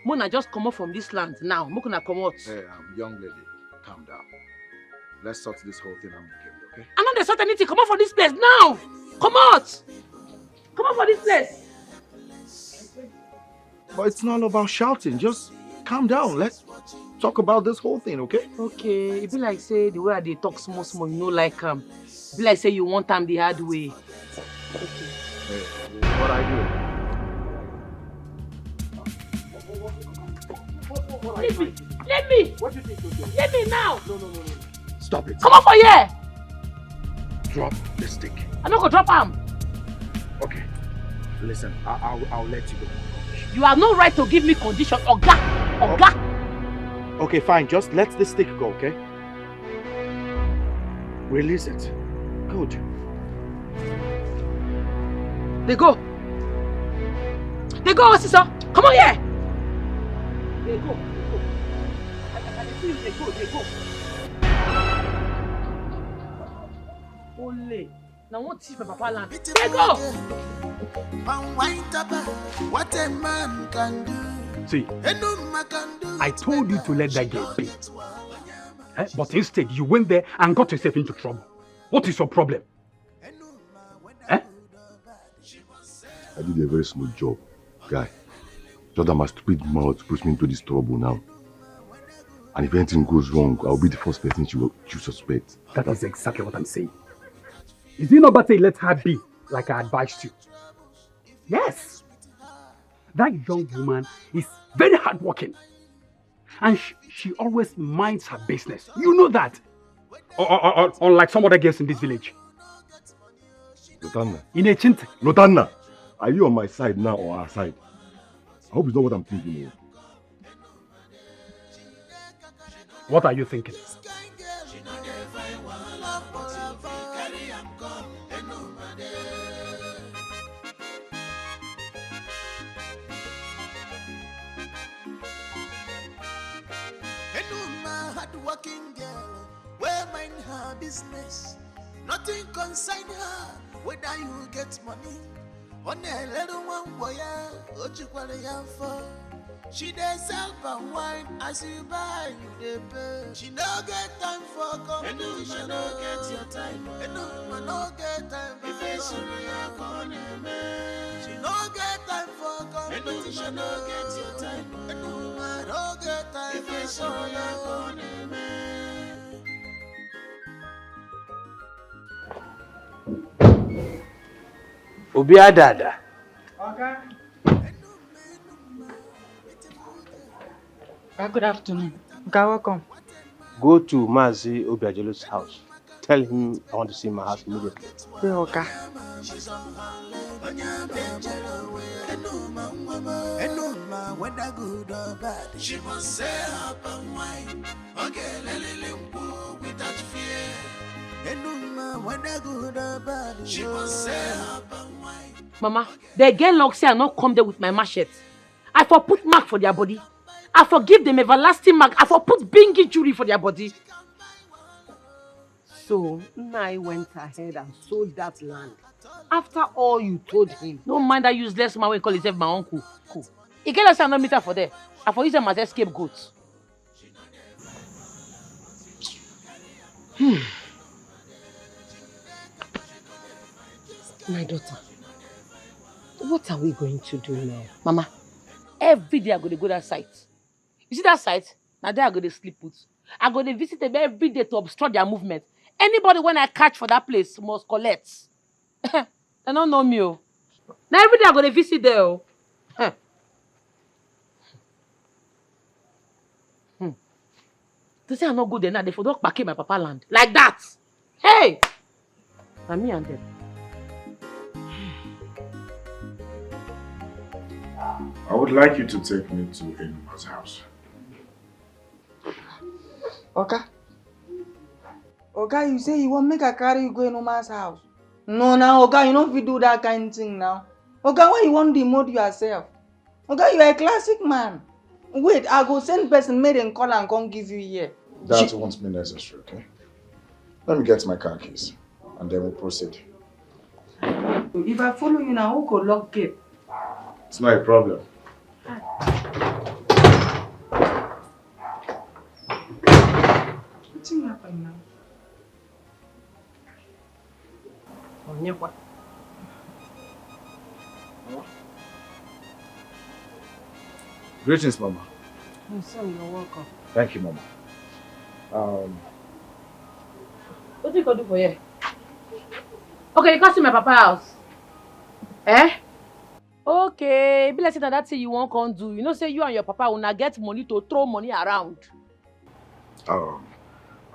Mona just come out from this land now. Mona come out. Hey, young lady, calm down. Let's sort this whole thing amicably, okay? I'm not the sort anything. Come out from this place now. Come out. Come out from this place. But it's not about shouting. Just calm down. Let's talk about this whole thing, okay? Okay, it be like say the way they talk small, you know, like be like say you want them the hard way. Okay. Hey, what I do? Leave me. Leave me. What do you think you're doing? Leave me now. No. Stop it. Come on for here. Drop the stick. I'm not gonna drop him. Okay. Listen, I'll let you go. You have no right to give me condition, Oga. Oga. Okay, fine. Just let the stick go, okay? Release it. Good. They go. They go, sister. Come on here. They go. I can see you. They go. Ole. Now what is my papa land? They go. What a man can do. See, I told you to let that girl be. But instead, you went there and got yourself into trouble. What is your problem? I did a very smooth job, guy. Just that my stupid mouth puts me into this trouble now. And if anything goes wrong, I'll be the first person you suspect. That is exactly what I'm saying. Is it not better let her be, like I advised you? Yes. That young woman is very hardworking. And she always minds her business. You know that. Unlike some other girls in this village. Lotanna, are you on my side now or our side? I hope it's not what I'm thinking of. What are you thinking? Working girl, where mind her business. Nothing concern her, whether you get money. On a little one boy, what you call a for. She does sell and wine as you buy, you they pay. She no get time for competition, no get your time. No get time for she no get time for competition, no get your time. No get time for Obia Dada. Okay. Good afternoon. Okay, welcome. Go to Mazi Obiajelo's house. Tell him I want to see my house immediately. Yeah, okay. She must say up and wine. Okay, without fear. She must say up and wine. Mama, the girl like say I not come there with my machete. I for put mark for their body. I forgive them everlasting mark. I for put big injury for their body. So, Nai went ahead and sold that land. After all you told him. Don't mind that useless man we call himself my uncle. Cool. He get us a no meter for there. I for use them as scapegoats. My daughter, what are we going to do now? Mama, every day I go to that site. You see that site? Now there I go to sleep put. I go to visit them every day to obstruct their movement. Anybody when I catch for that place must collect. They don't know me. Oh. Now every day I go to visit there. Oh. To say I'm not good there now, they for don't back in my papa land. Like that. Hey! And me and them. I would like you to take me to Enuma's house. Okay. Okay, you say you want make a carry you go in Oma's house. No, now, okay, you don't fit do that kind of thing now. Okay, why you want to demote yourself? Okay, you are a classic man. Wait, I go send person made and call and come give you here. That won't be necessary, okay? Let me get my car keys and then we'll proceed. If I follow you now, who could lock gate? It's not a problem. What's happening now? Greetings, Mama. My son, you're welcome. Thank you, Mama. What do you go do for you? Okay, you can see my papa's house. Eh? Okay, be like say na that thing you won't come do. You know, say you and your papa will not get money to throw money around.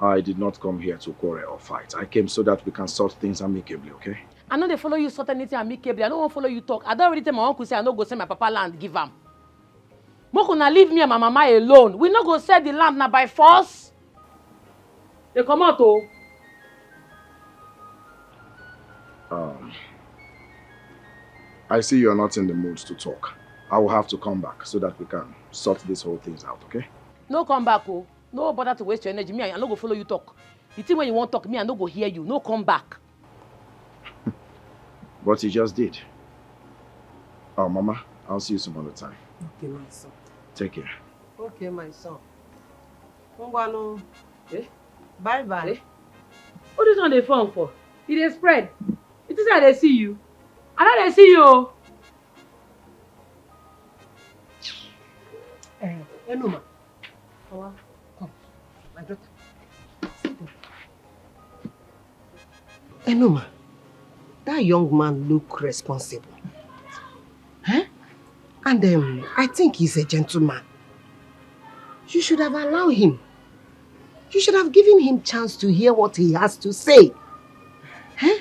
I did not come here to quarrel or fight. I came so that we can sort things amicably, okay? I know they follow you sort anything amicably. I don't want to follow you talk. I don't already tell my uncle say I no go sell my papa land, give am. Moko na leave me and my mama alone. We no go sell the land now by force. They come out oh. I see you are not in the mood to talk. I will have to come back so that we can sort this whole thing out, okay? No come back oh. No bother to waste your energy. Me, I no go follow you talk. The thing when you want talk, me, I no go hear you. No come back. What you just did. Oh, Mama, I'll see you some other time. Okay, my son. Take care. Okay, my son. Ngwano. Eh? Bye-bye. Eh? What is on the phone for? It is spread. It is how they see you. I know they see you. Enuma. Come, my daughter. Enuma, that young man look responsible. Huh? And I think he's a gentleman. You should have allowed him. You should have given him chance to hear what he has to say. Huh?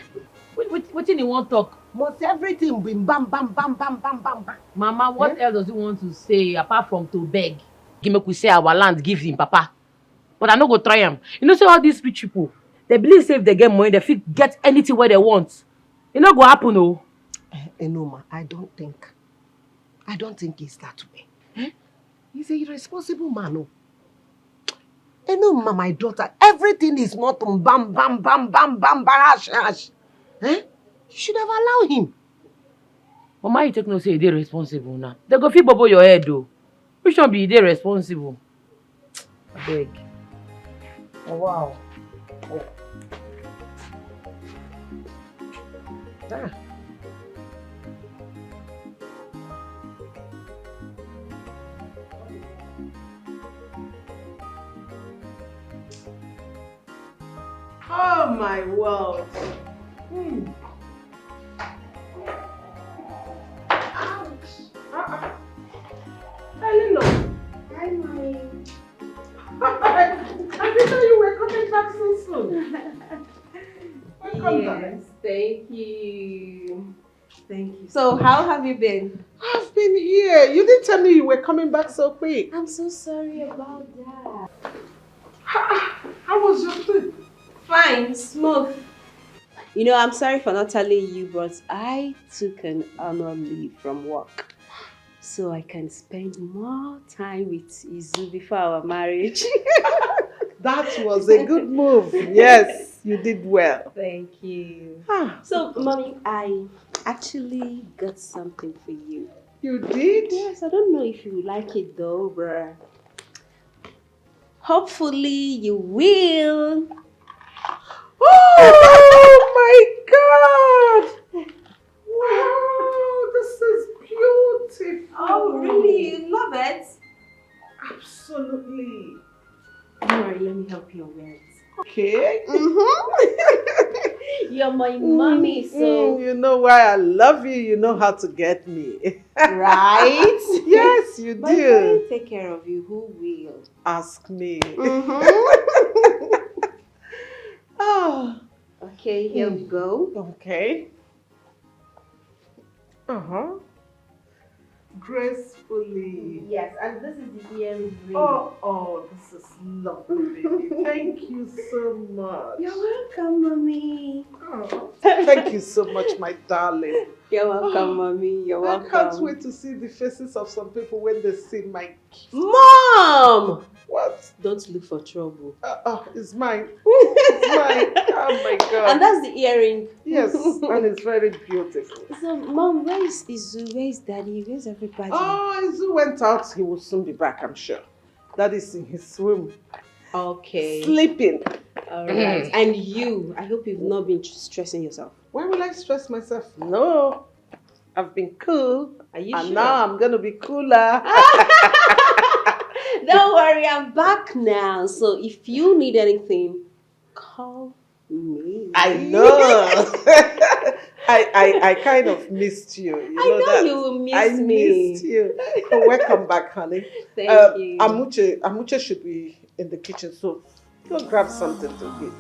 What did he want to talk? Must everything be bam, bam, bam, bam, bam, bam, bam? Mama, what else does he want to say apart from to beg? Make we say our land, give him, Papa. But I no go try him. You know, say all these rich people, they believe say if they get money, they fit get anything where they want. It no go happen, no. Enoma, I don't think it's that way. Eh? He's a irresponsible man, oh. Enoma, my daughter, everything is not bam, bam, bam, bam, bam, barash, hash. Eh? You should have allowed him. Mama, you take no say they responsible now. They go fit bubble your head, though. Which one be they responsible? I beg. Oh, wow. Oh. Ah. Oh my world. Ouch. Hello. Hi, Mommy. I didn't know you were coming back so soon. Welcome back. Yes, thank you. Thank you. So, how have you been? I've been here. You didn't tell me you were coming back so quick. I'm so sorry about that. How was your trip? Fine, smooth. You know, I'm sorry for not telling you, but I took an annual leave from work so I can spend more time with Izu before our marriage. That was a good move. Yes, you did well. Thank you. So, Mommy, I actually got something for you. You did? Yes, I don't know if you like it though, bruh. Hopefully you will. Oh my God! Wow, this is beautiful. Oh, really? You love it? Absolutely. Don't worry, let me help you wear it. Okay. You're my mommy, so... You know why I love you. You know how to get me. Right? Yes, you But if I do. don't take care of you, who will? Ask me. Oh. Okay, here we go. Okay. Gracefully. Yes, and this is the earring. Oh, this is lovely, baby. Thank you so much. You're welcome, Mommy. Oh, thank you so much, my darling. You're welcome, Mommy. You're welcome. I can't wait to see the faces of some people when they see my gift. Mom! What? Don't look for trouble. It's mine. It's mine. Oh my God. And that's the earring. Yes, and it's very beautiful. So, Mom, where is Izu? Where is Daddy? Where's everybody? Oh, Izu went out. He will soon be back, I'm sure. Daddy's in his room. Okay. Sleeping. All right. And you, I hope you've not been stressing yourself. Why will I stress myself? No. I've been cool. Are you and sure? now I'm going to be cooler. Don't worry, I'm back now. So if you need anything, call me. I know. I kind of missed you. You I know that. you will miss I me. missed you. Welcome back, honey. Thank you. Amuche should be in the kitchen, so go grab something to eat.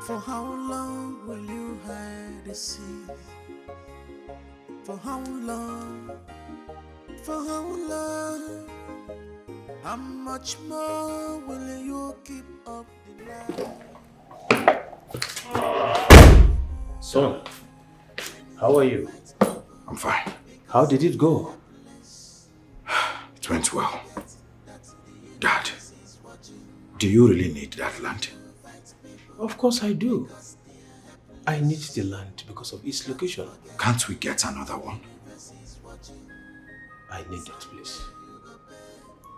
For how long will you hide the secret? For how long? For how long? How much more will you keep up the lie? Son, how are you? I'm fine. How did it go? It went well. Dad, do you really need that land? Of course I do. I need the land because of its location. Can't we get another one? I need it, please.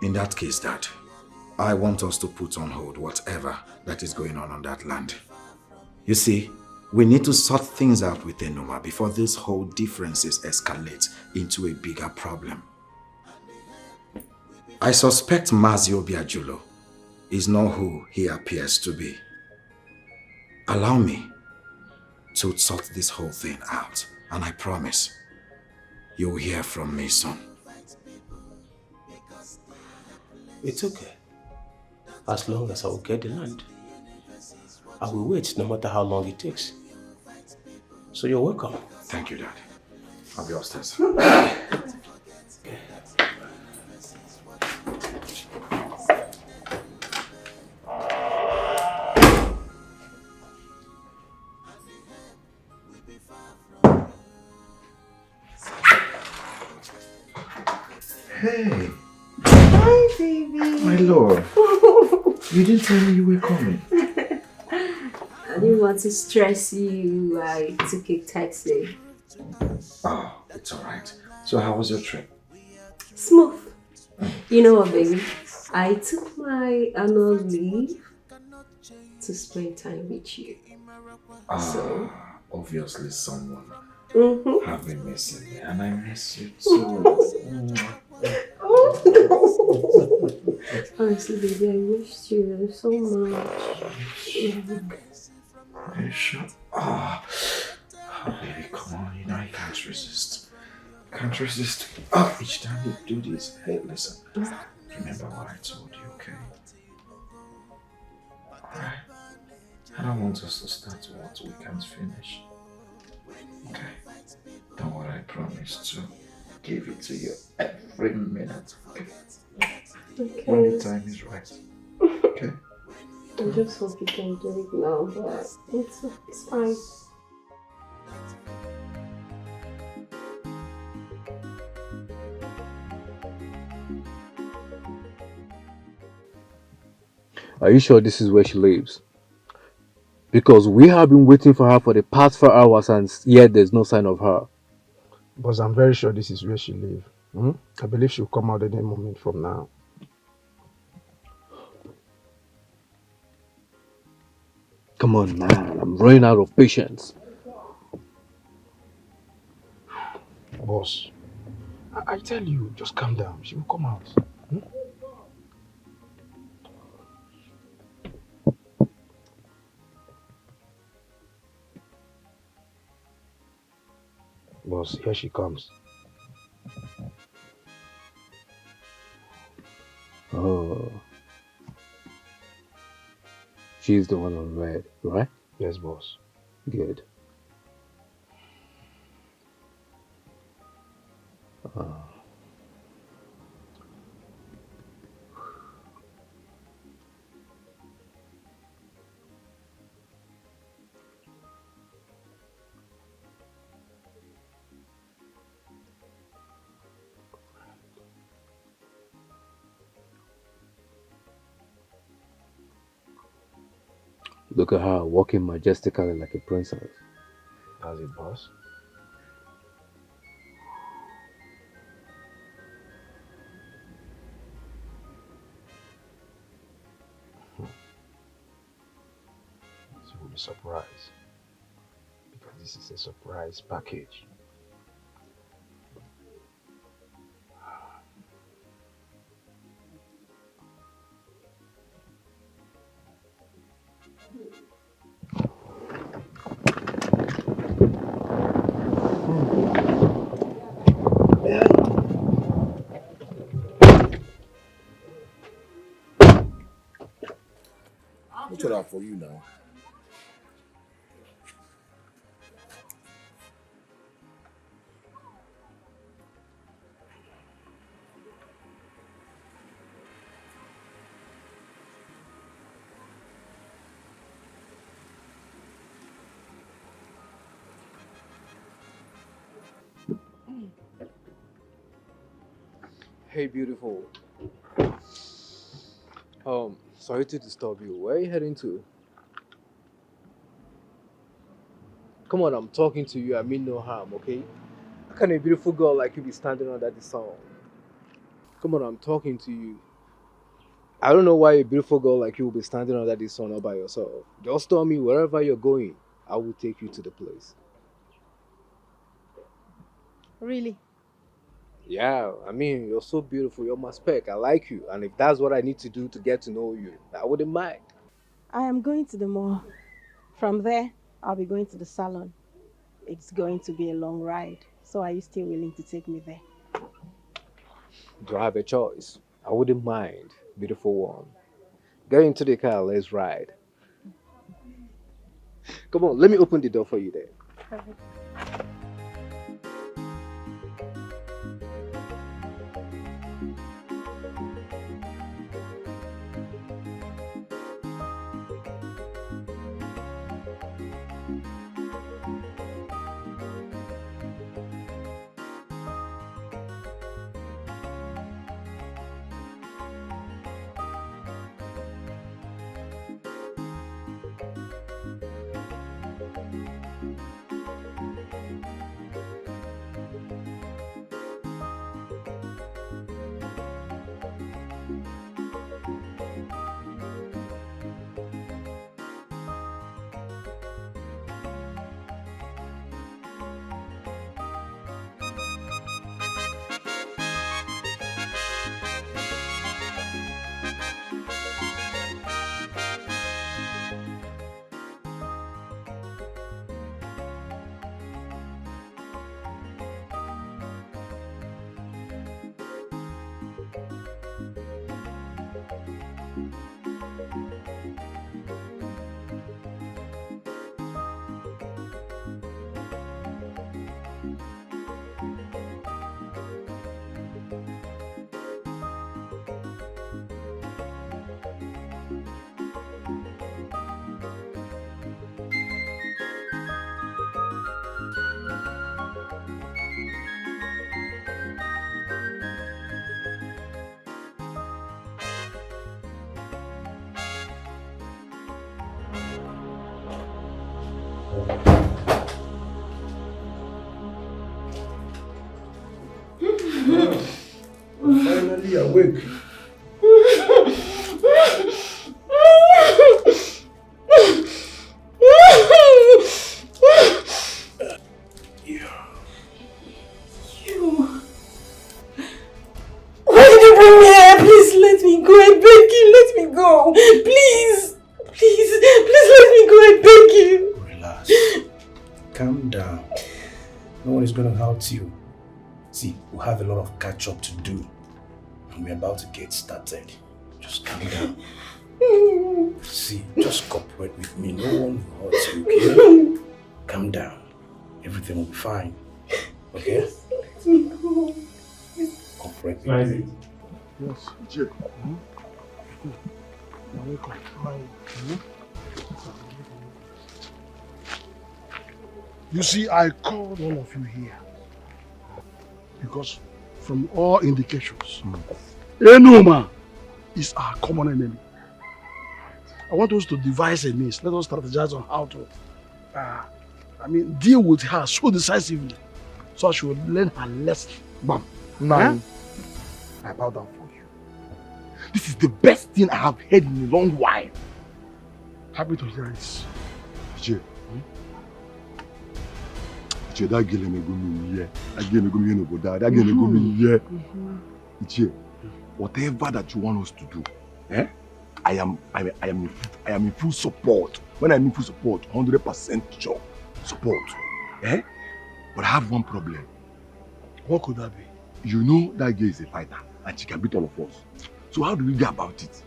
In that case, Dad, I want us to put on hold whatever that is going on that land. You see, we need to sort things out with Enoma before this whole differences escalate into a bigger problem. I suspect Mazio Biajulo is not who he appears to be. Allow me to sort this whole thing out, and I promise you'll hear from me soon. It's okay. As long as I will get the land. I will wait no matter how long it takes. So you're welcome. Thank you, Dad. I'll be upstairs. Hey. Hi, baby. My lord. You didn't tell me you were coming. I didn't want to stress you. I took a taxi. Oh, it's alright. So how was your trip? Smooth. You know what, baby? I took my annual leave to spend time with you. So, Obviously someone have been missing me, and I miss you too. honestly, baby, I missed you so much. Are you sure? Oh, baby, come on, you know I can't resist. Can't resist. Oh, each time you do this, hey, listen. Remember what I told you, okay? Alright? I don't want us to start what we can't finish. Okay? Don't worry, I promise to give it to you every minute, okay? When the time is right. Okay? I just hope you can do it now, but it's fine. Are you sure this is where she lives? Because we have been waiting for her for the past 4 hours and yet there's no sign of her. But I'm very sure this is where she lives. I believe she'll come out any moment from now. Come on, man. I'm running out of patience. Boss, I tell you, just calm down. She will come out. Boss, here she comes. Oh. She's the one on red, right? Yes, boss. Good. Look at her walking majestically like a princess. That's it, boss. She will be surprised. Because this is a surprise package. butcher that for you now. Hey, beautiful. Sorry to disturb you. Where are you heading to? Come on, I'm talking to you. I mean no harm, okay? How can a beautiful girl like you be standing under the sun? Come on, I'm talking to you. I don't know why a beautiful girl like you will be standing under the sun all by yourself. Just tell me wherever you're going, I will take you to the place. Really? Yeah, I mean, you're so beautiful. You're my spec. I like you. And if that's what I need to do to get to know you, I wouldn't mind. I am going to the mall. From there, I'll be going to the salon. It's going to be a long ride. So are you still willing to take me there? Do I have a choice? I wouldn't mind, beautiful one. Get into the car, let's ride. Come on, let me open the door for you there. Perfect. I'm finally awake. Why did you bring me here? Please let me go. I beg you, let me go. Please. Please let me go. I beg you. Relax. Calm down. No one is going to hurt you. See, we have a lot of catch up to do. And we're about to get started. Just calm down. See, just cooperate with me. No one will hurt you, okay? Calm down. Everything will be fine. Okay? Let me go. Cooperate with me. Yes, Jay. You see, I called all of you here because from all indications, Enuma is our common enemy. I want us to devise a means. Let us strategize on how to, deal with her so decisively so she will learn her lesson. Bam. Nine. I bow down for you. This is the best thing I have heard in a long while. Happy to hear it. Jay. Jay, that girl may go me here. That girl may go me over there. That girl may go me here. Jay, whatever that you want us to do, I am in full support. When I'm in full support, 100% sure support. But I have one problem. What could that be? You know that girl is a fighter and she can beat all of us. So how do we go about it?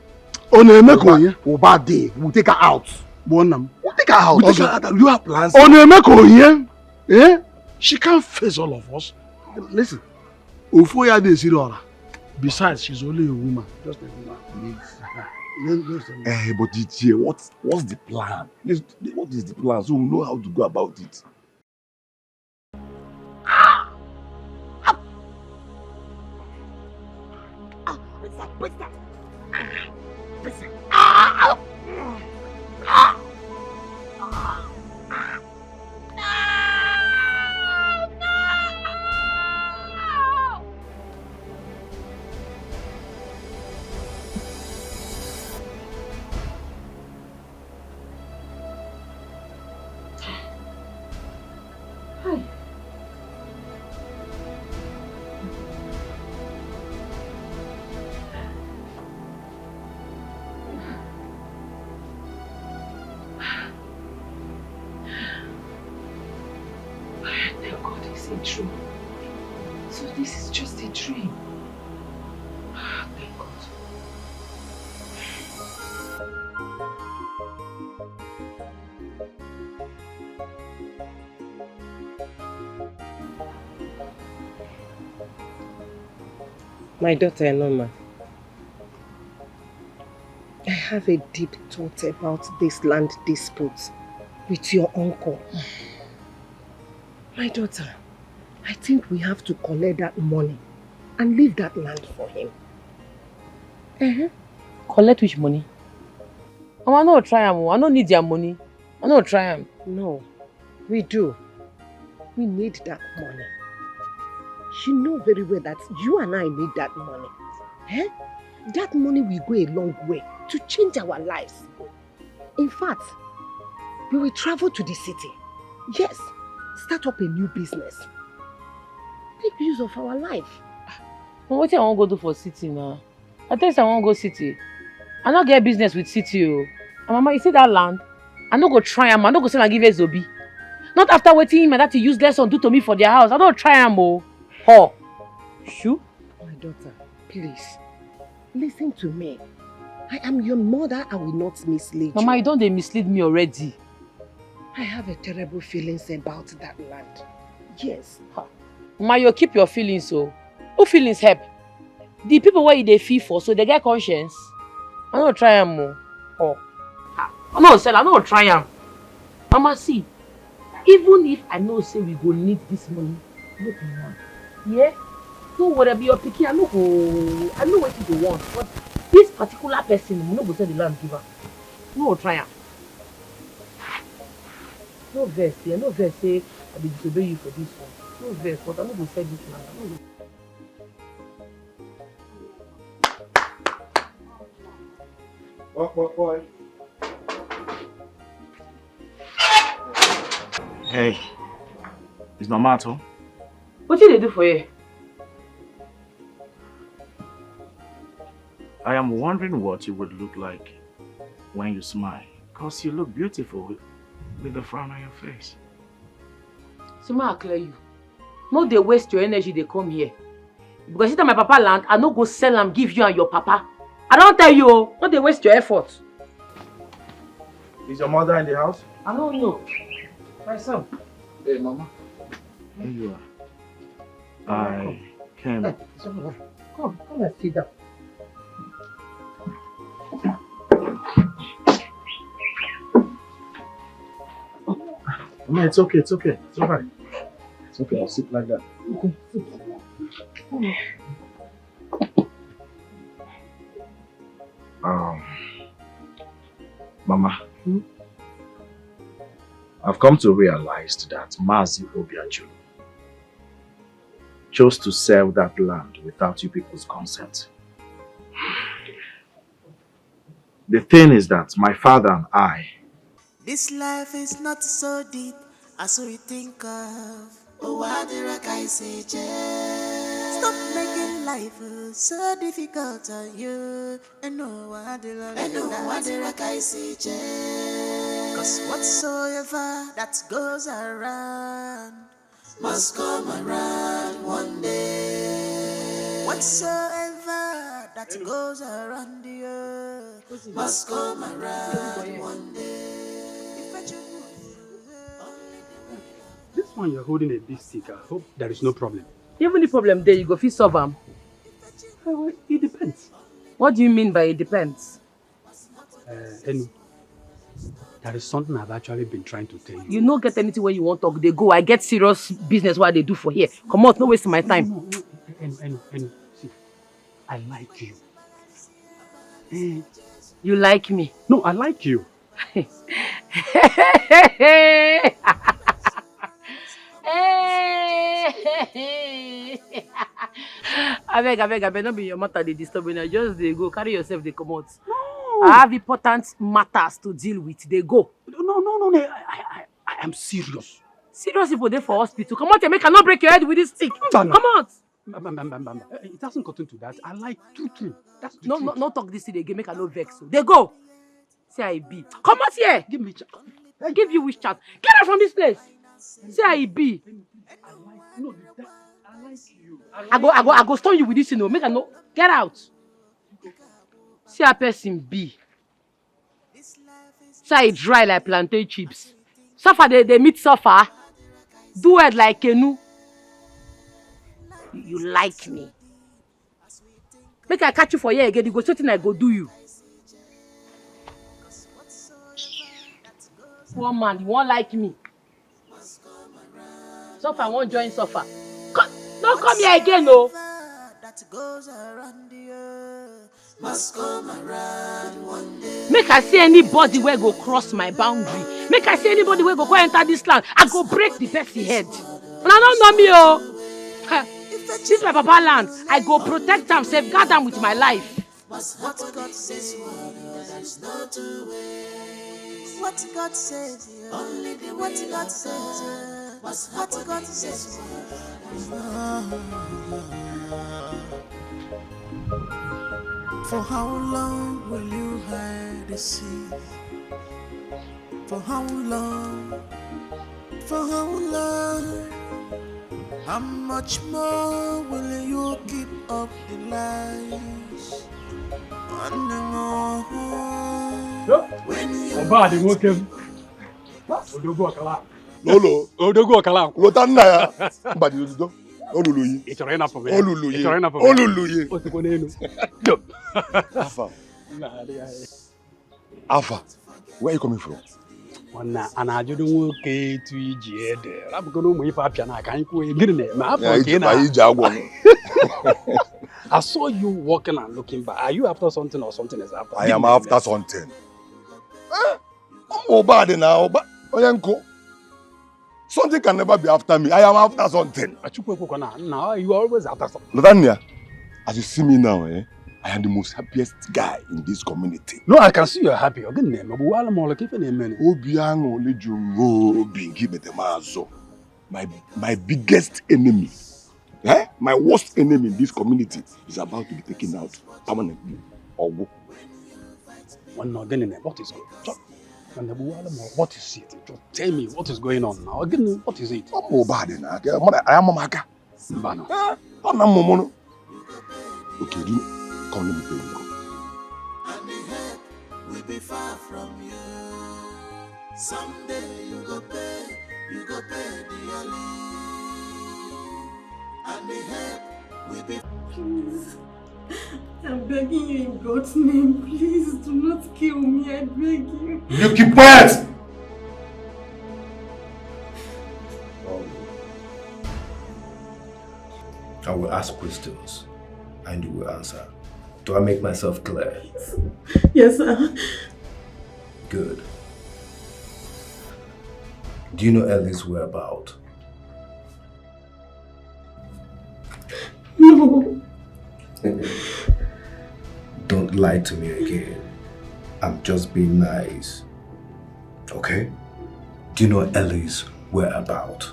On a meko, Oba day, we'll take her out. Bonam. We'll take her out. We'll take her out. You have plans. On a meko, eh? She can't face all of us. Listen, Ufoya de Sirora. Besides, she's only a woman. Just a woman. But DJ, what's the plan? What is the plan? So we know how to go about it. True. So this is just a dream. Thank God. My daughter Enoma, I have a deep thought about this land dispute with your uncle. My daughter, I think we have to collect that money and leave that land for him. Collect which money? Oh, I no try am. I don't need your money. I no try am. No, we do. We need that money. You know very well that you and I need that money. That money will go a long way to change our lives. In fact, we will travel to the city. Yes, start up a new business. Make use of our life. What I want to go do for city now? I tell you I want to go city. I not get business with city. And Mama, you see that land? I no go try am. I no go say I give Zobi. Not after waiting him and that useless son do to me for their house. I don't try am. Shoo. My daughter, please, listen to me. I am your mother. I will not mislead you. Mama, you don't mislead me already. I have a terrible feelings about that land. Yes. Mama, you keep your feelings so. Who feelings help? The people where they feel for, so they get conscience. I don't try am more. I no sell, I no try am. Mama, see, even if I know say we go need this money, no be now. Yeah? Don't worry about your picking, I know what you want. But this particular person, we no go sell the land giver. No try am. No verse, yeah, no verse say I will disobey you for this one. No verse, but I no go sell this land. Boy. Hey, is Mama at home? What did they do for you? I am wondering what you would look like when you smile. Because you look beautiful with a frown on your face. So I clear you. No, they waste your energy, they come here. Because you tell my papa land, I no go sell and give you and your papa. I don't tell you, no, they waste your effort. Is your mother in the house? I don't know. My son. Hey, Mama. Here you are. I came. Come and sit down. Mama, it's okay, it's okay. It's alright. It's okay, I'll sit like that. Okay, sit. Mama, I've come to realize that Mazi Obiajulu chose to sell that land without you people's consent. The thing is that my father and I... This life is not so deep as we think of. Oh, why did I say, stop making life so difficult on you. And no, why did I say, cause whatsoever that goes around must come around one day. Whatsoever that goes around the earth must come around one day. This one you're holding a big stick. I hope there is no problem. Even the problem there, you go fit solve am. Well, it depends. What do you mean by it depends? Enu, there is something I've actually been trying to tell you. You no get anything where you want to talk, they go. I get serious business what they do for here. Come on, no waste my time. No. Enu, see, I like you. You like me? No, I like you. I beg, don't be your matter, they disturb me. Just they go, carry yourself, they come out. No. I have important matters to deal with, they go. No, I am serious. Serious people there for hospital. Come out and make I not break your head with this stick. Come out. It hasn't gotten to that. I like true. That's the truth. No talk this thing again, make I no vex. So they go. Say I be. Come out here. Give me chance. I give you which chance. Get out from this place. Say I be. I like you. I go stone you with this, you know. Make I no. Get out. See a person be. Say I dry like plantain chips. Suffer they meet suffer. Do it like Kenu. You like me. Make I catch you for here again. You go something I go do you. One man, you won't like me. Suffer, I won't join suffer. Don't come here again, no. Make I see anybody where go cross my boundary. Make I see anybody where go enter this land. I go break the person head. And I don't know me, oh. This is my papa land. I go protect them, safeguard them with my life. What God says, there's no two ways. What God says, only the what God says. What God says. For how long will you hide the sea? For how long? For how long? How much more will you keep up the lies? And the more when you Odogo Okala. Lotana. But you do. Oluluyi. It's a rena for me. Oluluyi. Alpha, where are you coming from? And I don't okay to eat. I'm going to move up and I can't go in. I saw you walking and looking back. Are you after something or something is after? I am after something. I'm bad now, but something can never be after me. I am after something. Now you are always after something. Latanya, as you see me now, I am the most happiest guy in this community. No, I can see you're happy. My biggest enemy, my worst enemy in this community is about to be taken out permanently. What is going on? What is it? Just tell me what is going on now. Again, what is it? I am a okay, come let me tell you. And the help will be far from you. Someday you go pay the early. And the help will be. Please, I'm begging you in God's name. Please do not kill me. I beg you. You keep quiet. I will ask questions and you will answer. Do I make myself clear? Yes, sir. Good. Do you know Ellie's whereabouts? No. Don't lie to me again. I'm just being nice. Okay? Do you know Ellie's whereabouts?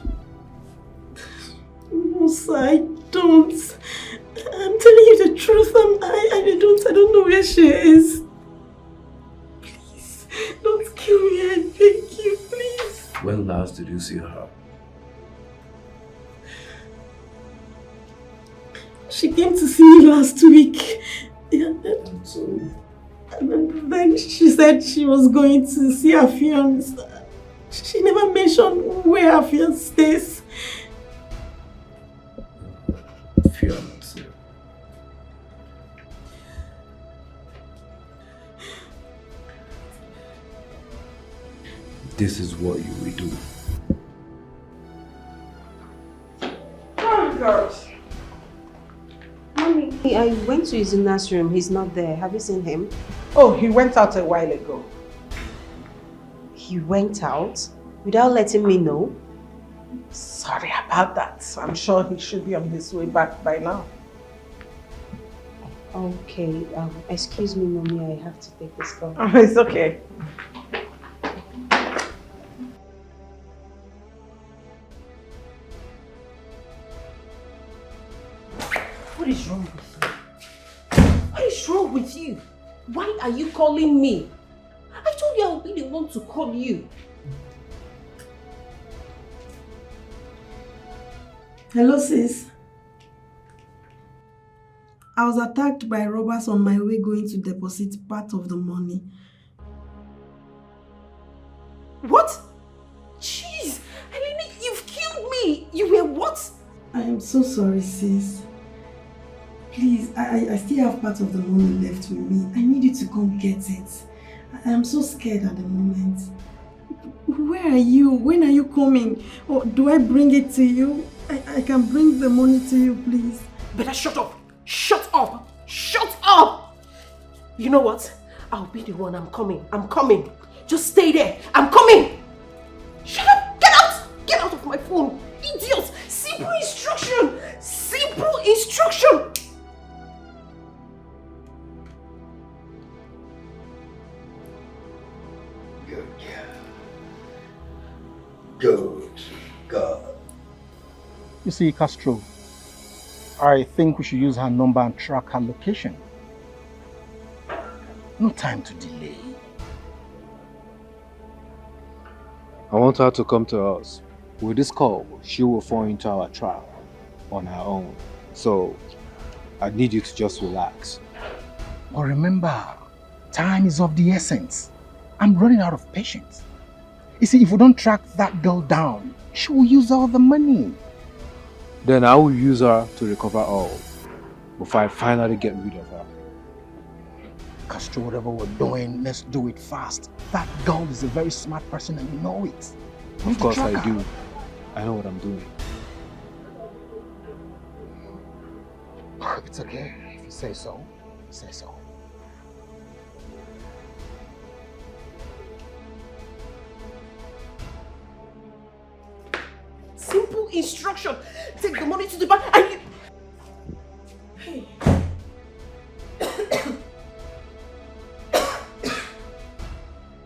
No, sir, I don't. I'm telling you the truth. I don't know where she is. Please, don't kill me. I beg you, please. When last did you see her? She came to see me last week. Then she said she was going to see her fiance. She never mentioned where her fiance stays. Fiance. This is what you will do. Oh, God. Mommy, I went to his nursery. He's not there. Have you seen him? Oh, he went out a while ago. He went out without letting me know? Sorry about that. I'm sure he should be on his way back by now. Okay, excuse me, Mommy, I have to take this call. Oh, it's okay. What is wrong with you? What is wrong with you? Why are you calling me? I told you I would be the one to call you. Hello, sis. I was attacked by robbers on my way going to deposit part of the money. What? Jeez! Eleni, you've killed me! You were what? I am so sorry, sis. Please, I still have part of the money left with me. I need you to come get it. I am so scared at the moment. Where are you? When are you coming? Or do I bring it to you? I can bring the money to you, please. Better shut up! Shut up! Shut up! You know what? I'll be the one. I'm coming. I'm coming. Just stay there. I'm coming! Shut up! Get out! Get out of my phone! Idiots! Simple instruction! Simple instruction! Good girl. Good girl. You see, Castro, I think we should use her number and track her location. No time to delay. I want her to come to us. With this call, she will fall into our trap on her own. So, I need you to just relax. But remember, time is of the essence. I'm running out of patience. You see, if we don't track that girl down, she will use all the money. Then I will use her to recover all before I finally get rid of her. Castro, whatever we're doing, let's do it fast. That girl is a very smart person and you know it. Of course I do. I know what I'm doing. It's okay. If you say so, say so. Simple instruction. Take the money to the bank and you... Hey.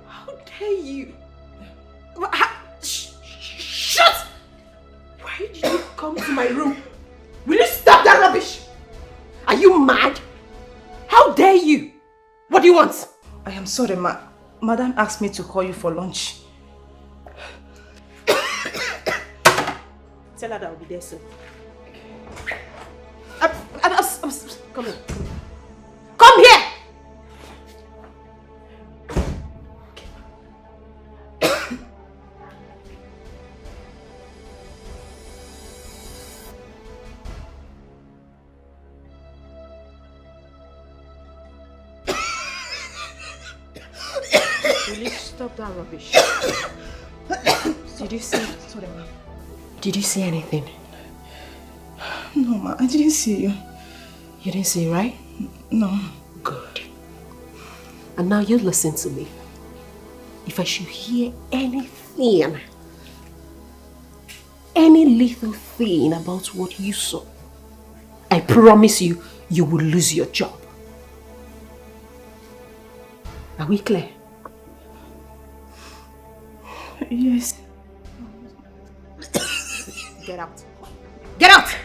How dare you? Shut! Why did you come to my room? Will you stop that rubbish? Are you mad? How dare you? What do you want? I am sorry, Madam asked me to call you for lunch. Tell her that I'll be there soon. Come here. Come here! Will you stop that rubbish? Did you see? Sorry, ma'am. Did you see anything? No, Ma, I didn't see you. You didn't see, right? No. Good. And now you listen to me. If I should hear anything, any little thing about what you saw, I promise you, you will lose your job. Are we clear? Yes. Get out. Get out!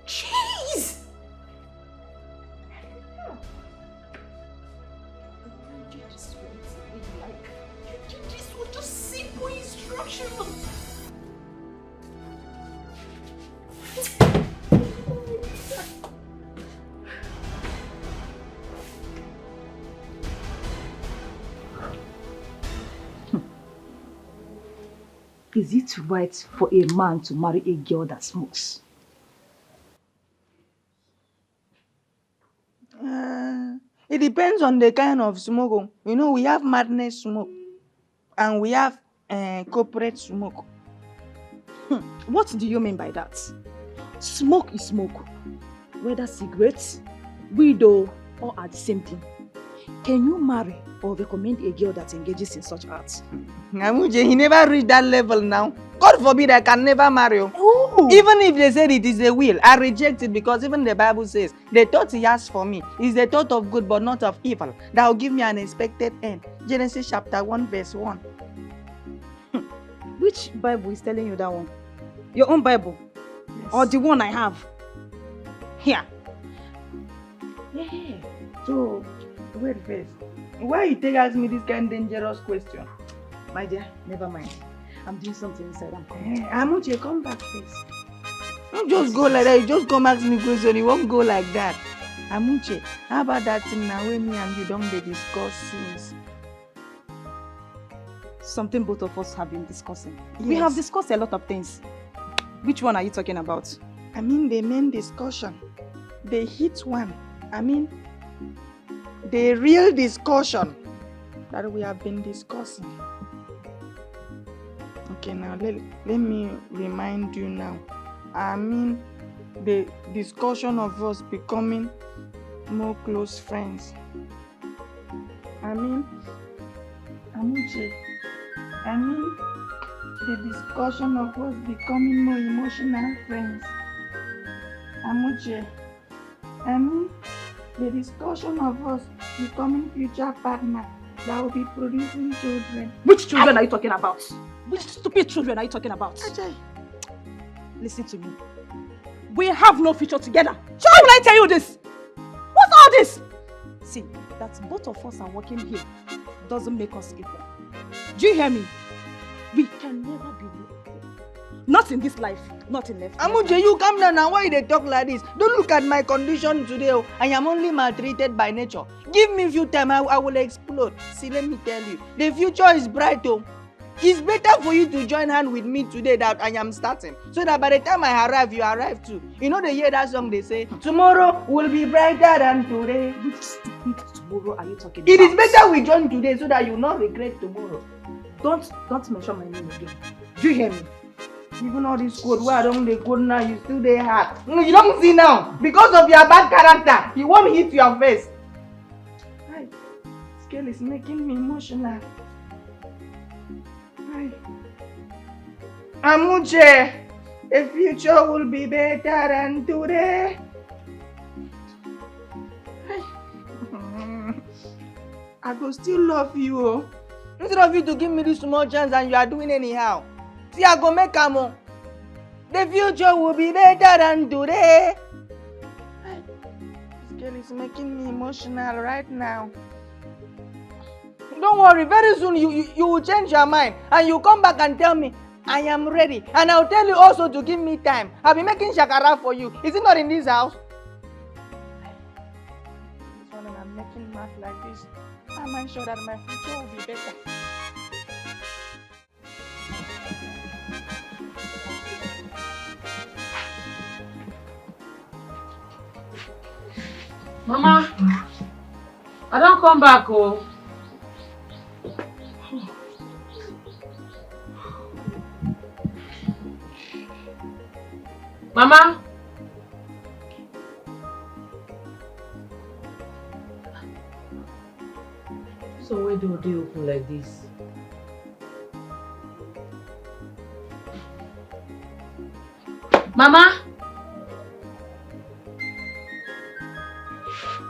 Jeez! This was just simple instructions. Is it right for a man to marry a girl that smokes? It depends on the kind of smoke. You know, we have madness smoke and we have corporate smoke. What do you mean by that? Smoke is smoke. Whether cigarettes, weed or are the same thing. Can you marry or recommend a girl that engages in such acts? Namuche, he never reached that level now. God forbid I can never marry you. Even if they said it is a will, I reject it because even the Bible says the thought he has for me is the thought of good but not of evil. That will give me an expected end. Genesis chapter 1 verse 1. Which Bible is telling you that one? Your own Bible? Yes. Or the one I have? Here. Yeah. So, wait first. Why you take ask me this kind of dangerous question? My dear, never mind. I'm doing something inside. I'm coming. Hey, Amuche, come back first. Don't just go like that. You just come ask me question. You won't go like that. Amuche, how about that thing now when me and you don't be discussing? Something both of us have been discussing. Yes. We have discussed a lot of things. Which one are you talking about? I mean the main discussion. The hit one. I mean the real discussion that we have been discussing. Okay, now let me remind you now. I mean the discussion of us becoming more close friends. I mean, Amuche, I mean the discussion of us becoming more emotional friends. Amuche, I mean the discussion of us becoming future partners that will be producing children. Which children are you talking about? Which stupid children are you talking about? Ajay. Listen to me. We have no future together. So why will I tell you this? What's all this? See, that both of us are working here doesn't make us equal. Do you hear me? We can never be equal. Not in this life, not in life. Amuche, you come down now. Why they talk like this? Don't look at my condition today. Oh. I am only maltreated by nature. Give me a few time, I will explode. See, let me tell you. The future is bright. Oh. It's better for you to join hand with me today that I am starting. So that by the time I arrive, you arrive too. You know they hear that song they say, tomorrow will be brighter than today. Which stupid tomorrow are you talking It about? is better we join today so that you not regret tomorrow. Don't mention my name again. Do you hear me? Even all this code where I don't dey code now, you still dey hard. You don't see now. Because of your bad character, you won't hit your face. Hi. Scale is making me emotional. Hi. Amuche, the future will be better than today. Hi. I go still love you. Oh. Instead of you to give me this small chance and you are doing anyhow. See, I go make a move. The future will be better than today. This girl is making me emotional right now. Don't worry, very soon you will change your mind and you come back and tell me, I am ready. And I'll tell you also to give me time. I'll be making shakara for you. Is it not in this house? This one and I'm making math like this. I'm sure that my future will be better. Mama, I don't come back, oh. Mama? So why do they open like this? Mama?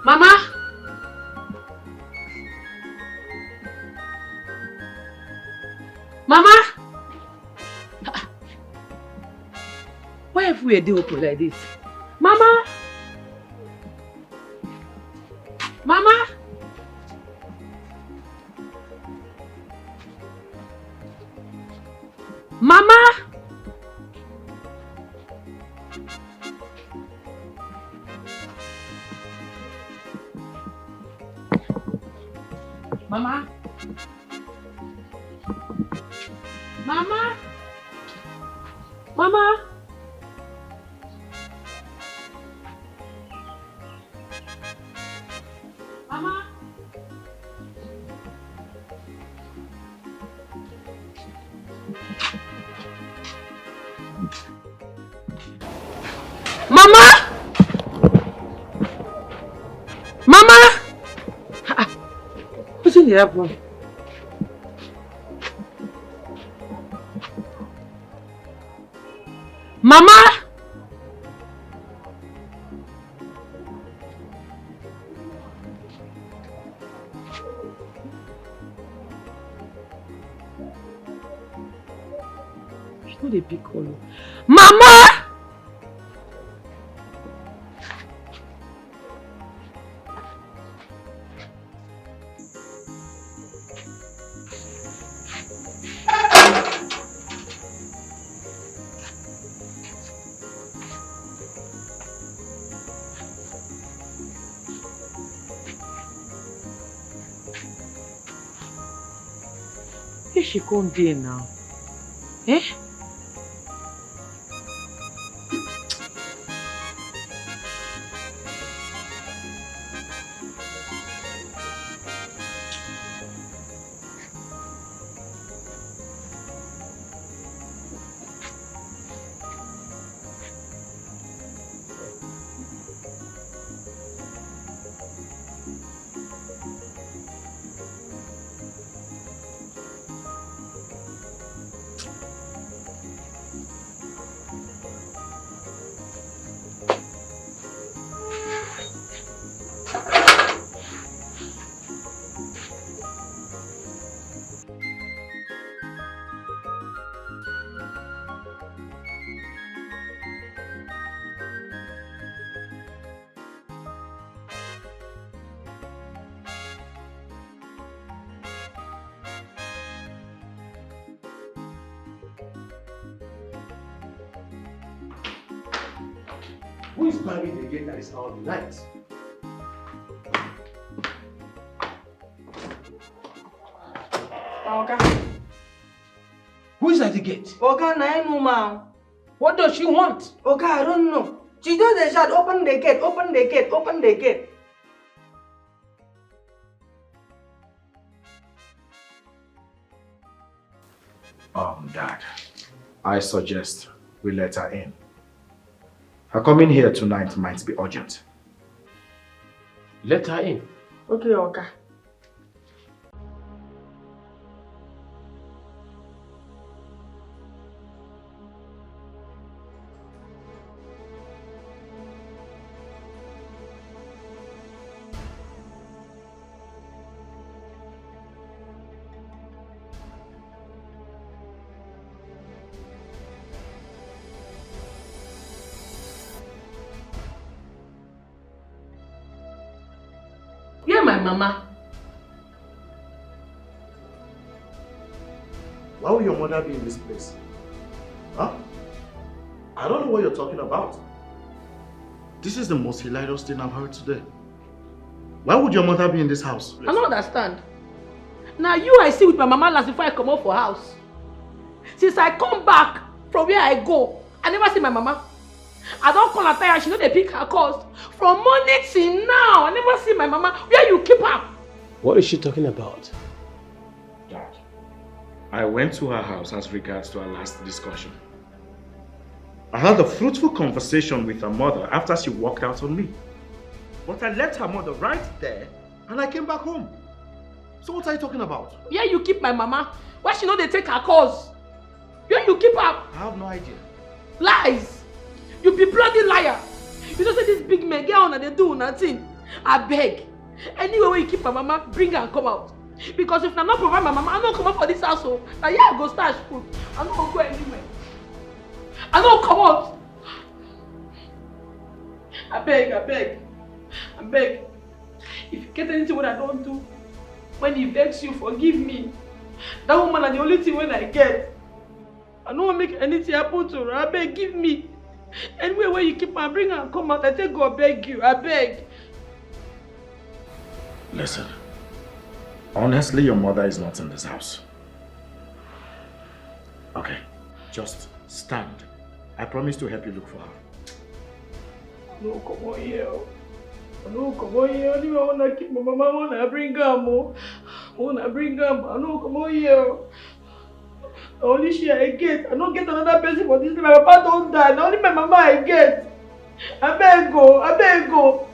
Mama? Mama? Why have we a day open like this? Mama? Mama? Mama? Mama? Mama? Mama! Mama! Mama! Mama! What's in the apple? Mama! She's not a big call. Mama! Where she come there now? Eh? Who is banging the gate at this hour of the night? Okay. Who is at the gate? Okay, no, ma'am. What does she want? Okay, I don't know. She just said, open the gate, open the gate, open the gate. Dad, I suggest we let her in. Her coming here tonight might be urgent. Let her in. Okay, okay. Where my mama? Why would your mother be in this place? Huh? I don't know what you're talking about. This is the most hilarious thing I've heard today. Why would your mother be in this house? I don't understand. Now you I see with my mama last before I come out for house. Since I come back from where I go, I never see my mama. I don't call her tired, she know they pick her calls. From morning till now, I never see my mama. Where you keep her? What is she talking about? Dad, I went to her house as regards to our last discussion. I had a fruitful conversation with her mother after she walked out on me. But I left her mother right there and I came back home. So what are you talking about? Where you keep my mama? Why she know they take her calls? Where you keep her? I have no idea. Lies! You be bloody liar! You don't say this big man get on and they do nothing. I beg. Anywhere where you keep my mama, bring her and come out. Because if I not provide my mama, I don't come out for this household. Now yeah, I go stash food. I don't go anywhere. I don't come out. I beg, I beg. I beg. If you get anything what I don't do, when he begs you, forgive me. That woman is the only thing when I get. I don't want to make anything happen to her. I beg, give me. Anywhere where you keep her, bring her and come out. I take God, beg you. I beg. Listen, honestly, your mother is not in this house. Okay, just stand I promise to help you look for her. No, come on here. No, come on here. I want to keep my mama. I want to bring her more. I want to bring her. No, come on here. Only she I get. I don't get another person for this. My papa don't die. Now only my mama I get. I beg go. I beg go.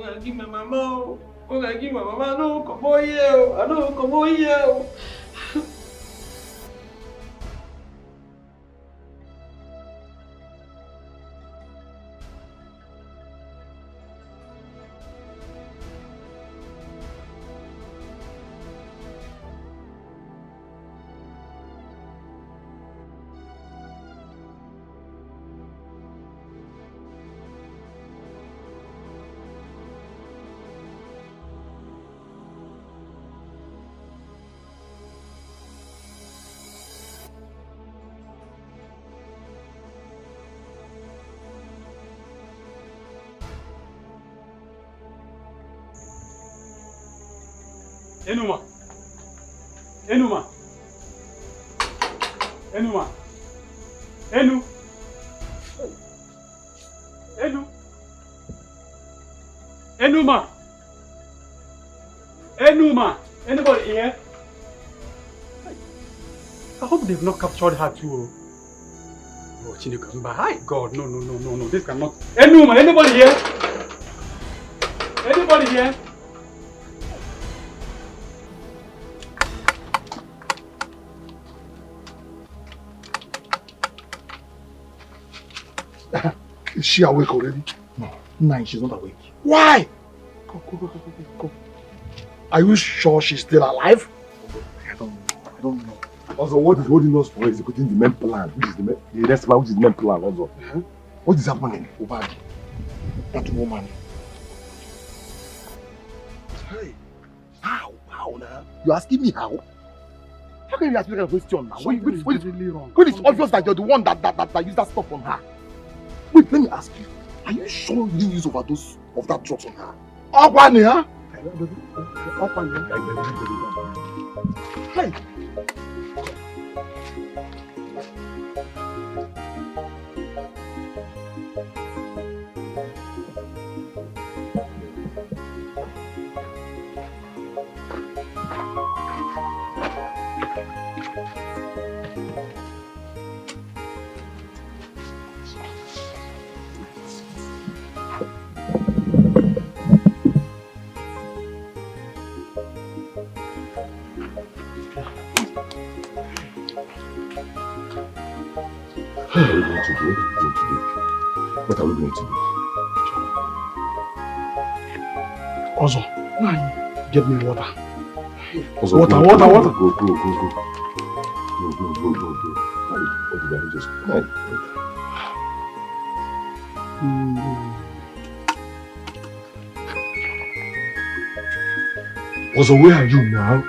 I give my mama. I give my mama. No, come on here. I know, come on here. Enuma. Enuma. Enuma. Enu. Enu. Enuma. Enuma. Anybody here? I hope they've not captured her too. Oh, Chineke, hi God, no, this cannot. Enuma, anybody here? Anybody here? Is she awake already? No, she's not awake. Why? Go. Are you sure she's still alive? I don't know. Also, what is holding us for executing the main plan, which is the rest plan, which is the main plan also. What is happening over there? That woman. Hey, how now? You asking me how? How can you ask me a question now? When it's obvious that you're the one that used that stuff on her. Wait, let me ask you. Are you sure you didn't use overdose of that drugs on her? Okwani, huh? Hey! What are we going to do? What are we going to do? Also, get me water. Also, water. Go. What did I just... Also, where are you now?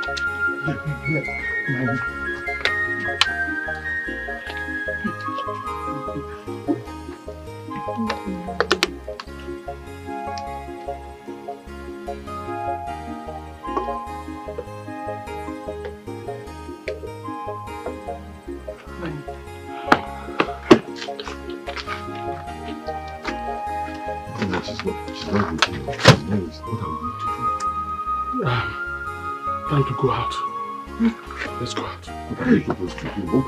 Time to go out. Let's go out. What are you supposed to do?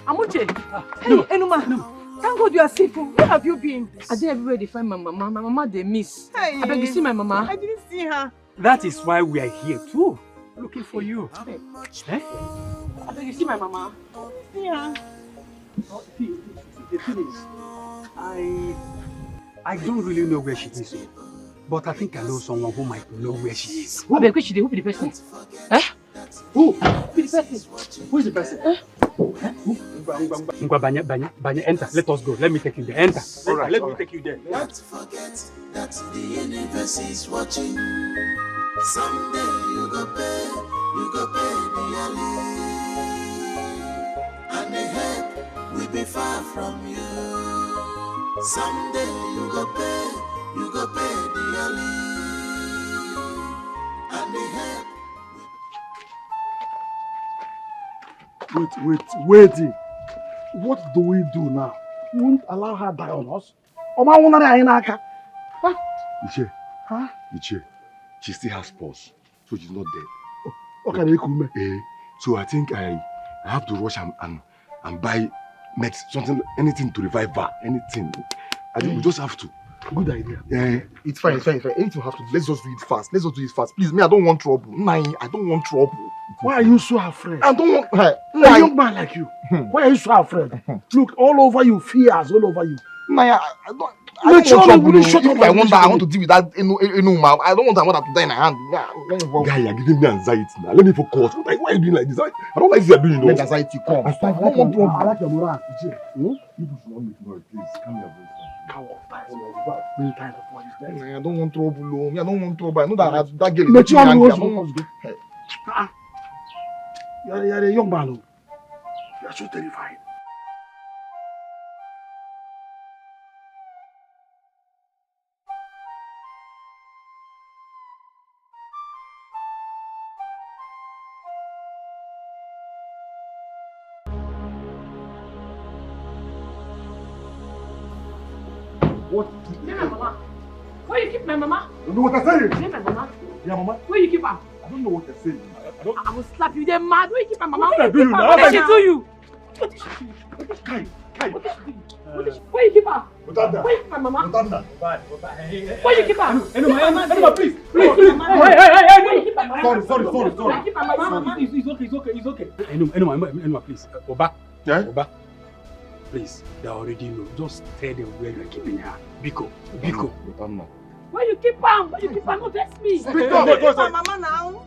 Amuche! Hey, Enuma! Thank God you are safe. Where have you been? I did everywhere to find my mama. My mama they miss. Hey. I beg you see my mama. I didn't see her. That is why we are here too, looking for you. Hey. Eh? I beg you see my mama. See her. See, the thing is, I don't really know where she is, but I think I know someone who might know where she is. I beg which they who be the person? Eh? Who? Who is the person? Banya, enter. Let us go. Let me take you there. Enter. Alright, Let me take you there. Don't forget that the universe is watching. Someday you go pay dearly. And the help will be far from you. Someday you go pay dearly. And the help. Wait. What do we do now? We won't allow her die on us. Oma won't Ainaka. Iche. Huh? Iche. She still has pulse, so she's not dead. Okay, so I think I have to rush and buy something, anything to revive her. Anything. I think we just have to. Good idea. It's fine. Anything we have to do. Let's just do it fast. Please, me, I don't want trouble. I don't want trouble. Why are you so afraid? I don't want her. A young man like you. Why are you so afraid? Look, all over you, fears all over you. I don't want trouble. If I want to deal with that Enuma. I don't want her to die in my hand. Guy, you're giving me anxiety now. Let me focus. Why are you doing like this? I don't like this you're doing. Let anxiety come. I don't want trouble. I like your moral. You should not make noise, please. Calm your voice. I don't want trouble. I don't want trouble. I know that girl is making me angry. You're a young man. You're so terrified. What? Leave my mama. Where you keep my mama? You know what I'm saying? Leave my mama. Yeah, mama. Where you keep her? I don't know what you're saying. I will slap you. They're mad. Where you keep my mama? What did I do you now? What did she do you? Kai. Where you keep her? Utanda. Where you keep my mama? Utanda. Where you keep her? Enuma, please. Hey. Where you keep my mama? Sorry. Where you keep my mama? It's okay. Enuma, please. Oba. Yeah? Oba. Please, they already know. Just tell them where you're keeping her. Biko. Where you keep her? Where you keep her? No, that's me. Speak up. Where you keep my mama now?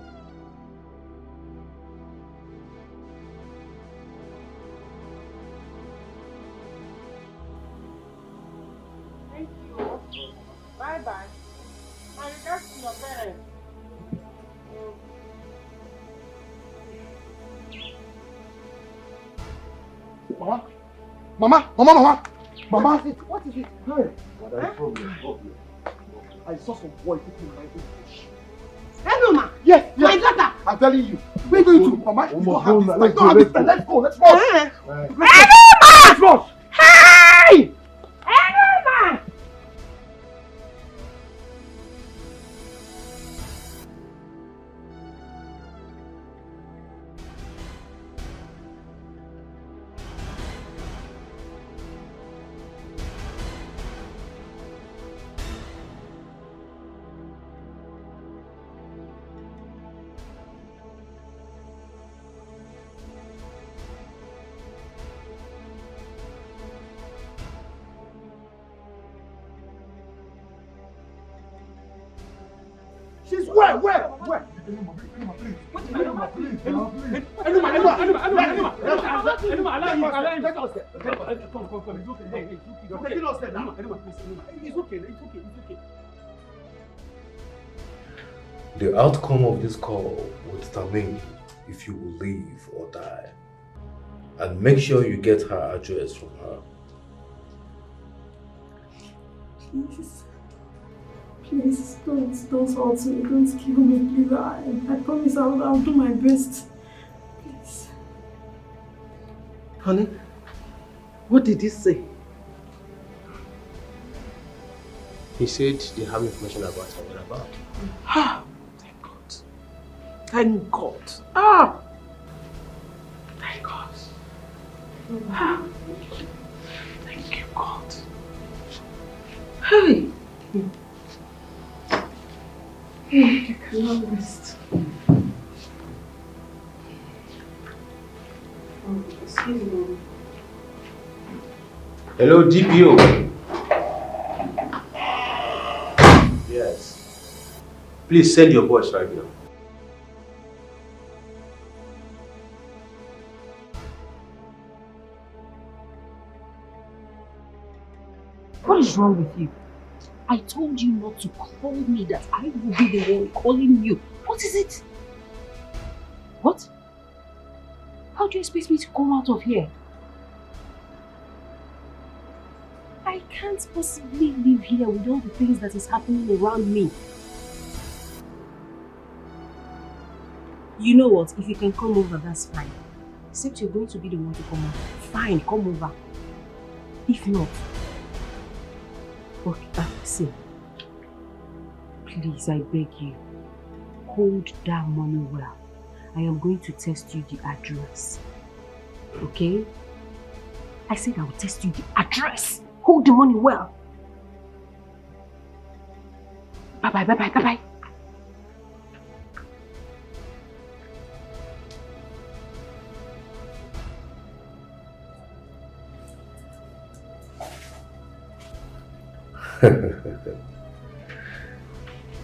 Thank you. Bye-bye. My regards to your parents. Mama. What is it? Hey. What is the problem? I saw some boy taking my bush. Enuma! Yes. My daughter! I'm telling you. We're going to, Mama. You don't have this. Let's go. Let's go. Enuma! Hey! Enuma! She's where? The outcome of this call will determine if you will live or die. And make sure you get her address from her. Please, don't hurt me, don't kill me, please. I promise I'll do my best. Please. Honey, what did he say? He said they have information about her whereabouts. Ah, thank God. Thank God. Ah! Thank God. Ah. Thank you, God. Hey! You cannot rest. Excuse me. Hello, DPO. Yes. Please send your boys right now. What is wrong with you? I told you not to call me, that I will be the one calling you. What is it? What? How do you expect me to come out of here? I can't possibly live here with all the things that is happening around me. You know what? If you can come over, that's fine. Except you're going to be the one to come over. Fine, come over. If not, okay, see. Please, I beg you, hold that money well. I am going to test you the address. Okay? I said I will test you the address. Hold the money well. Bye-bye, bye-bye, bye-bye.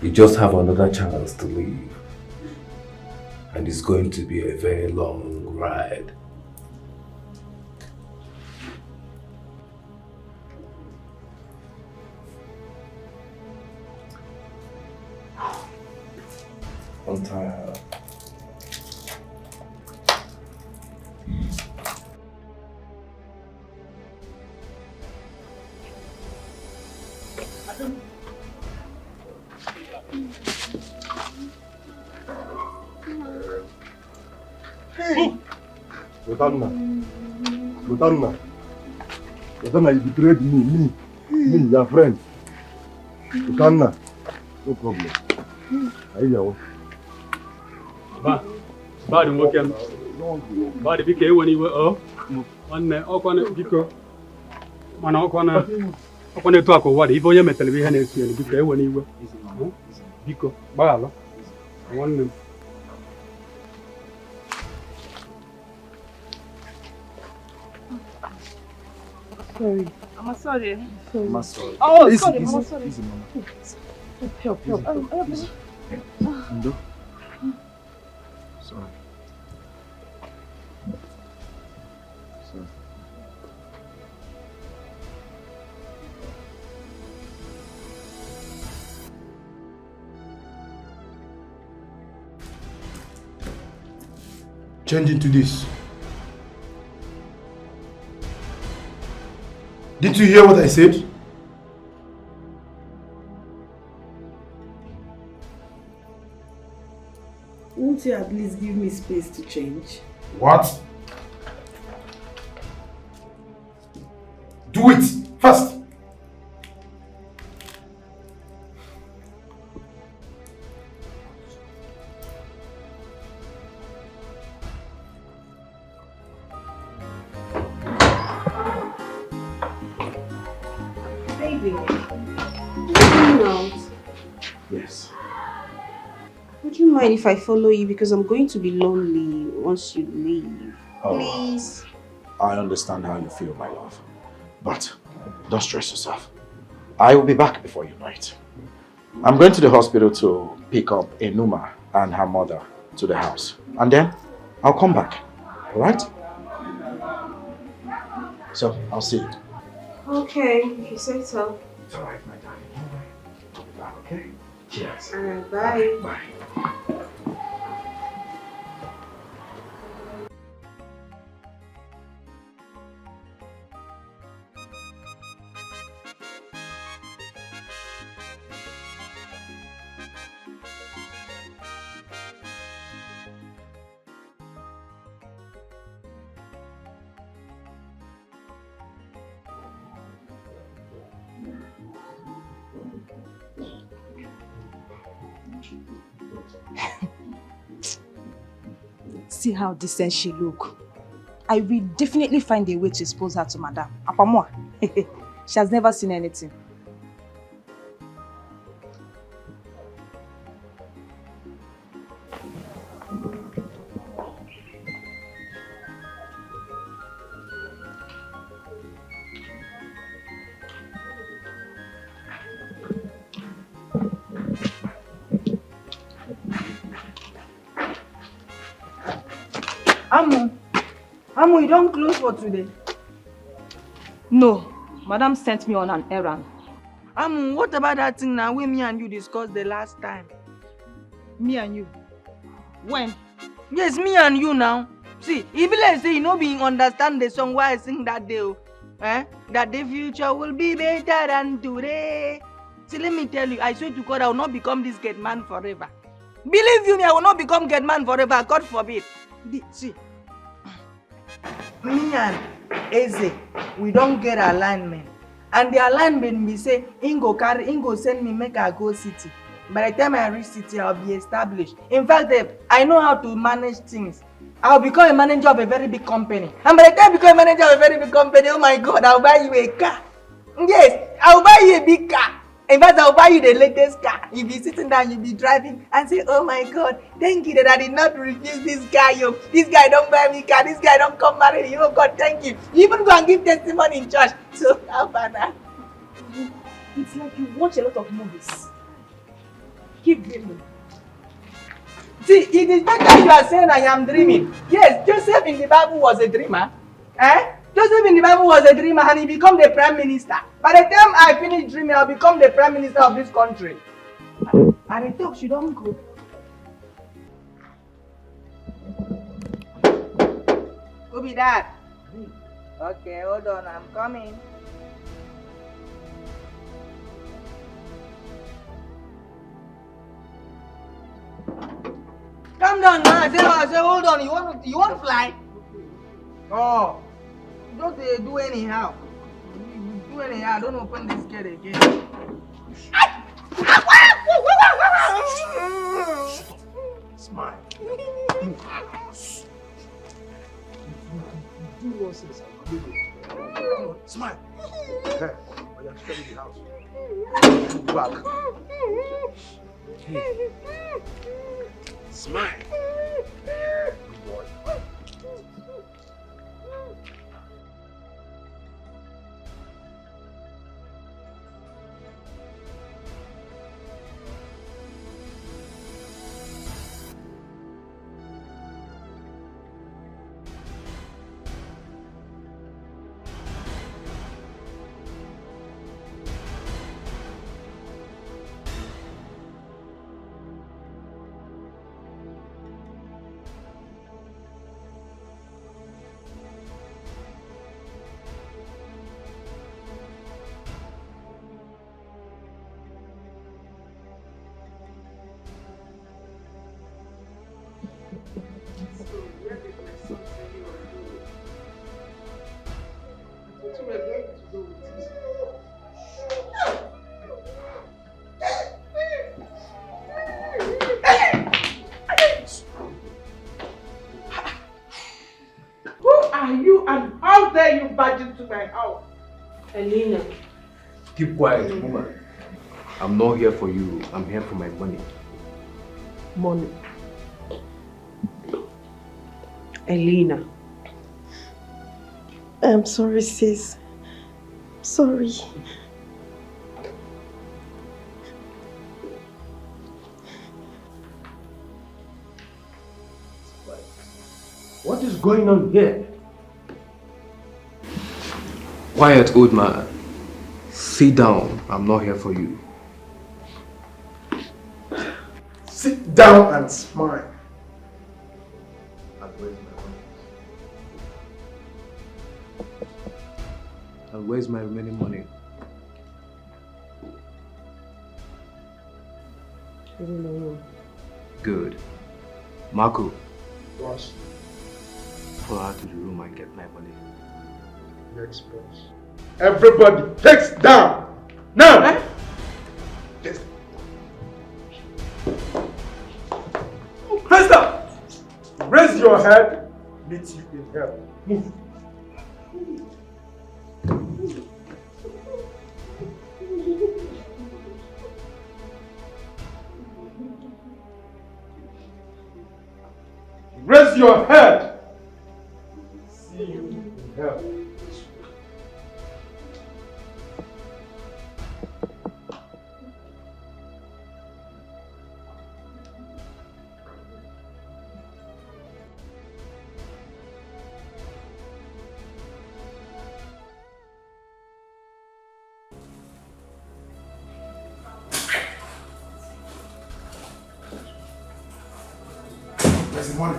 You just have another chance to leave. And it's going to be a very long ride. I'm tired. Lotanna, you betrayed me, your friend. Lotanna, no problem. I hear. Bad working. Bad Dikeh when you were on Biko. Man, Okwana talk of what if you met television and Dikeh when you were Biko. Bala. One. Sorry. I'm sorry. I'm sorry. Oh, easy, sorry. easy, I'm sorry. easy, mama. Help. Easy. Ndo. Sorry. Sorry. Change into this. Did you hear what I said? Won't you at least give me space to change? What? Do it fast. Baby, you going out? Yes. Would you mind if I follow you, because I'm going to be lonely once you leave? Oh. Please. I understand how you feel, my love. But don't stress yourself. I will be back before you know it. I'm going to the hospital to pick up Enuma and her mother to the house. And then I'll come back. Alright? So, I'll see you. Okay, if you say so. It's alright, my darling. I'll be back, okay? Cheers. Alright, bye. Bye. See how decent she look. I will definitely find a way to expose her to Madame. Apamwa. She has never seen anything. Amu, you don't close for today? No, Madam sent me on an errand. What about that thing now we, me and you discussed the last time? Me and you? When? Yes, me and you now. See, if let's say you know being understand the song why I sing that day, that the future will be better than today. See, let me tell you, I swear to God, I will not become this gate man forever. Believe you me, I will not become gate man forever. God forbid. See, me and Eze, we don't get alignment. And the alignment we say, Ingo send me make I go city. By the time I reach city, I'll be established. In fact, I know how to manage things. I'll become a manager of a very big company. And by the time I become a manager of a very big company, oh my God, I'll buy you a car. Yes, I'll buy you a big car. In fact, I'll buy you the latest car. You'll be sitting down, you'll be driving and say, oh my God, thank you that I did not refuse this guy. Yo. This guy don't buy me car. This guy don't come marry me. Oh God, thank you. You even go and give testimony in church. So, how about that? It's like you watch a lot of movies. Keep dreaming. See, it is better you are saying I am dreaming. Yes, Joseph in the Bible was a dreamer. Joseph in the Bible was a dreamer and he became the prime minister. By the time I finish dreaming, I'll become the prime minister of this country. And I talk, she don't go. Who be that? Okay, hold on, I'm coming. Come down now. I say, hold on. You want to fly? Oh, don't do anyhow. You do anyhow. Don't open this gate again. Smile. Do nonsense. Smile. Hey, I am still in the house. Back. Hey. Smile. Good boy. To my house. Elena. Keep quiet, woman. I'm not here for you. I'm here for my money. Money. Elena. I'm sorry, sis. Sorry. What is going on here? Quiet, old man. Sit down. I'm not here for you. Sit down and smile. And where's my money? And where's my remaining money? I don't know. Good. Marco. Boss. Follow her to the room and get my money. Next boss. Everybody takes down! Now! Yes. Krista! Raise your head. Meet you in hell. Move. Raise your head. See you in hell. Where's the money?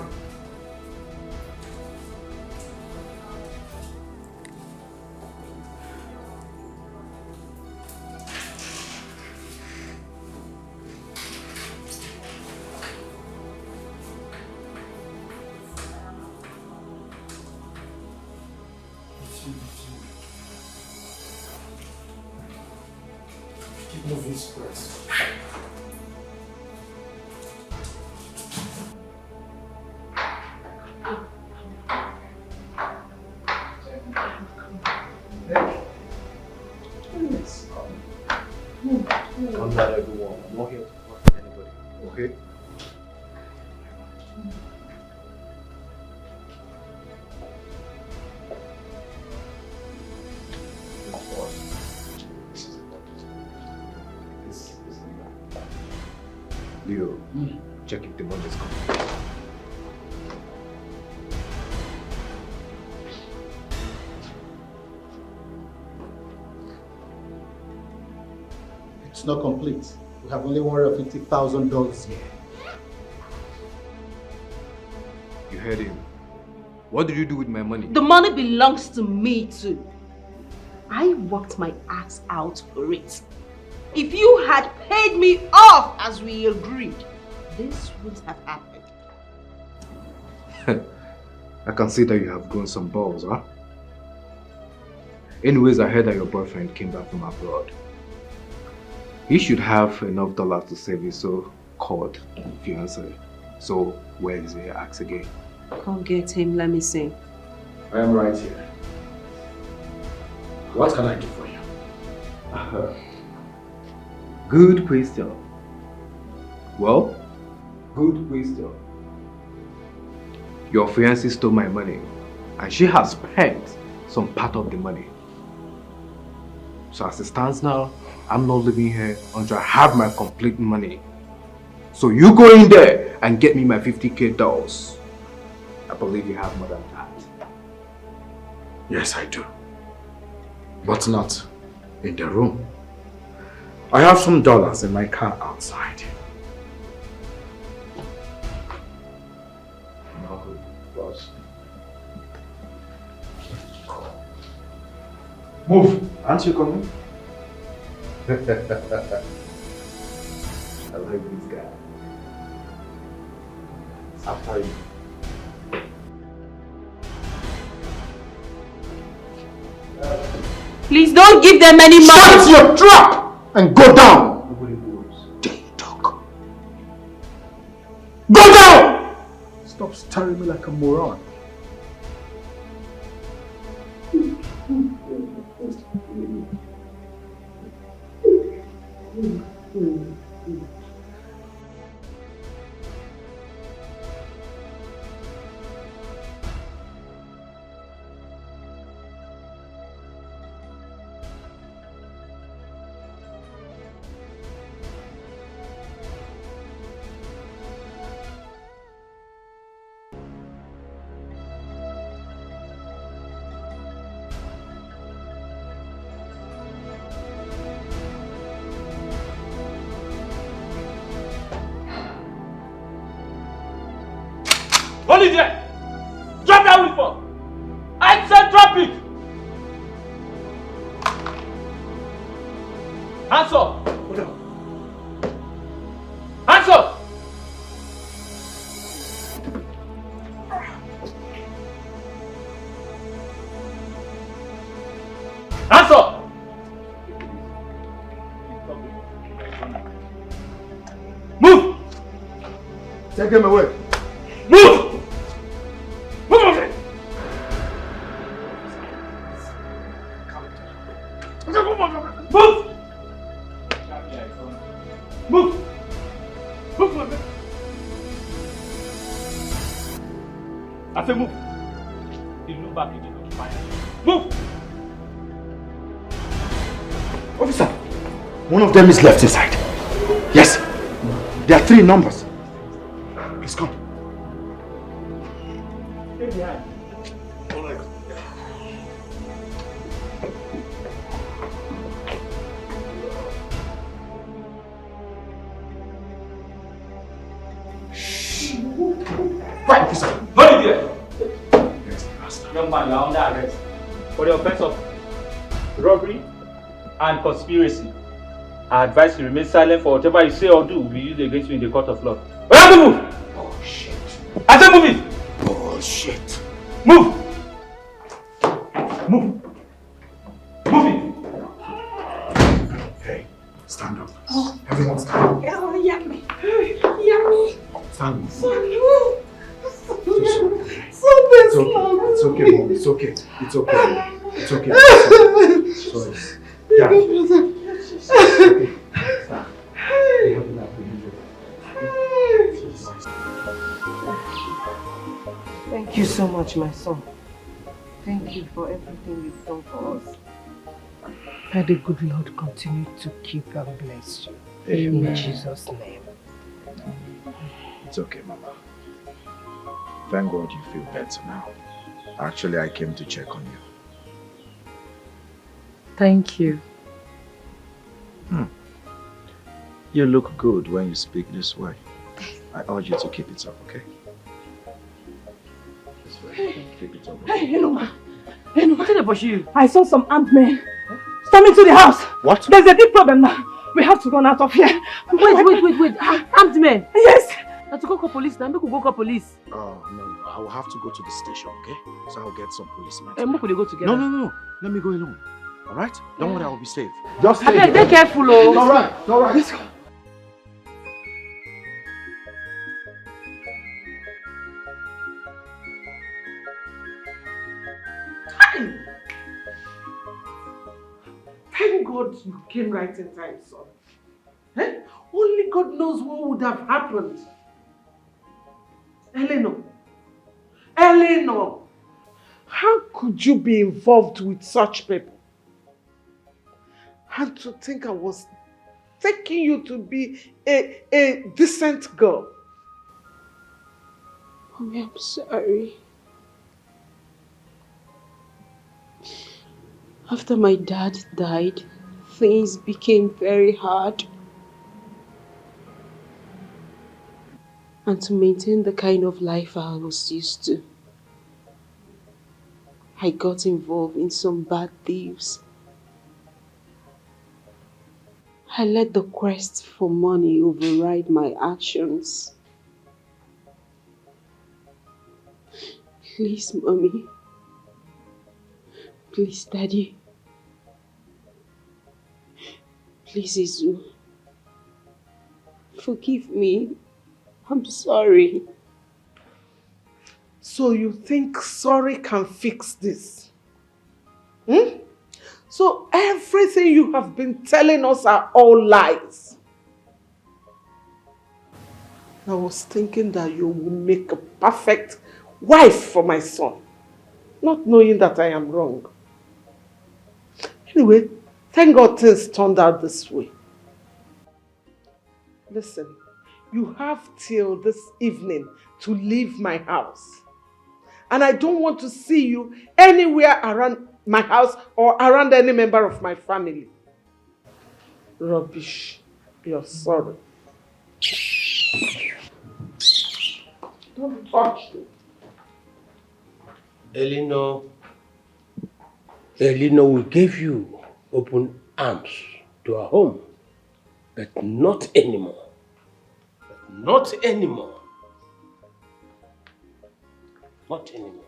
Keep moving, press. Calm down, everyone. I'm not here to hurt anybody. Okay? Leo, check if the money is coming. It's not complete. We have only $150,000 here. You heard him. What did you do with my money? The money belongs to me too. I worked my ass out for it. If you had paid me off as we agreed, this would have happened. I can see that you have grown some balls, huh? Anyways, I heard that your boyfriend came back from abroad. He should have enough dollars to save his so-called fiancé. So, where is he? Ask again. Come get him, let me see. I am right here. What can I do for you? Good question. Well, good question. Your fiancé stole my money and she has spent some part of the money. So as it stands now, I'm not living here until I have my complete money. So you go in there and get me my 50K dolls. I believe you have more than that. Yes, I do. But not in the room. I have some dollars in my car outside. No good, boss. Move! Aren't you coming? I like this guy. After you. Please don't give them any money. Shut your trap and go down. Nobody moves. Go down! Stop staring me like a moron. Hold it there! Drop that weapon! I said drop it! Hands up! Hold on. Hands up! Hands up! Move! Take him away. Move! Move over! Move! Move! Move! I said move. You look back again. Move! Officer, one of them is left inside. Yes, there are 3 numbers. Please come. Stay behind. All right. for the offense of robbery and conspiracy. I advise you remain silent, for whatever you say or do will be used against you in the court of law. Move! Bullshit. I said move it! Bullshit. Move! Move! Move it! Hey, stand up. Oh. Everyone stand up. Oh, yummy. Yummy. Stand up. Something's wrong. It's okay, Mom. It's okay. It's okay. It's okay. Sorry. Yeah. It's okay. Stop. We have enough to Thank you so much, my son. Thank you for everything you've done for us. May the good Lord continue to keep and bless you. Amen. In Jesus' name. It's okay, Mama. Thank God you feel better now. Actually, I came to check on you. Thank you. You look good when you speak this way. I urge you to keep it up, okay? This way. Keep it up. Hey, Enoma. I saw some armed men storming to the house. What? There's a big problem now. We have to run out of here. Wait. Armed men? Yes. Now to go call police now. Make we go call police. Oh, no. I will have to go to the station, okay? So I'll get some policemen. And we go together. No. Let me go alone. Alright? Don't worry, I will be safe. Just stay here. Be careful, oh. It's alright. Let's go. Thank God you came right in time, son. Eh? Only God knows what would have happened. Eleanor, how could you be involved with such people? And to think I was taking you to be a decent girl. Mommy, I'm sorry. After my dad died, things became very hard. And to maintain the kind of life I was used to, I got involved in some bad thieves. I let the quest for money override my actions. Please, Mommy. Please, Daddy. Please, Izu. Forgive me. I'm sorry. So you think sorry can fix this? So everything you have been telling us are all lies. I was thinking that you will make a perfect wife for my son, not knowing that I am wrong. Anyway, thank God things turned out this way. Listen, you have till this evening to leave my house. And I don't want to see you anywhere around my house or around any member of my family. Rubbish. You're sorry. Don't touch me. Elinor will give you open arms to our home, but not anymore. Not anymore. Not anymore.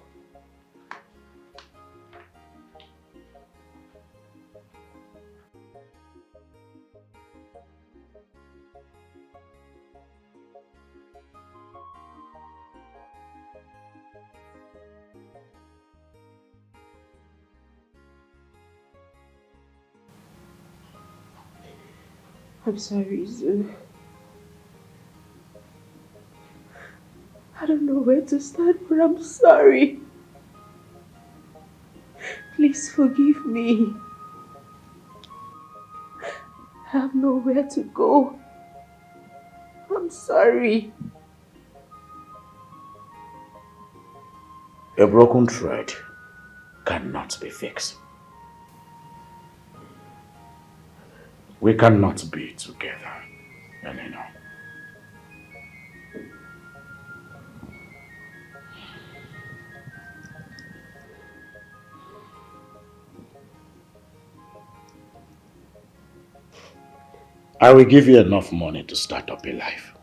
I'm sorry, Izu. I don't know where to start, but I'm sorry. Please forgive me. I have nowhere to go. I'm sorry. A broken thread cannot be fixed. We cannot be together anymore. I will give you enough money to start up a life.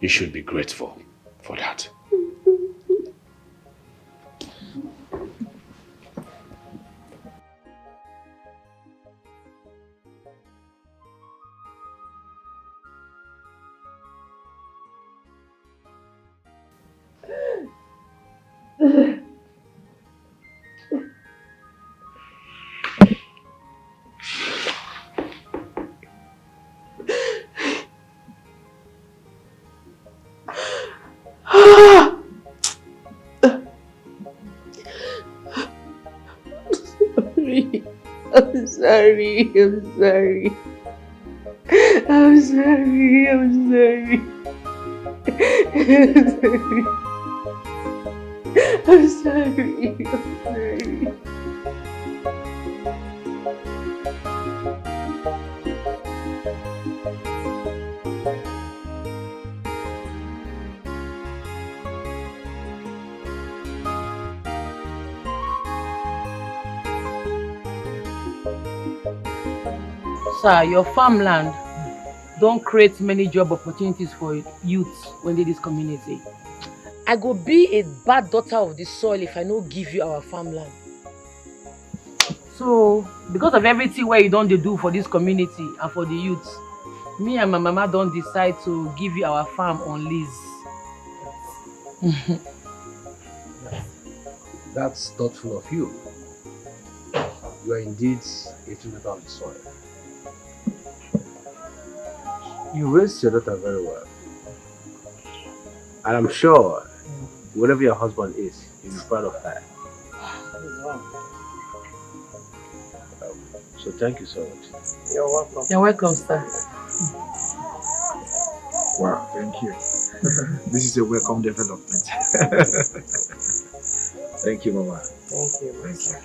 You should be grateful for that. I'm sorry. I'm sorry. I'm sorry. I'm sorry. I'm sorry. I'm sorry. Sir, your farmland don't create many job opportunities for youths when they this community. I go be a bad daughter of the soil if I no give you our farmland. So, because of everything where you don't do for this community and for the youths, me and my mama don't decide to give you our farm on lease. That's thoughtful of you. You are indeed a true daughter of the soil. You raised your daughter very well. And I'm sure, whatever your husband is, you'll be proud of her. So thank you so much. You're welcome. You're welcome, sir. Wow, thank you. This is a welcome development. Thank you, Mama. Thank you. Thank you.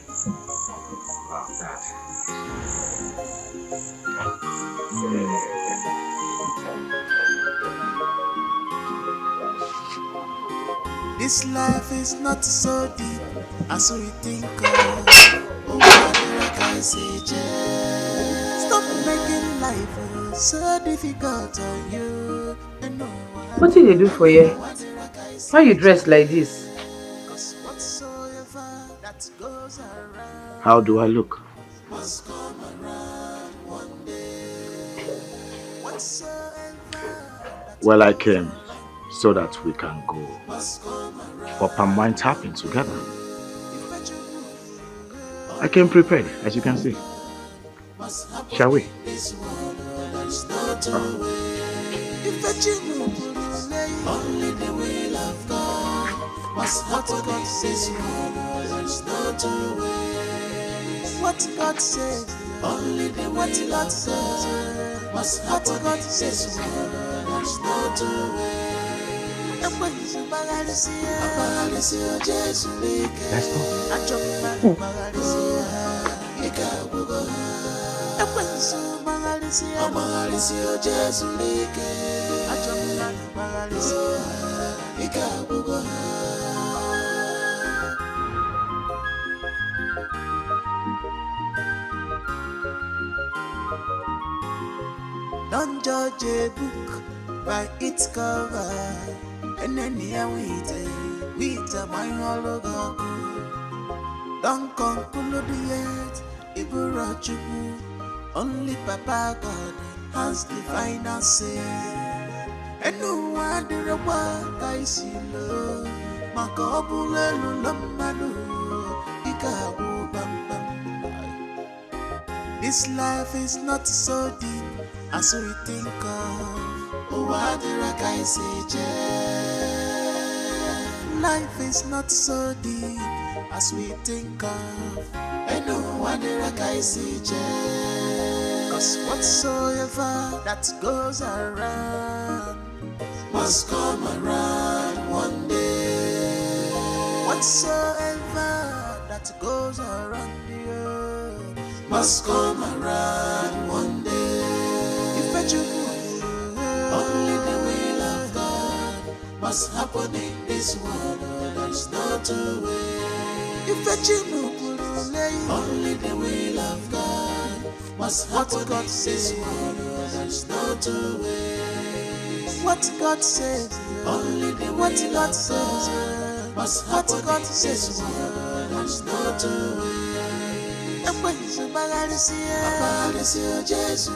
Wow, Dad. This life is not so deep as we think of. Oh, what I say, stop making life so difficult on you. What did they do for you? Why you dressed like this? How do I look? Well, I came so that we can go for palm wine tapping together. I came prepared, as you can see. Shall we? Only the will of God must what God says. There's no two ways. What God says, only the what God says. Must what God says. There's no two ways. And when you Bagalicia, Jesus, let's go. Don't judge a book by its cover, and then here with my hologram. Don't conclude yet, Iburachuku. Only Papa God has the final say. And no one did a work I see low. Makobule Lulamadu, Ikabu Bam Bam. This life is not so deep as we think of. Oh, what did I say? Life is not so deep as we think of. And no one did I say? Cause whatsoever that goes around must come around one day. Whatsoever that goes around the earth must come around one day. If you only the will of God must happen in this world, there's no two ways. If you only the will of God what God says, there's no two ways. What God says, only the what God says. What God says, there's no two ways. And when you Jesus,